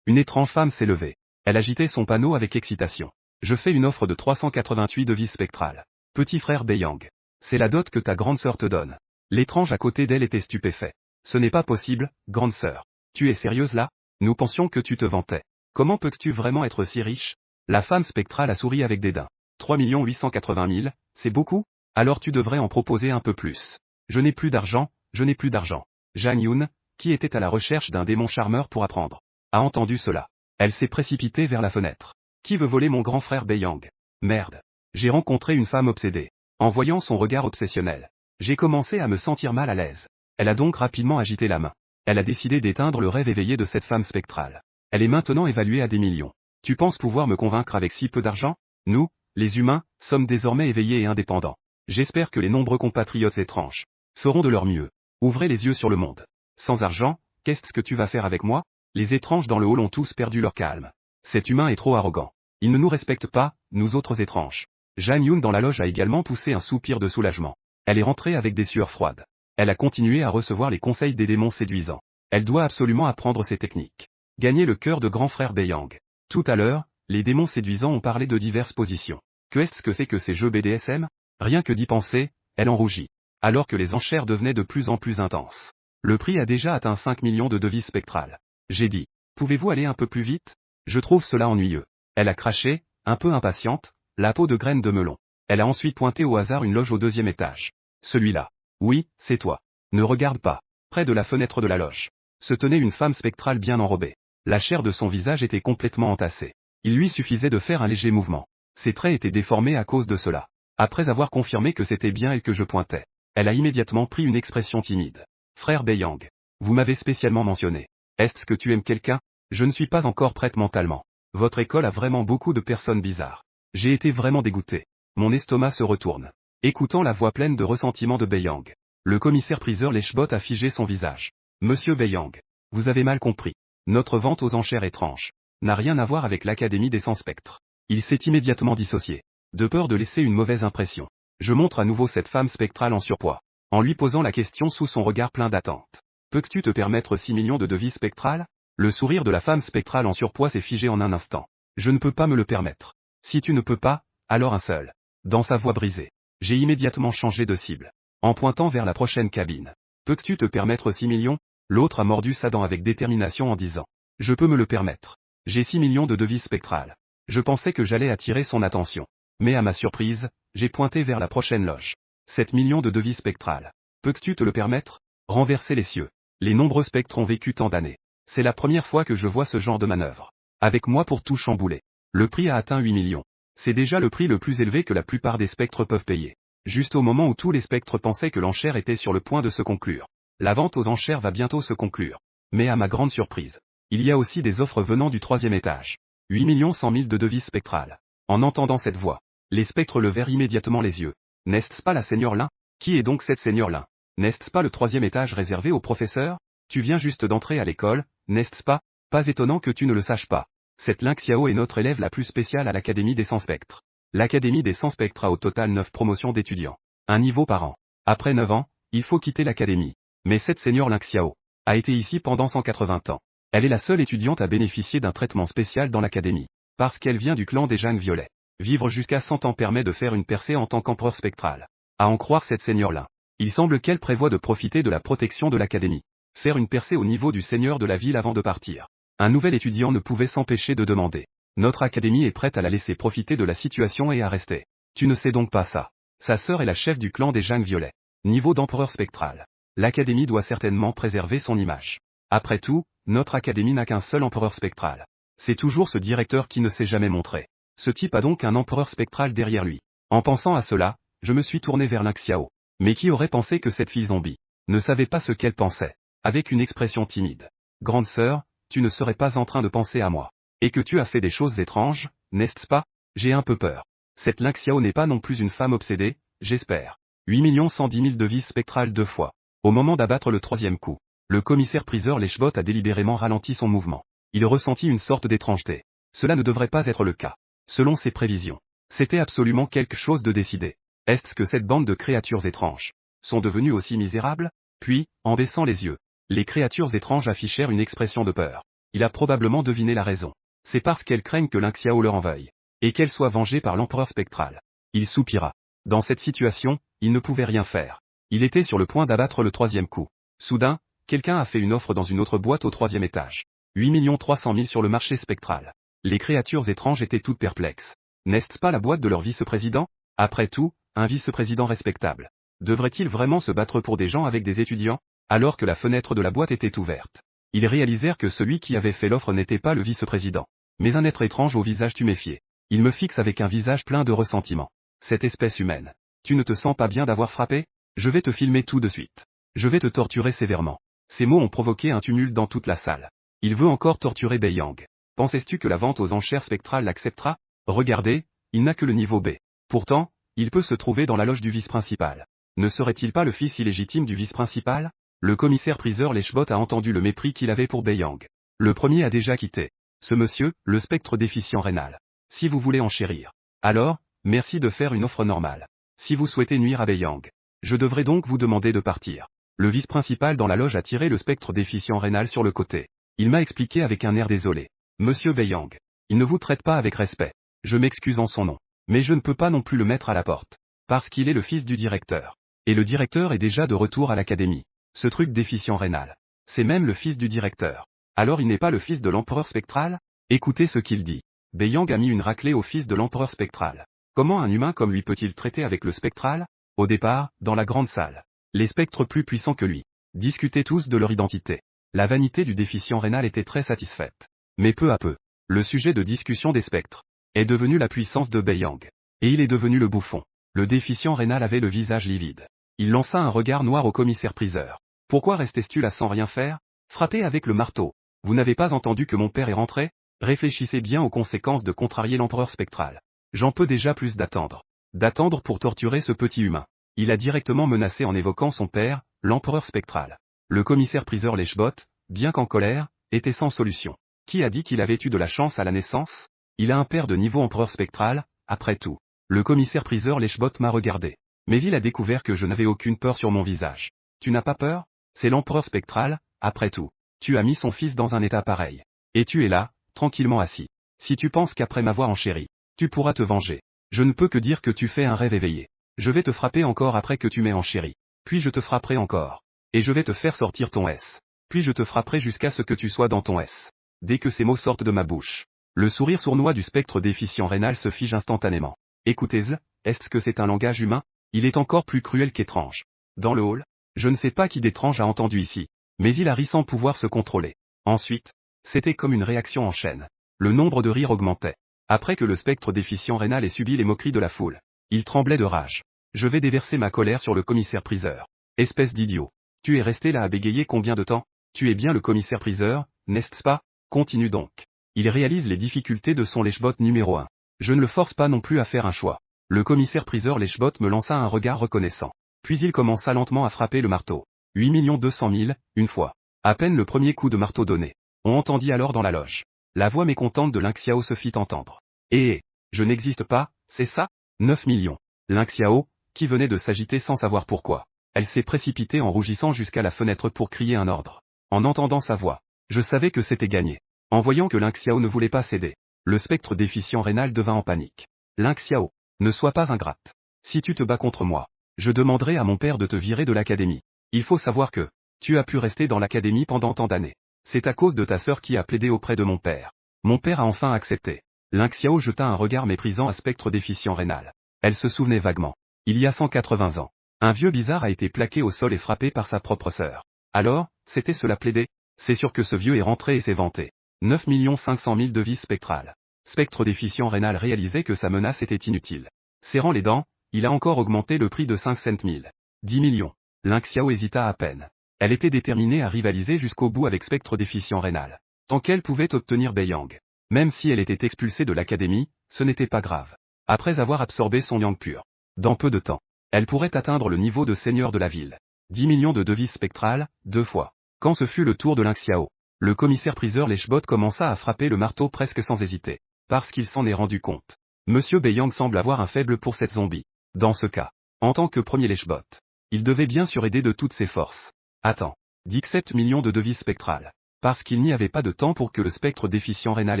une étrange femme s'est levée. Elle agitait son panneau avec excitation. Je fais une offre de 388 devises spectrales. Petit frère Bei Yang. C'est la dot que ta grande sœur te donne. L'étrange à côté d'elle était stupéfait. Ce n'est pas possible, grande sœur. Tu es sérieuse là? Nous pensions que tu te vantais. Comment peux-tu vraiment être si riche? La femme spectrale a souri avec dédain. 3 880 000, c'est beaucoup? Alors tu devrais en proposer un peu plus. Je n'ai plus d'argent, je n'ai plus d'argent. Jang Yun, qui était à la recherche d'un démon charmeur pour apprendre, a entendu cela. Elle s'est précipitée vers la fenêtre. Qui veut voler mon grand frère Bei Yang? Merde. J'ai rencontré une femme obsédée. En voyant son regard obsessionnel, j'ai commencé à me sentir mal à l'aise. Elle a donc rapidement agité la main. Elle a décidé d'éteindre le rêve éveillé de cette femme spectrale. Elle est maintenant évaluée à des millions. Tu penses pouvoir me convaincre avec si peu d'argent? Nous, les humains, sommes désormais éveillés et indépendants. J'espère que les nombreux compatriotes étranges feront de leur mieux. Ouvrez les yeux sur le monde. Sans argent, qu'est-ce que tu vas faire avec moi? Les étranges dans le hall ont tous perdu leur calme. Cet humain est trop arrogant. Il ne nous respecte pas, nous autres étranges. Jang Yun dans la loge a également poussé un soupir de soulagement. Elle est rentrée avec des sueurs froides. Elle a continué à recevoir les conseils des démons séduisants. Elle doit absolument apprendre ces techniques. Gagner le cœur de grand frère Bei Yang. Tout à l'heure, les démons séduisants ont parlé de diverses positions. Qu'est-ce que c'est que ces jeux BDSM? Rien que d'y penser, elle en rougit. Alors que les enchères devenaient de plus en plus intenses. Le prix a déjà atteint 5 millions de devises spectrales. J'ai dit, pouvez-vous aller un peu plus vite? Je trouve cela ennuyeux. Elle a craché, un peu impatiente, la peau de graine de melon. Elle a ensuite pointé au hasard une loge au 2e étage. Celui-là. Oui, c'est toi. Ne regarde pas. Près de la fenêtre de la loge se tenait une femme spectrale bien enrobée. La chair de son visage était complètement entassée. Il lui suffisait de faire un léger mouvement. Ses traits étaient déformés à cause de cela. Après avoir confirmé que c'était bien elle que je pointais, elle a immédiatement pris une expression timide. Frère Bei Yang, vous m'avez spécialement mentionné. Est-ce que tu aimes quelqu'un? Je ne suis pas encore prête mentalement. Votre école a vraiment beaucoup de personnes bizarres. J'ai été vraiment dégoûté. Mon estomac se retourne. Écoutant la voix pleine de ressentiment de Bei Yang, le commissaire-priseur Leshbot a figé son visage. Monsieur Bei Yang, vous avez mal compris. Notre vente aux enchères étranges n'a rien à voir avec l'Académie des 100 spectres. Il s'est immédiatement dissocié. De peur de laisser une mauvaise impression, je montre à nouveau cette femme spectrale en surpoids, en lui posant la question sous son regard plein d'attente. Peux-tu te permettre 6 millions de devises spectrales? Le sourire de la femme spectrale en surpoids s'est figé en un instant. Je ne peux pas me le permettre. Si tu ne peux pas, alors un seul. Dans sa voix brisée, j'ai immédiatement changé de cible. En pointant vers la prochaine cabine. Peux-tu te permettre 6 millions? L'autre a mordu sa dent avec détermination en disant. Je peux me le permettre. J'ai 6 millions de devises spectrales. Je pensais que j'allais attirer son attention. Mais à ma surprise, j'ai pointé vers la prochaine loge. 7 millions de devises spectrales. Peux-tu te le permettre? Renverser les cieux. Les nombreux spectres ont vécu tant d'années. C'est la première fois que je vois ce genre de manœuvre. Avec moi pour tout chambouler. Le prix a atteint 8 millions. C'est déjà le prix le plus élevé que la plupart des spectres peuvent payer. Juste au moment où tous les spectres pensaient que l'enchère était sur le point de se conclure. La vente aux enchères va bientôt se conclure. Mais à ma grande surprise, il y a aussi des offres venant du 3e étage. 8 100 000 de devises spectrales. En entendant cette voix, les spectres levèrent immédiatement les yeux. N'est-ce pas la seigneur Lin? Qui est donc cette seigneur Lin? N'est-ce pas le 3e étage réservé aux professeurs? Tu viens juste d'entrer à l'école, n'est-ce pas? Pas étonnant que tu ne le saches pas. Cette Lin Xiao est notre élève la plus spéciale à l'Académie des 100 spectres. L'Académie des 100 spectres a au total 9 promotions d'étudiants. Un niveau par an. Après 9 ans, il faut quitter l'Académie. Mais cette seigneur Lin Xiao a été ici pendant 180 ans. Elle est la seule étudiante à bénéficier d'un traitement spécial dans l'académie. Parce qu'elle vient du clan des Jang Violets. Vivre jusqu'à 100 ans permet de faire une percée en tant qu'empereur spectral. À en croire cette seigneur-là. Il semble qu'elle prévoit de profiter de la protection de l'académie. Faire une percée au niveau du seigneur de la ville avant de partir. Un nouvel étudiant ne pouvait s'empêcher de demander. Notre académie est prête à la laisser profiter de la situation et à rester. Tu ne sais donc pas ça. Sa sœur est la chef du clan des Jang Violets. Niveau d'empereur spectral. L'académie doit certainement préserver son image. Après tout, notre académie n'a qu'un seul empereur spectral. C'est toujours ce directeur qui ne s'est jamais montré. Ce type a donc un empereur spectral derrière lui. En pensant à cela, je me suis tourné vers Lin Xiao. Mais qui aurait pensé que cette fille zombie ne savait pas ce qu'elle pensait. Avec une expression timide. Grande sœur, tu ne serais pas en train de penser à moi. Et que tu as fait des choses étranges, n'est-ce pas? J'ai un peu peur. Cette Lin Xiao n'est pas non plus une femme obsédée, j'espère. 8 110 000 devises spectrales 2 fois. Au moment d'abattre le troisième coup, le commissaire-priseur Leshbot a délibérément ralenti son mouvement. Il ressentit une sorte d'étrangeté. Cela ne devrait pas être le cas. Selon ses prévisions, c'était absolument quelque chose de décidé. Est-ce que cette bande de créatures étranges sont devenues aussi misérables? Puis, en baissant les yeux, les créatures étranges affichèrent une expression de peur. Il a probablement deviné la raison. C'est parce qu'elles craignent que Lin Xiao leur en veuille, et qu'elle soit vengée par l'empereur spectral. Il soupira. Dans cette situation, il ne pouvait rien faire. Il était sur le point d'abattre le troisième coup. Soudain, quelqu'un a fait une offre dans une autre boîte au troisième étage. 8 300 000 sur le marché spectral. Les créatures étranges étaient toutes perplexes. N'est-ce pas la boîte de leur vice-président? Après tout, un vice-président respectable. Devrait-il vraiment se battre pour des gens avec des étudiants? Alors que la fenêtre de la boîte était ouverte. Ils réalisèrent que celui qui avait fait l'offre n'était pas le vice-président, mais un être étrange au visage tuméfié. Il me fixe avec un visage plein de ressentiment. Cette espèce humaine. Tu ne te sens pas bien d'avoir frappé? Je vais te filmer tout de suite. Je vais te torturer sévèrement. Ces mots ont provoqué un tumulte dans toute la salle. Il veut encore torturer Bei Yang. Penses-tu que la vente aux enchères spectrales l'acceptera? Regardez, il n'a que le niveau B. Pourtant, il peut se trouver dans la loge du vice-principal. Ne serait-il pas le fils illégitime du vice-principal? Le commissaire-priseur Leshbot a entendu le mépris qu'il avait pour Bei Yang. Le premier a déjà quitté. Ce monsieur, le spectre déficient rénal. Si vous voulez enchérir. Alors, merci de faire une offre normale. Si vous souhaitez nuire à Bei Yang, je devrais donc vous demander de partir. Le vice-principal dans la loge a tiré le spectre déficient rénal sur le côté. Il m'a expliqué avec un air désolé. Monsieur Bei Yang, il ne vous traite pas avec respect. Je m'excuse en son nom. Mais je ne peux pas non plus le mettre à la porte. Parce qu'il est le fils du directeur. Et le directeur est déjà de retour à l'académie. Ce truc déficient rénal. C'est même le fils du directeur. Alors il n'est pas le fils de l'empereur spectral? Écoutez ce qu'il dit. Bei Yang a mis une raclée au fils de l'empereur spectral. Comment un humain comme lui peut-il traiter avec le spectral? Au départ, dans la grande salle, les spectres plus puissants que lui discutaient tous de leur identité. La vanité du déficient rénal était très satisfaite. Mais peu à peu, le sujet de discussion des spectres est devenu la puissance de Bei Yang. Et il est devenu le bouffon. Le déficient rénal avait le visage livide. Il lança un regard noir au commissaire-priseur. Pourquoi restais-tu là sans rien faire? Frappez avec le marteau. Vous n'avez pas entendu que mon père est rentré? Réfléchissez bien aux conséquences de contrarier l'empereur spectral. J'en peux déjà plus d'attendre. D'attendre pour torturer ce petit humain. Il a directement menacé en évoquant son père, l'empereur spectral. Le commissaire-priseur Leshbot, bien qu'en colère, était sans solution. Qui a dit qu'il avait eu de la chance à la naissance? Il a un père de niveau empereur spectral, après tout. Le commissaire-priseur Leshbot m'a regardé. Mais il a découvert que je n'avais aucune peur sur mon visage. Tu n'as pas peur? C'est l'empereur spectral, après tout. Tu as mis son fils dans un état pareil. Et tu es là, tranquillement assis. Si tu penses qu'après m'avoir enchéri, tu pourras te venger. Je ne peux que dire que tu fais un rêve éveillé. Je vais te frapper encore après que tu m'aies enchéri. Puis je te frapperai encore. Et je vais te faire sortir ton S. Puis je te frapperai jusqu'à ce que tu sois dans ton S. Dès que ces mots sortent de ma bouche, le sourire sournois du spectre déficient rénal se fige instantanément. Écoutez-le, est-ce que c'est un langage humain? Il est encore plus cruel qu'étrange. Dans le hall, je ne sais pas qui d'étrange a entendu ici, mais il a ri sans pouvoir se contrôler. Ensuite, c'était comme une réaction en chaîne. Le nombre de rires augmentait. Après que le spectre déficient rénal ait subi les moqueries de la foule, il tremblait de rage. Je vais déverser ma colère sur le commissaire-priseur. Espèce d'idiot. Tu es resté là à bégayer combien de temps? Tu es bien le commissaire-priseur, n'est-ce pas? Continue donc. Il réalise les difficultés de son Leshbot numéro 1. Je ne le force pas non plus à faire un choix. Le commissaire-priseur Leshbot me lança un regard reconnaissant. Puis il commença lentement à frapper le marteau. 8 200 000, une fois. À peine le premier coup de marteau donné. On entendit alors dans la loge. La voix mécontente de Lin Xiao se fit entendre. Je n'existe pas, c'est ça? 9 millions. Lin Xiao, qui venait de s'agiter sans savoir pourquoi. Elle s'est précipitée en rougissant jusqu'à la fenêtre pour crier un ordre. En entendant sa voix, je savais que c'était gagné. En voyant que Ling Xiao ne voulait pas céder, le spectre déficient rénal devint en panique. Ling Xiao, ne sois pas ingrate. Si tu te bats contre moi, je demanderai à mon père de te virer de l'académie. Il faut savoir que, tu as pu rester dans l'académie pendant tant d'années. C'est à cause de ta sœur qui a plaidé auprès de mon père. Mon père a enfin accepté. Ling Xiao jeta un regard méprisant à spectre déficient rénal. Elle se souvenait vaguement. Il y a 180 ans, un vieux bizarre a été plaqué au sol et frappé par sa propre sœur. Alors, c'était cela plaider? C'est sûr que ce vieux est rentré et s'est vanté. 9 500 000 devises spectrales. Spectre déficient rénal réalisait que sa menace était inutile. Serrant les dents, il a encore augmenté le prix de 500 000. 10 millions. Ling Xiao hésita à peine. Elle était déterminée à rivaliser jusqu'au bout avec spectre déficient rénal. Tant qu'elle pouvait obtenir Beiyang. Même si elle était expulsée de l'académie, ce n'était pas grave. Après avoir absorbé son yang pur, dans peu de temps, elle pourrait atteindre le niveau de seigneur de la ville. 10 millions de devises spectrales, 2 fois. Quand ce fut le tour de Ling Xiao, le commissaire-priseur Lechbot commença à frapper le marteau presque sans hésiter, parce qu'il s'en est rendu compte. Monsieur Beiyang semble avoir un faible pour cette zombie. Dans ce cas, en tant que premier Lechbot, il devait bien sûr aider de toutes ses forces. Attends, 17 millions de devises spectrales. Parce qu'il n'y avait pas de temps pour que le spectre déficient rénal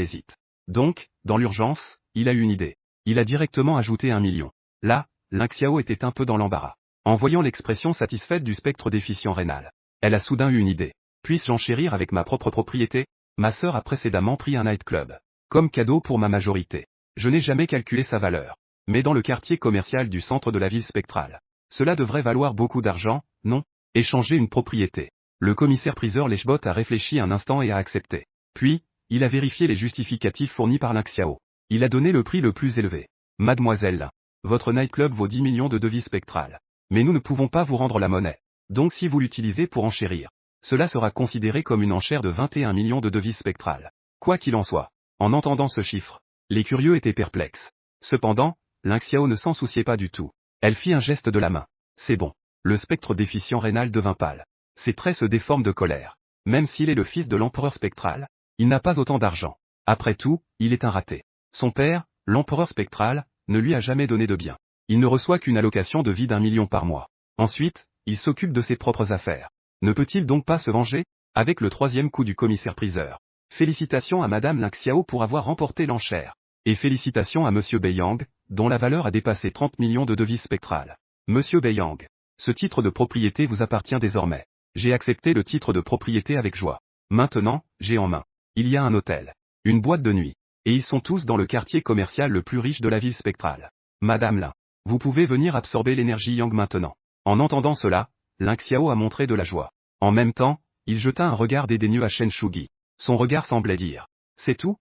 hésite. Donc, dans l'urgence, il a eu une idée. Il a directement ajouté 1 million. Là, Ling Xiao était un peu dans l'embarras. En voyant l'expression satisfaite du spectre déficient rénal, elle a soudain eu une idée. Puisse-je enchérir avec ma propre propriété? Ma sœur a précédemment pris un nightclub. Comme cadeau pour ma majorité. Je n'ai jamais calculé sa valeur. Mais dans le quartier commercial du centre de la ville spectrale, cela devrait valoir beaucoup d'argent, non? Échanger une propriété. Le commissaire-priseur Lechbot a réfléchi un instant et a accepté. Puis, il a vérifié les justificatifs fournis par Ling Xiao. Il a donné le prix le plus élevé. Mademoiselle, votre nightclub vaut 10 millions de devises spectrales. Mais nous ne pouvons pas vous rendre la monnaie. Donc si vous l'utilisez pour enchérir, cela sera considéré comme une enchère de 21 millions de devises spectrales. Quoi qu'il en soit, en entendant ce chiffre, les curieux étaient perplexes. Cependant, Ling Xiao ne s'en souciait pas du tout. Elle fit un geste de la main. C'est bon. Le spectre déficient rénal devint pâle. Ses traits se déforment de colère. Même s'il est le fils de l'empereur spectral, il n'a pas autant d'argent. Après tout, il est un raté. Son père, l'empereur spectral, ne lui a jamais donné de bien. Il ne reçoit qu'une allocation de vie d'1 million par mois. Ensuite, il s'occupe de ses propres affaires. Ne peut-il donc pas se venger? Avec le troisième coup du commissaire-priseur. Félicitations à Madame Ling Xiao pour avoir remporté l'enchère. Et félicitations à Monsieur Beiyang, dont la valeur a dépassé 30 millions de devises spectrales. Monsieur Beiyang, ce titre de propriété vous appartient désormais. J'ai accepté le titre de propriété avec joie. Maintenant, j'ai en main. Il y a un hôtel, une boîte de nuit, et ils sont tous dans le quartier commercial le plus riche de la ville spectrale. Madame Ling, vous pouvez venir absorber l'énergie Yang maintenant. En entendant cela, Ling Xiao a montré de la joie. En même temps, il jeta un regard dédaigneux à Shen Shugi. Son regard semblait dire. C'est tout?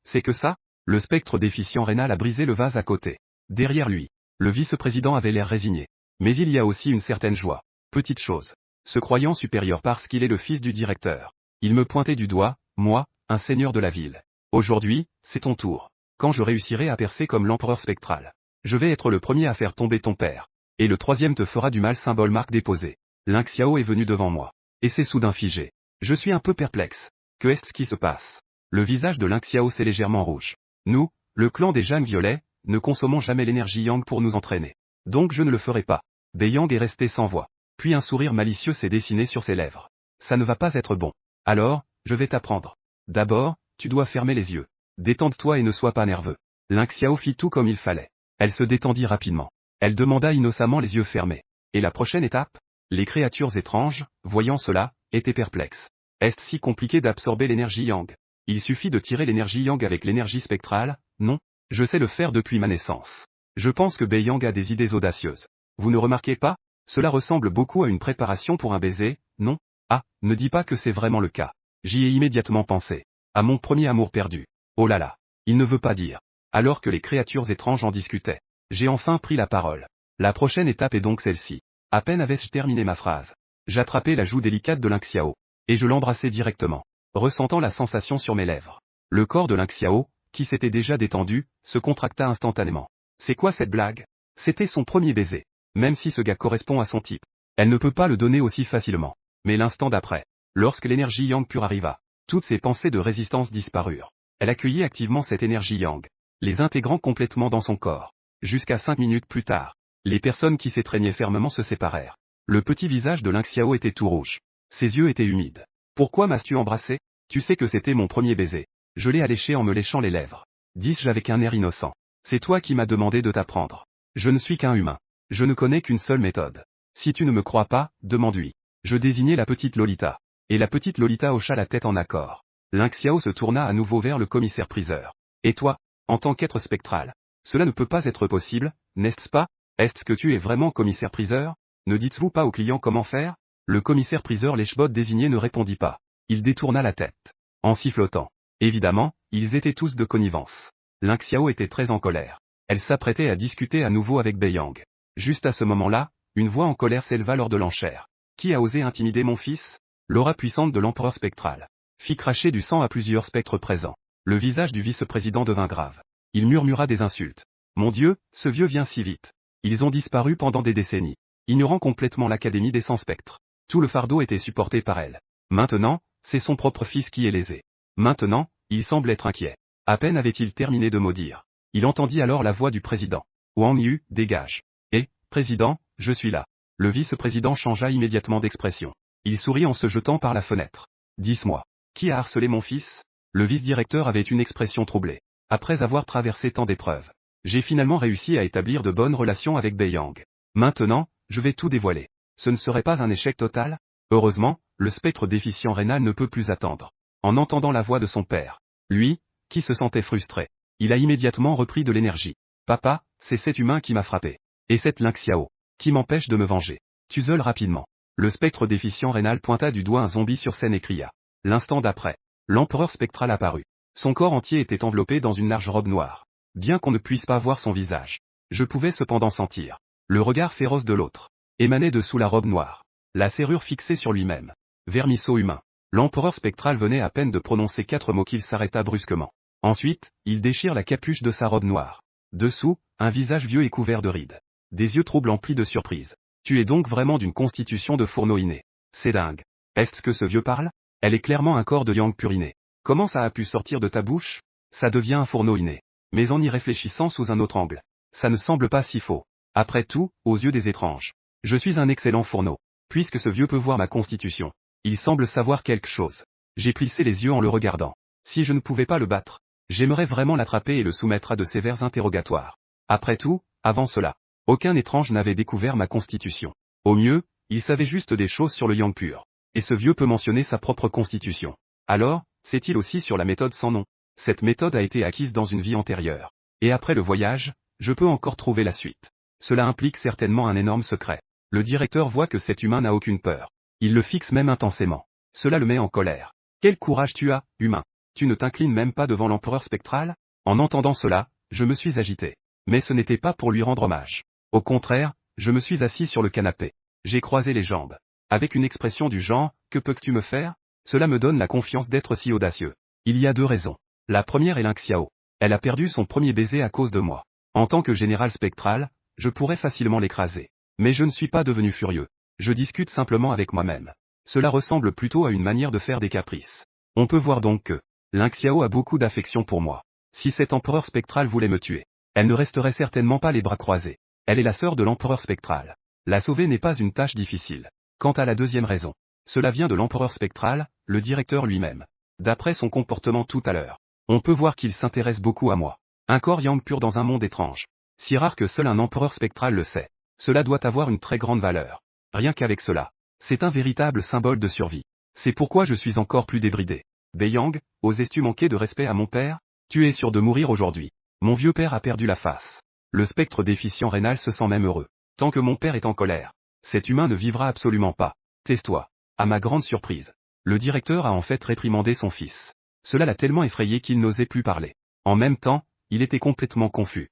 C'est que ça? Le spectre déficient rénal a brisé le vase à côté. Derrière lui, le vice-président avait l'air résigné. Mais il y a aussi une certaine joie. Petite chose. Se croyant supérieur parce qu'il est le fils du directeur. Il me pointait du doigt, moi, un seigneur de la ville. Aujourd'hui, c'est ton tour. Quand je réussirai à percer comme l'empereur spectral, je vais être le premier à faire tomber ton père. Et le troisième te fera du mal symbole marque déposée. Ling Xiao est venu devant moi. Et c'est soudain figé. Je suis un peu perplexe. Que est-ce qui se passe? Le visage de Ling Xiao s'est légèrement rouge. Nous, le clan des Jeanne Violets, ne consommons jamais l'énergie Yang pour nous entraîner. Donc je ne le ferai pas. Beiyang est resté sans voix. Puis un sourire malicieux s'est dessiné sur ses lèvres. Ça ne va pas être bon. Alors, je vais t'apprendre. D'abord, tu dois fermer les yeux. Détende-toi et ne sois pas nerveux. Ling Xiao fit tout comme il fallait. Elle se détendit rapidement. Elle demanda innocemment les yeux fermés. Et la prochaine étape? Les créatures étranges, voyant cela, étaient perplexes. Est-ce si compliqué d'absorber l'énergie Yang? Il suffit de tirer l'énergie Yang avec l'énergie spectrale? Non, je sais le faire depuis ma naissance. Je pense que Beiyang a des idées audacieuses. Vous ne remarquez pas? Cela ressemble beaucoup à une préparation pour un baiser, non? Ah, ne dis pas que c'est vraiment le cas. J'y ai immédiatement pensé. À mon premier amour perdu. Oh là là. Il ne veut pas dire. Alors que les créatures étranges en discutaient. J'ai enfin pris la parole. La prochaine étape est donc celle-ci. À peine avais-je terminé ma phrase. J'attrapais la joue délicate de Ling Xiao. Et je l'embrassai directement. Ressentant la sensation sur mes lèvres. Le corps de Ling Xiao, qui s'était déjà détendu, se contracta instantanément. C'est quoi cette blague? C'était son premier baiser. Même si ce gars correspond à son type. Elle ne peut pas le donner aussi facilement. Mais l'instant d'après, lorsque l'énergie Yang pure arriva, toutes ses pensées de résistance disparurent. Elle accueillit activement cette énergie Yang, les intégrant complètement dans son corps. Jusqu'à 5 minutes plus tard, les personnes qui s'étreignaient fermement se séparèrent. Le petit visage de Ling Xiao était tout rouge. Ses yeux étaient humides. Pourquoi m'as-tu embrassé? Tu sais que c'était mon premier baiser. Je l'ai alléché en me léchant les lèvres. Dis-je avec un air innocent. C'est toi qui m'as demandé de t'apprendre. Je ne suis qu'un humain. Je ne connais qu'une seule méthode. Si tu ne me crois pas, demande-lui. Je désignai la petite Lolita. Et la petite Lolita hocha la tête en accord. Lin Xiao se tourna à nouveau vers le commissaire-priseur. Et toi, en tant qu'être spectral? Cela ne peut pas être possible, n'est-ce pas? Est-ce que tu es vraiment commissaire-priseur? Ne dites-vous pas au client comment faire? Le commissaire-priseur Lèchebot désigné ne répondit pas. Il détourna la tête. En sifflotant. Évidemment, ils étaient tous de connivence. Lin Xiao était très en colère. Elle s'apprêtait à discuter à nouveau avec Beiyang. Juste à ce moment-là, une voix en colère s'éleva lors de l'enchère. Qui a osé intimider mon fils? L'aura puissante de l'empereur spectral fit cracher du sang à plusieurs spectres présents. Le visage du vice-président devint grave. Il murmura des insultes. Mon Dieu, ce vieux vient si vite. Ils ont disparu pendant des décennies, ignorant complètement l'académie des 100 spectres. Tout le fardeau était supporté par elle. Maintenant, c'est son propre fils qui est lésé. Maintenant, il semble être inquiet. À peine avait-il terminé de maudire. Il entendit alors la voix du président. Wang Yu, dégage. Eh, président, je suis là. Le vice-président changea immédiatement d'expression. Il sourit en se jetant par la fenêtre. Dis-moi, qui a harcelé mon fils? Le vice-directeur avait une expression troublée. Après avoir traversé tant d'épreuves, j'ai finalement réussi à établir de bonnes relations avec Beiyang. Maintenant, je vais tout dévoiler. Ce ne serait pas un échec total? Heureusement, le spectre déficient rénal ne peut plus attendre. En entendant la voix de son père, lui, qui se sentait frustré, il a immédiatement repris de l'énergie. Papa, c'est cet humain qui m'a frappé. Et cette Lin Xiao, qui m'empêche de me venger. Tuzole rapidement. Le spectre déficient rénal pointa du doigt un zombie sur scène et cria. L'instant d'après, l'empereur spectral apparut. Son corps entier était enveloppé dans une large robe noire. Bien qu'on ne puisse pas voir son visage, je pouvais cependant sentir le regard féroce de l'autre, émaner de sous la robe noire. La serrure fixée sur lui-même. Vermisseau humain. L'empereur spectral venait à peine de prononcer 4 mots qu'il s'arrêta brusquement. Ensuite, il déchire la capuche de sa robe noire. Dessous, un visage vieux et couvert de rides. Des yeux troubles emplis de surprise. Tu es donc vraiment d'une constitution de fourneau inné. C'est dingue. Est-ce que ce vieux parle? Elle est clairement un corps de yang puriné. Comment ça a pu sortir de ta bouche? Ça devient un fourneau inné. Mais en y réfléchissant sous un autre angle, ça ne semble pas si faux. Après tout, aux yeux des étranges, je suis un excellent fourneau. Puisque ce vieux peut voir ma constitution, il semble savoir quelque chose. J'ai plissé les yeux en le regardant. Si je ne pouvais pas le battre, j'aimerais vraiment l'attraper et le soumettre à de sévères interrogatoires. Après tout, avant cela, aucun étrange n'avait découvert ma constitution. Au mieux, il savait juste des choses sur le yang pur. Et ce vieux peut mentionner sa propre constitution. Alors, sait-il aussi sur la méthode sans nom? Cette méthode a été acquise dans une vie antérieure. Et après le voyage, je peux encore trouver la suite. Cela implique certainement un énorme secret. Le directeur voit que cet humain n'a aucune peur. Il le fixe même intensément. Cela le met en colère. Quel courage tu as, humain. Tu ne t'inclines même pas devant l'empereur spectral? En entendant cela, je me suis agité. Mais ce n'était pas pour lui rendre hommage. Au contraire, je me suis assis sur le canapé. J'ai croisé les jambes. Avec une expression du genre, que peux-tu me faire? Cela me donne la confiance d'être si audacieux. Il y a 2 raisons. La première est Lin Xiao. Elle a perdu son premier baiser à cause de moi. En tant que général spectral, je pourrais facilement l'écraser. Mais je ne suis pas devenu furieux. Je discute simplement avec moi-même. Cela ressemble plutôt à une manière de faire des caprices. On peut voir donc que Lin Xiao a beaucoup d'affection pour moi. Si cet empereur spectral voulait me tuer, elle ne resterait certainement pas les bras croisés. Elle est la sœur de l'empereur spectral. La sauver n'est pas une tâche difficile. Quant à la deuxième raison, cela vient de l'empereur spectral, le directeur lui-même. D'après son comportement tout à l'heure, on peut voir qu'il s'intéresse beaucoup à moi. Un corps yang pur dans un monde étrange. Si rare que seul un empereur spectral le sait. Cela doit avoir une très grande valeur. Rien qu'avec cela, c'est un véritable symbole de survie. C'est pourquoi je suis encore plus débridé. Beiyang, osais-tu manquer de respect à mon père? Tu es sûr de mourir aujourd'hui. Mon vieux père a perdu la face. Le spectre déficient rénal se sent même heureux. Tant que mon père est en colère, cet humain ne vivra absolument pas. Tais-toi. À ma grande surprise, le directeur a en fait réprimandé son fils. Cela l'a tellement effrayé qu'il n'osait plus parler. En même temps, il était complètement confus.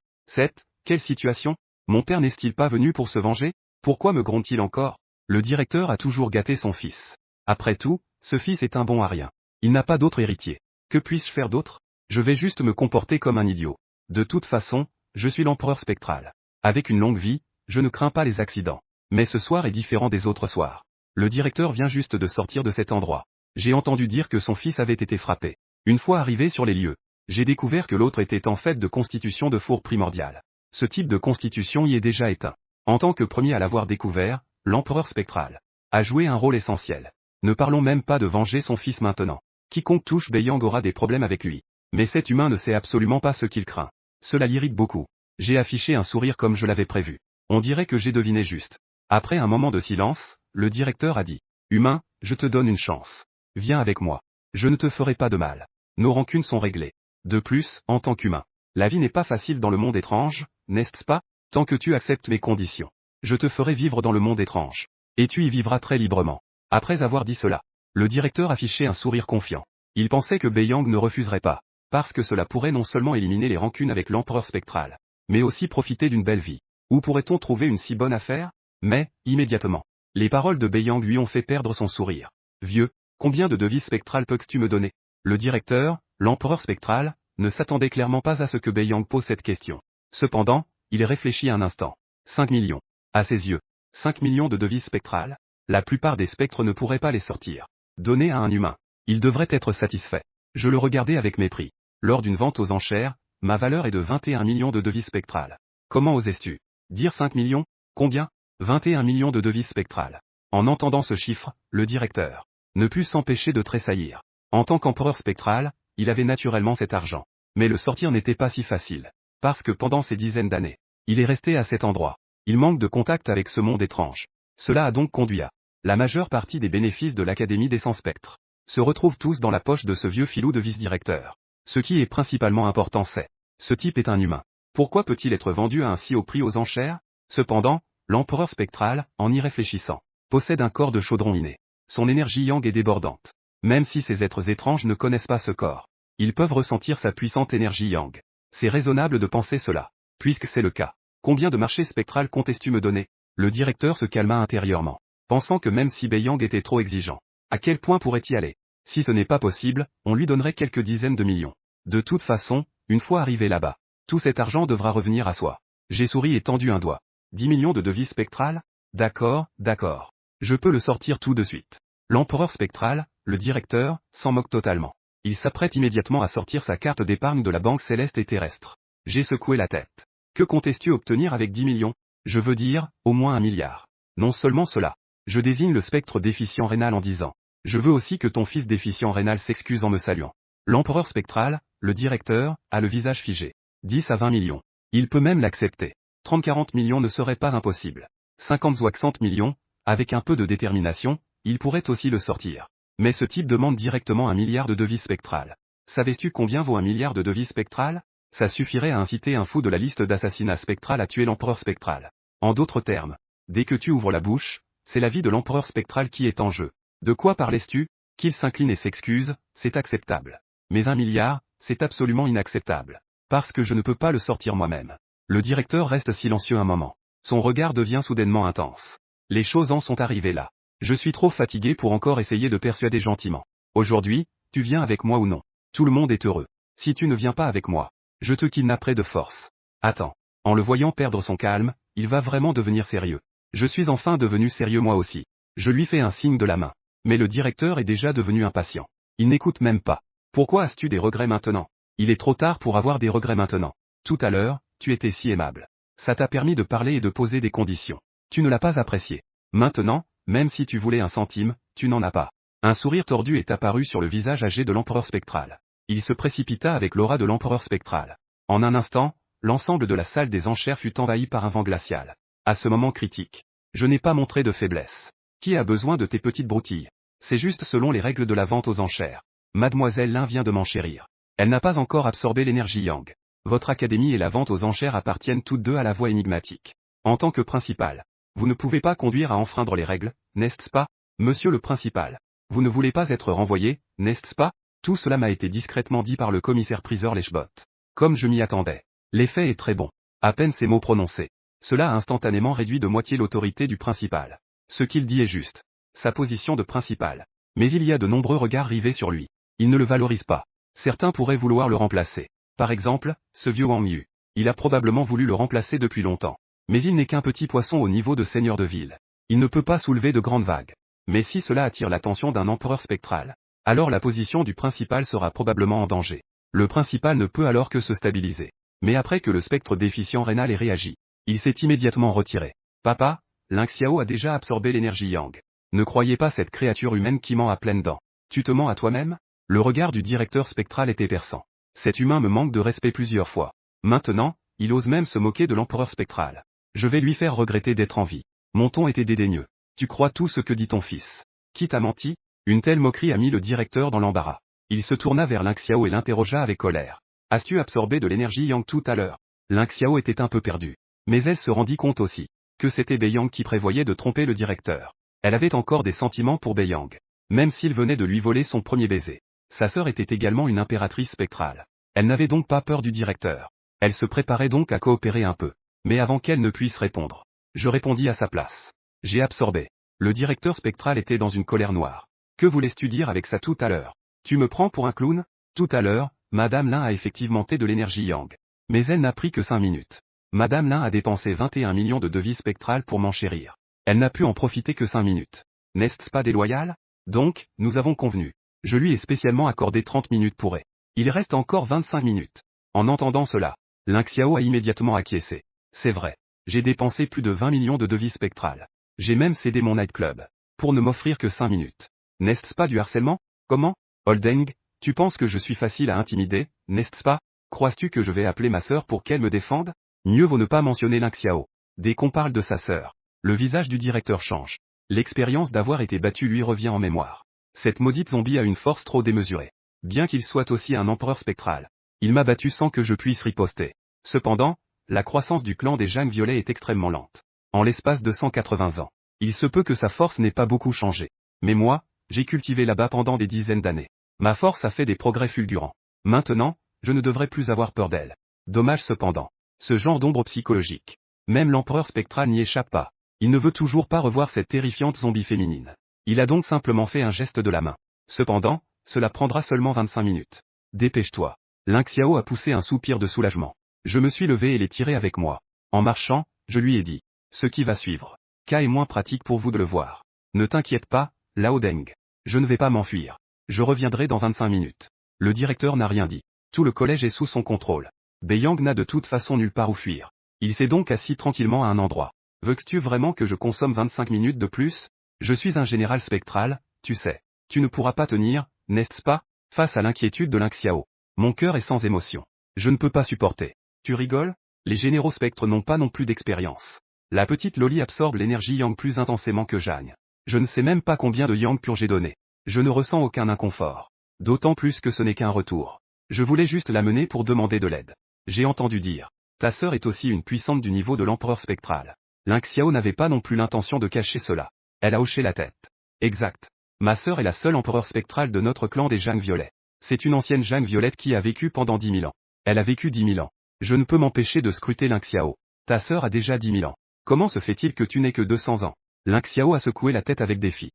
Quelle situation? Mon père n'est-il pas venu pour se venger? Pourquoi me gronde-t-il encore? Le directeur a toujours gâté son fils. Après tout, ce fils est un bon à rien. Il n'a pas d'autre héritier. Que puis-je faire d'autre? Je vais juste me comporter comme un idiot. De toute façon, je suis l'empereur spectral. Avec une longue vie, je ne crains pas les accidents. Mais ce soir est différent des autres soirs. Le directeur vient juste de sortir de cet endroit. J'ai entendu dire que son fils avait été frappé. Une fois arrivé sur les lieux, j'ai découvert que l'autre était en fait de constitution de four primordial. Ce type de constitution y est déjà éteint. En tant que premier à l'avoir découvert, l'empereur spectral a joué un rôle essentiel. Ne parlons même pas de venger son fils maintenant. Quiconque touche Beiyang aura des problèmes avec lui. Mais cet humain ne sait absolument pas ce qu'il craint. Cela l'irrite beaucoup. J'ai affiché un sourire comme je l'avais prévu. On dirait que j'ai deviné juste. Après un moment de silence, le directeur a dit. Humain, je te donne une chance. Viens avec moi. Je ne te ferai pas de mal. Nos rancunes sont réglées. De plus, en tant qu'humain, la vie n'est pas facile dans le monde étrange, n'est-ce pas? Tant que tu acceptes mes conditions. Je te ferai vivre dans le monde étrange. Et tu y vivras très librement. Après avoir dit cela, le directeur affichait un sourire confiant. Il pensait que Beiyang ne refuserait pas, parce que cela pourrait non seulement éliminer les rancunes avec l'empereur spectral, mais aussi profiter d'une belle vie. Où pourrait-on trouver une si bonne affaire? Mais, immédiatement, les paroles de Beiyang lui ont fait perdre son sourire. Vieux, combien de devises spectrales peux-tu me donner? Le directeur, l'empereur spectral, ne s'attendait clairement pas à ce que Beiyang pose cette question. Cependant, il réfléchit un instant. 5 millions. À ses yeux, 5 millions de devises spectrales? La plupart des spectres ne pourraient pas les sortir. Donner à un humain. Il devrait être satisfait. Je le regardais avec mépris. Lors d'une vente aux enchères, ma valeur est de 21 millions de devises spectrales. Comment osais-tu dire 5 millions? Combien? 21 millions de devises spectrales. En entendant ce chiffre, le directeur ne put s'empêcher de tressaillir. En tant qu'empereur spectral, il avait naturellement cet argent. Mais le sortir n'était pas si facile. Parce que pendant ces dizaines d'années, il est resté à cet endroit. Il manque de contact avec ce monde étrange. Cela a donc conduit à la majeure partie des bénéfices de l'Académie des 100 spectres se retrouvent tous dans la poche de ce vieux filou de vice-directeur. Ce qui est principalement important c'est, ce type est un humain. Pourquoi peut-il être vendu à un si haut prix aux enchères? Cependant, l'empereur spectral, en y réfléchissant, possède un corps de chaudron inné. Son énergie yang est débordante. Même si ces êtres étranges ne connaissent pas ce corps, ils peuvent ressentir sa puissante énergie yang. C'est raisonnable de penser cela. Puisque c'est le cas, combien de marchés spectral comptes-tu me donner? Le directeur se calma intérieurement, pensant que même si Beiyang était trop exigeant, à quel point pourrait-il aller? Si ce n'est pas possible, on lui donnerait quelques dizaines de millions. De toute façon, une fois arrivé là-bas, tout cet argent devra revenir à soi. J'ai souri et tendu un doigt. 10 millions de devises spectrales? D'accord, d'accord. Je peux le sortir tout de suite. L'empereur spectral, le directeur, s'en moque totalement. Il s'apprête immédiatement à sortir sa carte d'épargne de la banque céleste et terrestre. J'ai secoué la tête. Que comptes-tu obtenir avec 10 millions? Je veux dire, au moins 1 milliard. Non seulement cela. Je désigne le spectre déficient rénal en disant. Je veux aussi que ton fils déficient rénal s'excuse en me saluant. L'empereur spectral, le directeur, a le visage figé. 10 à 20 millions. Il peut même l'accepter. 30-40 millions ne serait pas impossible. 50 ou 60 millions, avec un peu de détermination, il pourrait aussi le sortir. Mais ce type demande directement 1 milliard de devises spectrales. Savais-tu combien vaut 1 milliard de devises spectrales? Ça suffirait à inciter un fou de la liste d'assassinats spectral à tuer l'empereur spectral. En d'autres termes, dès que tu ouvres la bouche, c'est la vie de l'empereur spectral qui est en jeu. De quoi parlais-tu? Qu'il s'incline et s'excuse, c'est acceptable. Mais 1 milliard, c'est absolument inacceptable. Parce que je ne peux pas le sortir moi-même. Le directeur reste silencieux un moment. Son regard devient soudainement intense. Les choses en sont arrivées là. Je suis trop fatigué pour encore essayer de persuader gentiment. Aujourd'hui, tu viens avec moi ou non? Tout le monde est heureux. Si tu ne viens pas avec moi, je te kidnapperai de force. Attends. En le voyant perdre son calme, il va vraiment devenir sérieux. Je suis enfin devenu sérieux moi aussi. Je lui fais un signe de la main. Mais le directeur est déjà devenu impatient. Il n'écoute même pas. Pourquoi as-tu des regrets maintenant? Il est trop tard pour avoir des regrets maintenant. Tout à l'heure, tu étais si aimable. Ça t'a permis de parler et de poser des conditions. Tu ne l'as pas apprécié. Maintenant, même si tu voulais un centime, tu n'en as pas. Un sourire tordu est apparu sur le visage âgé de l'empereur spectral. Il se précipita avec l'aura de l'empereur spectral. En un instant, l'ensemble de la salle des enchères fut envahi par un vent glacial. À ce moment critique, je n'ai pas montré de faiblesse. Qui a besoin de tes petites broutilles? C'est juste selon les règles de la vente aux enchères. Mademoiselle Lin vient de m'enchérir. Elle n'a pas encore absorbé l'énergie yang. Votre académie et la vente aux enchères appartiennent toutes deux à la voie énigmatique. En tant que principal, vous ne pouvez pas conduire à enfreindre les règles, n'est-ce pas? Monsieur le principal, vous ne voulez pas être renvoyé, n'est-ce pas? Tout cela m'a été discrètement dit par le commissaire-priseur Lechbot. Comme je m'y attendais. L'effet est très bon. À peine ces mots prononcés. Cela a instantanément réduit de moitié l'autorité du principal. Ce qu'il dit est juste. Sa position de principal. Mais il y a de nombreux regards rivés sur lui. Il ne le valorise pas. Certains pourraient vouloir le remplacer. Par exemple, ce vieux Wang Yu. Il a probablement voulu le remplacer depuis longtemps. Mais il n'est qu'un petit poisson au niveau de seigneur de ville. Il ne peut pas soulever de grandes vagues. Mais si cela attire l'attention d'un empereur spectral, alors la position du principal sera probablement en danger. Le principal ne peut alors que se stabiliser. Mais après que le spectre déficient rénal ait réagi, il s'est immédiatement retiré. Papa, Ling Xiao a déjà absorbé l'énergie yang. Ne croyez pas cette créature humaine qui ment à pleines dents. Tu te mens à toi-même? Le regard du directeur spectral était perçant. Cet humain me manque de respect plusieurs fois. Maintenant, il ose même se moquer de l'empereur spectral. Je vais lui faire regretter d'être en vie. Mon ton était dédaigneux. Tu crois tout ce que dit ton fils? Qui t'a menti? Une telle moquerie a mis le directeur dans l'embarras. Il se tourna vers Ling Xiao et l'interrogea avec colère. As-tu absorbé de l'énergie Yang tout à l'heure? Ling Xiao était un peu perdue. Mais elle se rendit compte aussi que c'était Bei Yang qui prévoyait de tromper le directeur. Elle avait encore des sentiments pour Bei Yang. Même s'il venait de lui voler son premier baiser. Sa sœur était également une impératrice spectrale. Elle n'avait donc pas peur du directeur. Elle se préparait donc à coopérer un peu. Mais avant qu'elle ne puisse répondre, je répondis à sa place. J'ai absorbé. Le directeur spectral était dans une colère noire. Que voulais-tu dire avec ça tout à l'heure? Tu me prends pour un clown? Tout à l'heure, Madame Lin a effectivement de l'énergie Yang. Mais elle n'a pris que 5 minutes. Madame Lin a dépensé 21 millions de devises spectrales pour m'enchérir. Elle n'a pu en profiter que 5 minutes. N'est-ce pas déloyal? Donc, nous avons convenu. Je lui ai spécialement accordé 30 minutes pour elle. Il reste encore 25 minutes. En entendant cela, Ling Xiao a immédiatement acquiescé. C'est vrai. J'ai dépensé plus de 20 millions de devises spectrales. J'ai même cédé mon nightclub. Pour ne m'offrir que 5 minutes. N'est-ce pas du harcèlement? Comment? Holdeng, tu penses que je suis facile à intimider, n'est-ce pas? Crois-tu que je vais appeler ma sœur pour qu'elle me défende? Mieux vaut ne pas mentionner Ling Xiao. Dès qu'on parle de sa sœur, le visage du directeur change. L'expérience d'avoir été battu lui revient en mémoire. Cette maudite zombie a une force trop démesurée. Bien qu'il soit aussi un empereur spectral, il m'a battu sans que je puisse riposter. Cependant, la croissance du clan des Zhang Violets est extrêmement lente. En l'espace de 180 ans, il se peut que sa force n'ait pas beaucoup changé. Mais moi, j'ai cultivé là-bas pendant des dizaines d'années. Ma force a fait des progrès fulgurants. Maintenant, je ne devrais plus avoir peur d'elle. Dommage cependant. Ce genre d'ombre psychologique. Même l'empereur spectral n'y échappe pas. Il ne veut toujours pas revoir cette terrifiante zombie féminine. Il a donc simplement fait un geste de la main. Cependant, cela prendra seulement 25 minutes. Dépêche-toi. Ling Xiao a poussé un soupir de soulagement. Je me suis levé et l'ai tiré avec moi. En marchant, je lui ai dit. Ce qui va suivre. K est moins pratique pour vous de le voir. Ne t'inquiète pas, Lao Deng. Je ne vais pas m'enfuir. Je reviendrai dans 25 minutes. Le directeur n'a rien dit. Tout le collège est sous son contrôle. Bei Yang n'a de toute façon nulle part où fuir. Il s'est donc assis tranquillement à un endroit. Veux-tu vraiment que je consomme 25 minutes de plus? Je suis un général spectral, tu sais. Tu ne pourras pas tenir, n'est-ce pas? Face à l'inquiétude de Ling Xiao. Mon cœur est sans émotion. Je ne peux pas supporter. Tu rigoles? Les généraux spectres n'ont pas non plus d'expérience. La petite Loli absorbe l'énergie Yang plus intensément que Jeanne. Je ne sais même pas combien de Yang pur j'ai donné. Je ne ressens aucun inconfort. D'autant plus que ce n'est qu'un retour. Je voulais juste l'amener pour demander de l'aide. J'ai entendu dire. Ta sœur est aussi une puissante du niveau de l'empereur spectral. Ling Xiao n'avait pas non plus l'intention de cacher cela. Elle a hoché la tête. Exact. Ma sœur est la seule empereur spectrale de notre clan des Zhang Violets. C'est une ancienne Zhang Violette qui a vécu pendant 10 000 ans. Elle a vécu 10 000 ans. Je ne peux m'empêcher de scruter Ling Xiao. Ta sœur a déjà 10 000 ans. Comment se fait-il que tu n'aies que 200 ans? Ling Xiao a secoué la tête avec défi.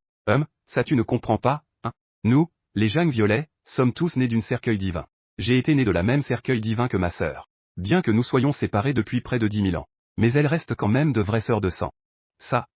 Ça tu ne comprends pas, hein? Nous, les Zhang Violets, sommes tous nés d'une cercueil divin. J'ai été né de la même cercueil divin que ma sœur. Bien que nous soyons séparés depuis près de 10 000 ans. Mais elle reste quand même de vraies sœurs de sang. Ça.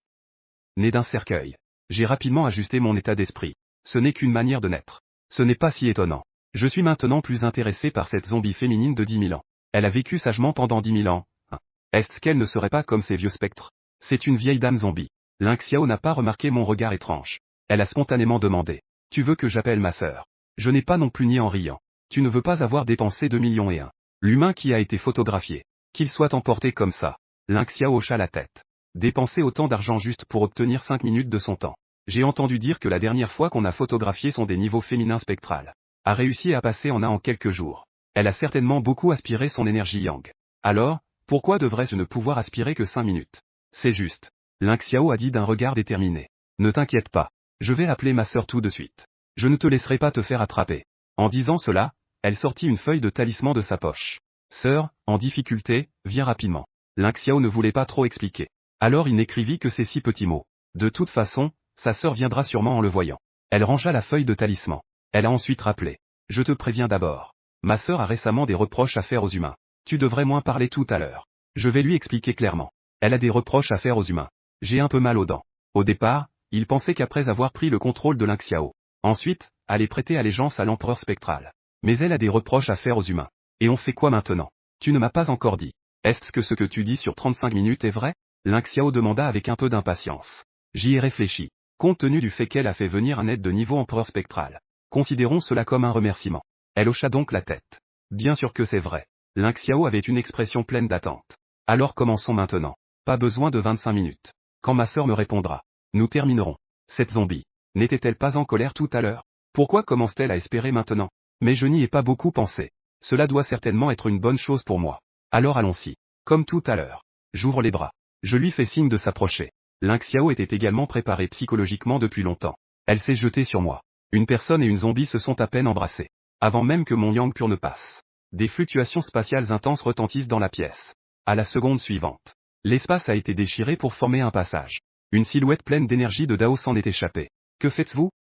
Né d'un cercueil. J'ai rapidement ajusté mon état d'esprit. Ce n'est qu'une manière de naître. Ce n'est pas si étonnant. Je suis maintenant plus intéressé par cette zombie féminine de 10 000 ans. Elle a vécu sagement pendant 10 000 ans. Hein. Est-ce qu'elle ne serait pas comme ces vieux spectres? C'est une vieille dame zombie. Ling Xiao n'a pas remarqué mon regard étrange. Elle a spontanément demandé. Tu veux que j'appelle ma sœur? Je n'ai pas non plus nié en riant. Tu ne veux pas avoir dépensé 2 millions et un. L'humain qui a été photographié. Qu'il soit emporté comme ça. Ling Xiao hocha la tête. Dépenser autant d'argent juste pour obtenir 5 minutes de son temps. J'ai entendu dire que la dernière fois qu'on a photographié son des niveaux féminins spectral. A réussi à passer en quelques jours. Elle a certainement beaucoup aspiré son énergie Yang. Alors, pourquoi devrais-je ne pouvoir aspirer que 5 minutes? C'est juste. Ling Xiao a dit d'un regard déterminé. Ne t'inquiète pas. Je vais appeler ma sœur tout de suite. Je ne te laisserai pas te faire attraper. En disant cela, elle sortit une feuille de talisman de sa poche. Sœur, en difficulté, viens rapidement. Ling Xiao ne voulait pas trop expliquer. Alors il n'écrivit que ces 6 petits mots. De toute façon, sa sœur viendra sûrement en le voyant. Elle rangea la feuille de talisman. Elle a ensuite rappelé. Je te préviens d'abord. Ma sœur a récemment des reproches à faire aux humains. Tu devrais moins parler tout à l'heure. Je vais lui expliquer clairement. Elle a des reproches à faire aux humains. J'ai un peu mal aux dents. Au départ, il pensait qu'après avoir pris le contrôle de Ling Xiao, ensuite, aller prêter allégeance à l'empereur spectral. Mais elle a des reproches à faire aux humains. Et on fait quoi maintenant? Tu ne m'as pas encore dit. Est-ce que ce que tu dis sur 35 minutes est vrai? Ling Xiao demanda avec un peu d'impatience. J'y ai réfléchi. compte tenu du fait qu'elle a fait venir un aide de niveau empereur spectral. Considérons cela comme un remerciement. Elle hocha donc la tête. Bien sûr que c'est vrai. Ling Xiao avait une expression pleine d'attente. Alors commençons maintenant. Pas besoin de 25 minutes. Quand ma sœur me répondra, nous terminerons. Cette zombie, n'était-elle pas en colère tout à l'heure? Pourquoi commence-t-elle à espérer maintenant? Mais je n'y ai pas beaucoup pensé. Cela doit certainement être une bonne chose pour moi. Alors allons-y. Comme tout à l'heure. J'ouvre les bras. Je lui fais signe de s'approcher. Ling Xiao était également préparée psychologiquement depuis longtemps. Elle s'est jetée sur moi. Une personne et une zombie se sont à peine embrassées. Avant même que mon yang pur ne passe. Des fluctuations spatiales intenses retentissent dans la pièce. À la seconde suivante. L'espace a été déchiré pour former un passage. Une silhouette pleine d'énergie de Dao s'en est échappée. Que faites-vous?